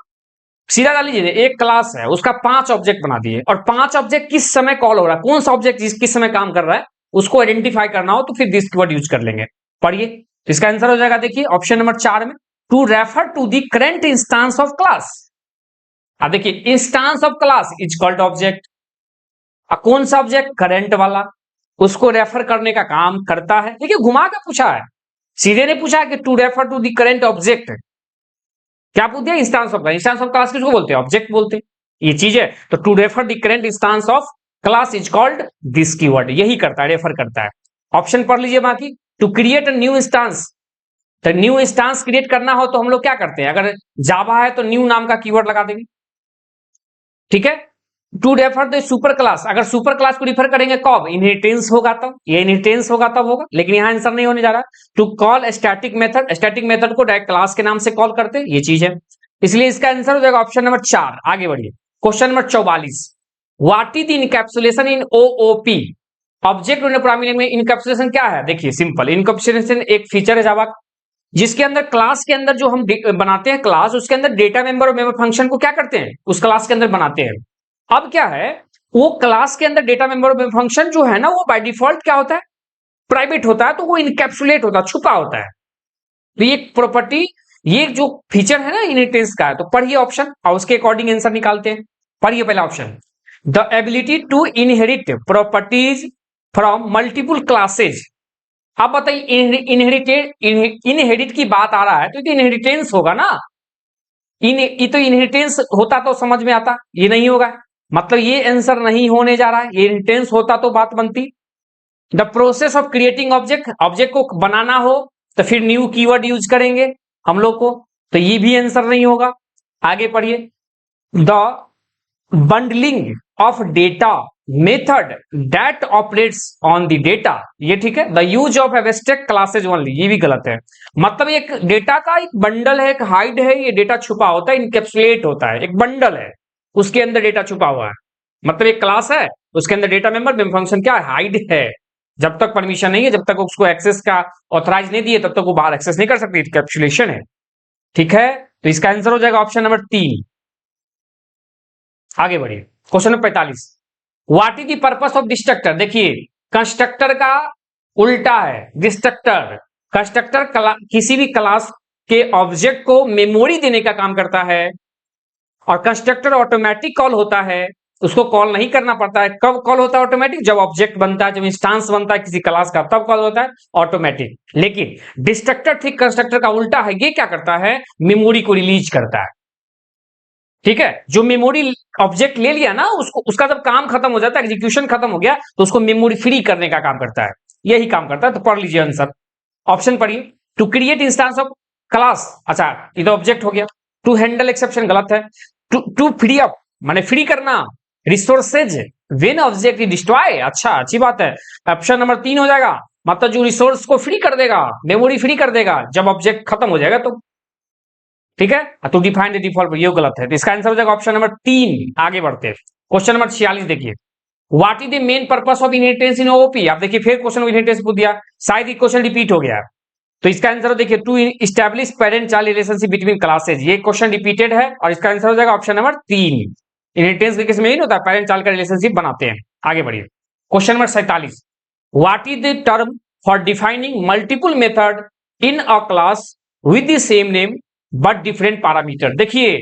सीधा डाल लीजिए, एक क्लास है उसका 5 ऑब्जेक्ट बना दिए और 5 ऑब्जेक्ट किस समय कॉल हो रहा है, कौन सा ऑब्जेक्ट किस समय काम कर रहा है, उसको आइडेंटिफाई करना हो तो फिर दिस कीवर्ड यूज कर लेंगे। पढ़िए इसका आंसर हो जाएगा, देखिए ऑप्शन नंबर 4 में, to refer to the current instance of class. अब देखिए instance of class is called object, कौन सा ऑब्जेक्ट, करंट वाला, उसको रेफर करने का काम करता है। देखिए घुमा के पूछा है, सीधे ने पूछा है कि to refer to the current object, क्या पूछ दिया, instance of class. Instance of class किसको बोलते हैं, ऑब्जेक्ट बोलते हैं, ये चीज है। तो to refer the current instance of class is called this keyword, यही करता है, रेफर करता है। ऑप्शन पढ़ लीजिए बाकी, to create a new instance, तो न्यू इंस्टांस क्रिएट करना हो तो हम लोग क्या करते हैं, अगर जावा है तो न्यू नाम का कीवर्ड लगा देंगे, ठीक है। To refer the super class, अगर सुपर क्लास को रिफर करेंगे कब, इनहेरिटेंस होगा तब, ये इनहेरिटेंस होगा तब होगा, लेकिन यहां आंसर नहीं होने जा रहा। To call static method, static method को डायरेक्ट क्लास के नाम से कॉल करते हैं, ये चीज है, इसलिए इसका आंसर हो जाएगा ऑप्शन नंबर 4। आगे बढ़िए, question number 44, what is encapsulation in OOP, object oriented programming में इनकैप्सुलेशन क्या है। देखिए सिंपल, इनकैप्सुलेशन एक फीचर है जावा, जिसके अंदर क्लास के अंदर जो हम बनाते हैं क्लास, उसके अंदर डेटा मेंबर और मेंबर फंक्शन को क्या करते हैं, उस क्लास के अंदर बनाते हैं। अब क्या है, वो क्लास के अंदर डेटा मेंबर और मेंबर फंक्शन जो है ना, वो बाय डिफॉल्ट क्या होता है, प्राइवेट होता है, तो वो इनकैप्सुलेट होता है, छुपा होता है। तो ये प्रॉपर्टी, ये जो फीचर है ना इनहेरिटेंस का है, तो पढ़िए ऑप्शन और उसके अकॉर्डिंग आंसर निकालते हैं। पढ़िए पहला option, the ability to inherit properties from multiple classes. आप बताइए, इनहेरिट की बात आ रहा है तो इनहेरिटेंस होगा ना, ये तो इनहेरिटेंस होता तो समझ में आता, ये नहीं होगा, मतलब ये आंसर नहीं होने जा रहा है, ये इनहेरिटेंस होता तो बात बनती। The process of creating object, object को बनाना हो तो फिर न्यू कीवर्ड यूज करेंगे हम लोग को, तो ये भी आंसर नहीं होगा। आगे पढ़िए, the bundling of data method that operates on the data, ये ठीक है। The use of abstract classes only, ये भी गलत है, मतलब एक डेटा का एक बंडल है, एक हाइड है, ये डेटा छुपा होता है, इनकैप्सुलेट होता है, एक बंडल है उसके अंदर डेटा छुपा हुआ है, मतलब एक क्लास है उसके अंदर डेटा मेंबर मेंबर फंक्शन क्या है, हाइड है। जब तक परमिशन नहीं है, जब तक उसको एक्सेस का ऑथराइज नहीं दिए, तब तक वो बाहर एक्सेस नहीं कर सकती, इनकैप्सुलेशन है, ठीक है। तो इसका आंसर हो जाएगा ऑप्शन नंबर 3। आगे बढ़िए, question number 45, what is the purpose of destructor. देखिए कंस्ट्रक्टर का उल्टा है डिस्ट्रक्टर। कंस्ट्रक्टर किसी भी क्लास के ऑब्जेक्ट को मेमोरी देने का काम करता है, और कंस्ट्रक्टर ऑटोमेटिक कॉल होता है, उसको कॉल नहीं करना पड़ता है। कब कॉल होता है ऑटोमेटिक, जब ऑब्जेक्ट बनता है, जब इंस्टांस बनता है किसी क्लास का, तब कॉल होता है ऑटोमेटिक। लेकिन डिस्ट्रक्टर ठीक कंस्ट्रक्टर का उल्टा है, ये क्या करता है, मेमोरी को रिलीज करता है, ठीक है। जो मेमोरी ऑब्जेक्ट ले लिया ना, उसको, उसका जब काम खत्म हो जाता है, एग्जीक्यूशन खत्म हो गया, तो उसको मेमोरी फ्री करने का काम करता है, यही काम करता है। तो पढ़ लीजिए आंसर, ऑप्शन पढ़िए, to create instance of class, अच्छा इधर ऑब्जेक्ट हो गया। टू हैंडल एक्सेप्शन गलत है। टू फ्री अप माने फ्री करना resources when object is destroy, अच्छा अच्छी बात है, ऑप्शन नंबर 3 हो जाएगा, मतलब जो रिसोर्स को फ्री कर देगा, मेमोरी फ्री कर देगा जब ऑब्जेक्ट खत्म हो जाएगा, तो ठीक है। तो डिफाइन द डिफॉल्ट, ये गलत है, तो इसका आंसर हो जाएगा ऑप्शन नंबर 3। आगे बढ़ते हैं, क्वेश्चन नंबर 46 देखिए, what is the main purpose of inheritance in OOP. आप देखिए फिर क्वेश्चन इनहेरिटेंस पूछ दिया, शायद ये क्वेश्चन रिपीट हो गया, तो इसका आंसर देखिए, to establish parent child relationship between classes, ये क्वेश्चन रिपीटेड है, और इसका आंसर हो जाएगा ऑप्शन नंबर 3। इनहेरिटेंस के केस में ही होता है, पेरेंट चाइल्ड का रिलेशनशिप बनाते हैं। आगे बढ़िए, question number 47, what is the term for defining multiple method in a class with the same name but different parameter. देखिए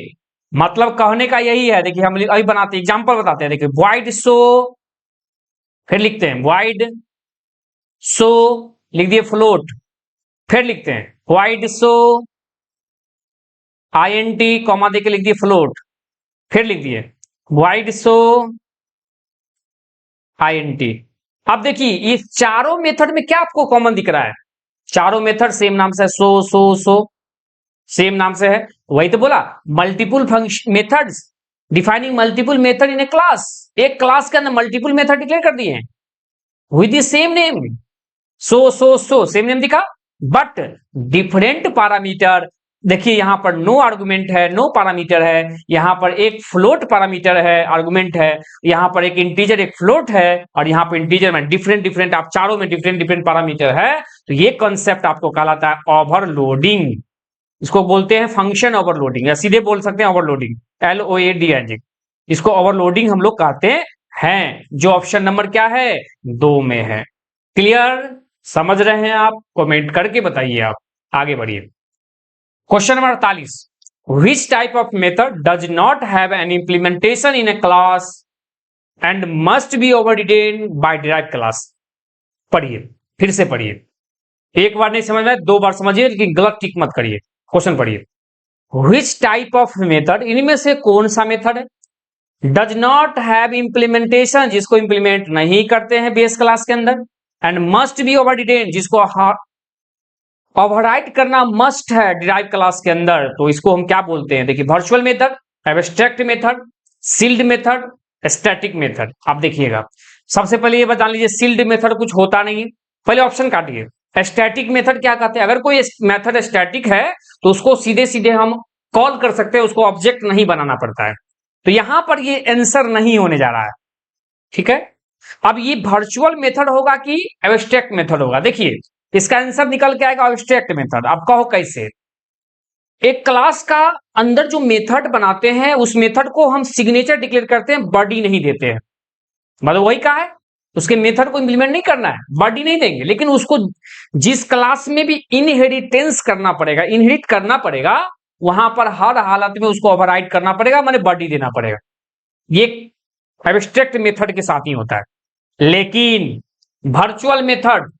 मतलब कहने का यही है, देखिए हम अभी बनाते एग्जांपल बताते हैं, देखिए वाइड शो, फिर लिखते हैं वाइड शो, लिख दिए फ्लोट, फिर लिखते हैं वाइड शो INT कॉमा देके लिख दिए फ्लोट, फिर लिख दिए वाइड शो INT। अब देखिए ये चारों मेथड में क्या आपको कॉमन दिख रहा है, चारों मेथड सेम नाम से, सो सेम नाम से है, वही तो बोला multiple function methods defining multiple method in a class, एक क्लास के अंदर मल्टीपल मेथड डिक्लेयर कर दिए with the same name, so same name दिखा, बट डिफरेंट पैरामीटर। देखिए यहां पर नो आर्गुमेंट है, नो पैरामीटर है, यहां पर एक फ्लोट पैरामीटर है, आर्गुमेंट है, यहां पर एक इंटीजर एक फ्लोट है, और यहां पर इंटीजर में डिफरेंट डिफरेंट, आप चारों में डिफरेंट डिफरेंट पैरामीटर है, तो ये कॉन्सेप्ट आपको कहलाता है ओवरलोडिंग, इसको बोलते हैं फंक्शन ओवरलोडिंग, या सीधे बोल सकते हैं ओवरलोडिंग, LOADING, इसको ओवरलोडिंग हम लोग कहते हैं, जो ऑप्शन नंबर क्या है 2 में है। क्लियर, समझ रहे हैं आप, कमेंट करके बताइए आप। आगे बढ़िए, question number 48, which type of method does not have an implementation in a class and must be overridden by derived class. पढ़िए, फिर से पढ़िए, एक बार नहीं समझ में 2 बार समझिए, लेकिन गलत टिक मत करिए। क्वेश्चन पढ़िए, व्हिच टाइप ऑफ मेथड, इनमें से कौन सा मेथड है, डज नॉट हैव इंप्लीमेंटेशन, जिसको इंप्लीमेंट नहीं करते हैं बेस क्लास के अंदर, एंड मस्ट बी ओवररिडेन, जिसको ओवरराइड करना मस्ट है डिराइव क्लास के अंदर, तो इसको हम क्या बोलते हैं, देखिए virtual method, abstract method, sealed method, static method. आप देखिएगा, सबसे पहले ये बता लीजिए सील्ड मेथड कुछ होता नहीं है, पहले ऑप्शन काटिए। स्टैटिक मेथड क्या कहते हैं? अगर कोई मेथड स्टैटिक है तो उसको सीधे सीधे हम कॉल कर सकते हैं, उसको ऑब्जेक्ट नहीं बनाना पड़ता है। तो यहां पर ये आंसर नहीं होने जा रहा है, ठीक है। अब ये वर्चुअल मेथड होगा कि एब्स्ट्रैक्ट मेथड होगा? देखिए इसका आंसर निकल के आएगा एब्स्ट्रैक्ट मेथड। आप कहो कैसे? एक क्लास का अंदर जो मेथड बनाते हैं उस मेथड को हम सिग्नेचर डिक्लेयर करते हैं, बॉडी नहीं देते हैं। मतलब वही कहा है, उसके मेथड को इंप्लीमेंट नहीं करना है, बॉडी नहीं देंगे, लेकिन उसको जिस क्लास में भी इनहेरिटेंस करना पड़ेगा, इनहेरिट करना पड़ेगा, वहां पर हर हालत में उसको ओवरराइड करना पड़ेगा, माने बॉडी देना पड़ेगा। ये एब्स्ट्रैक्ट मेथड के साथ ही होता है। लेकिन वर्चुअल मेथड,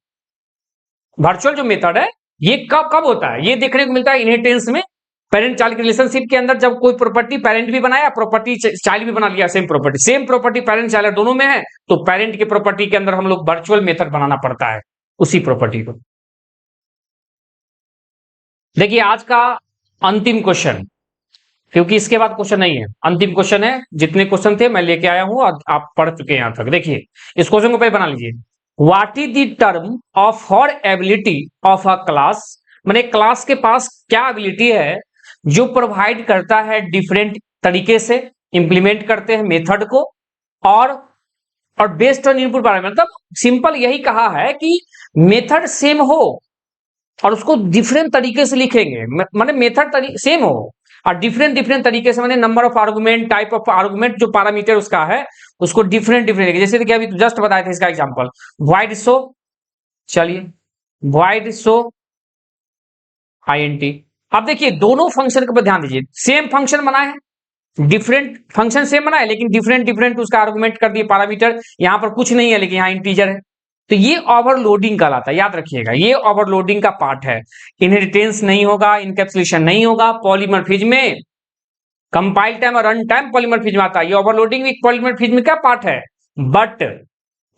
वर्चुअल जो मेथड है ये कब कब होता है? ये देखने को मिलता है इनहेरिटेंस में, पेरेंट चाइल्ड रिलेशनशिप के अंदर। जब कोई प्रॉपर्टी पेरेंट भी बनाया, प्रॉपर्टी चाइल्ड भी बना लिया, सेम प्रॉपर्टी पेरेंट चाइल्ड दोनों में है, तो पेरेंट की प्रॉपर्टी के अंदर हम लोग वर्चुअल मेथड बनाना पड़ता है उसी प्रॉपर्टी को। देखिए आज का अंतिम क्वेश्चन, क्योंकि इसके बाद क्वेश्चन नहीं है, अंतिम क्वेश्चन है। जितने क्वेश्चन थे मैं लेके आया हूं और आप पढ़ चुके हैं यहां तक। देखिए इस क्वेश्चन को पहले बना लीजिए। What is the term of her ability of a class? मैंने क्लास के पास क्या एबिलिटी है जो प्रोवाइड करता है डिफरेंट तरीके से इंप्लीमेंट करते हैं मेथड को, और बेस्ड ऑन इनपुट पैरामीटर। मतलब सिंपल यही कहा है कि मेथड सेम हो और उसको डिफरेंट तरीके से लिखेंगे, माने मेथड सेम हो और डिफरेंट डिफरेंट तरीके से, माने number of argument, type of argument, जो पैरामीटर उसका है उसको डिफरेंट डिफरेंट। जैसे कि अभी जस्ट बताए थे इसका एग्जांपल void show, चलिए void show int। अब देखिए दोनों फंक्शन के ऊपर ध्यान दीजिए, सेम फंक्शन बनाए हैं, डिफरेंट फंक्शन सेम बनाए, लेकिन डिफरेंट डिफरेंट उसका आर्गुमेंट कर दिए पैरामीटर। यहां पर कुछ नहीं है लेकिन यहां इंटीजर है, तो ये ओवरलोडिंग कहलाता है। याद रखिएगा ये ओवरलोडिंग का पार्ट है। इनहेरिटेंस नहीं होगा, इनकैप्सुलेशन नहीं होगा, पॉलीमॉर्फिज्म में कंपाइल टाइम और रन टाइम पॉलीमॉर्फिज्म आता है। ये ओवरलोडिंग भी पॉलीमॉर्फिज्म का पार्ट है, बट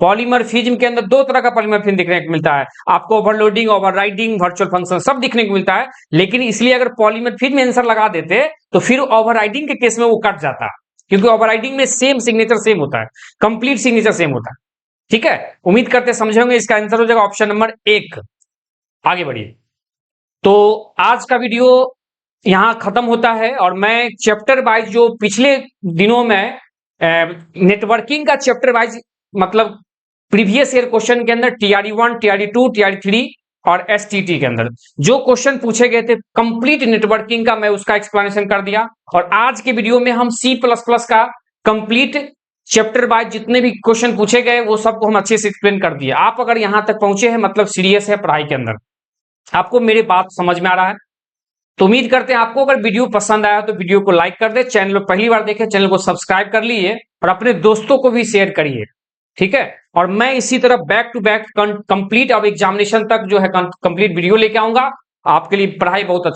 पॉलीमॉर्फिज्म के अंदर दो तरह का पॉलीमॉर्फिज्म दिखने को मिलता है आपको, ओवरलोडिंग, ओवरराइडिंग, वर्चुअल फंक्शन सब दिखने को मिलता है। लेकिन इसलिए अगर पॉलीमॉर्फिज्म में आंसर लगा देते तो फिर ओवरराइडिंग के केस में वो कट जाता, क्योंकि ओवरराइडिंग में सेम सिग्नेचर सेम होता है, कंप्लीट सिग्नेचर सेम होता है। ठीक है, उम्मीद करते समझे होंगे। इसका आंसर हो जाएगा ऑप्शन नंबर 1। आगे बढ़िए। तो आज का वीडियो यहां खत्म होता है और मैं चैप्टर वाइज जो पिछले दिनों में नेटवर्किंग का चैप्टर वाइज, मतलब प्रीवियस ईयर क्वेश्चन के अंदर TRE1, TRE2, TRE3 और STT के अंदर जो क्वेश्चन पूछे गए थे कंप्लीट नेटवर्किंग का, मैं उसका एक्सप्लेनेशन कर दिया। और आज के वीडियो में हम C++ का कंप्लीट चैप्टर वाइज जितने भी क्वेश्चन पूछे गए वो सबको हम अच्छे से एक्सप्लेन कर दिए। आप अगर यहां तक पहुंचे हैं मतलब सीरियस है पढ़ाई के अंदर, आपको मेरी बात समझ में आ रहा है। तो उम्मीद करते हैं आपको अगर वीडियो पसंद आया तो वीडियो को लाइक कर दे, चैनल पर पहली बार देखें चैनल को सब्सक्राइब कर लीजिए और अपने दोस्तों को भी शेयर करिए, ठीक है। और मैं इसी तरह बैक टू बैक कंप्लीट अब एग्जामिनेशन तक जो है कंप्लीट वीडियो लेके आऊंगा, आपके लिए पढ़ाई बहुत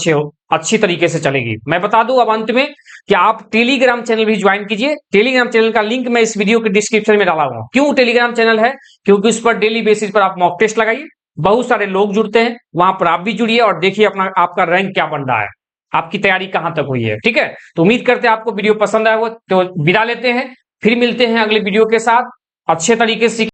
अच्छी तरीके से चलेगी। मैं बता दूं अब अंत में कि आप टेलीग्राम चैनल भी ज्वाइन कीजिए। टेलीग्राम चैनल का लिंक मैं इस वीडियो के डिस्क्रिप्शन में डाला हुआ। क्यों टेलीग्राम चैनल है? क्योंकि उस पर डेली बेसिस पर आप मॉक टेस्ट लगाइए, बहुत सारे लोग जुड़ते हैं, वहां पर आप भी जुड़िए और देखिए आपका रैंक क्या बन रहा है, आपकी तैयारी कहां तक हुई है, ठीक है। तो उम्मीद करते हैं आपको वीडियो पसंद आया हो, तो विदा लेते हैं, फिर मिलते हैं अगले वीडियो के साथ। अच्छे तरीके से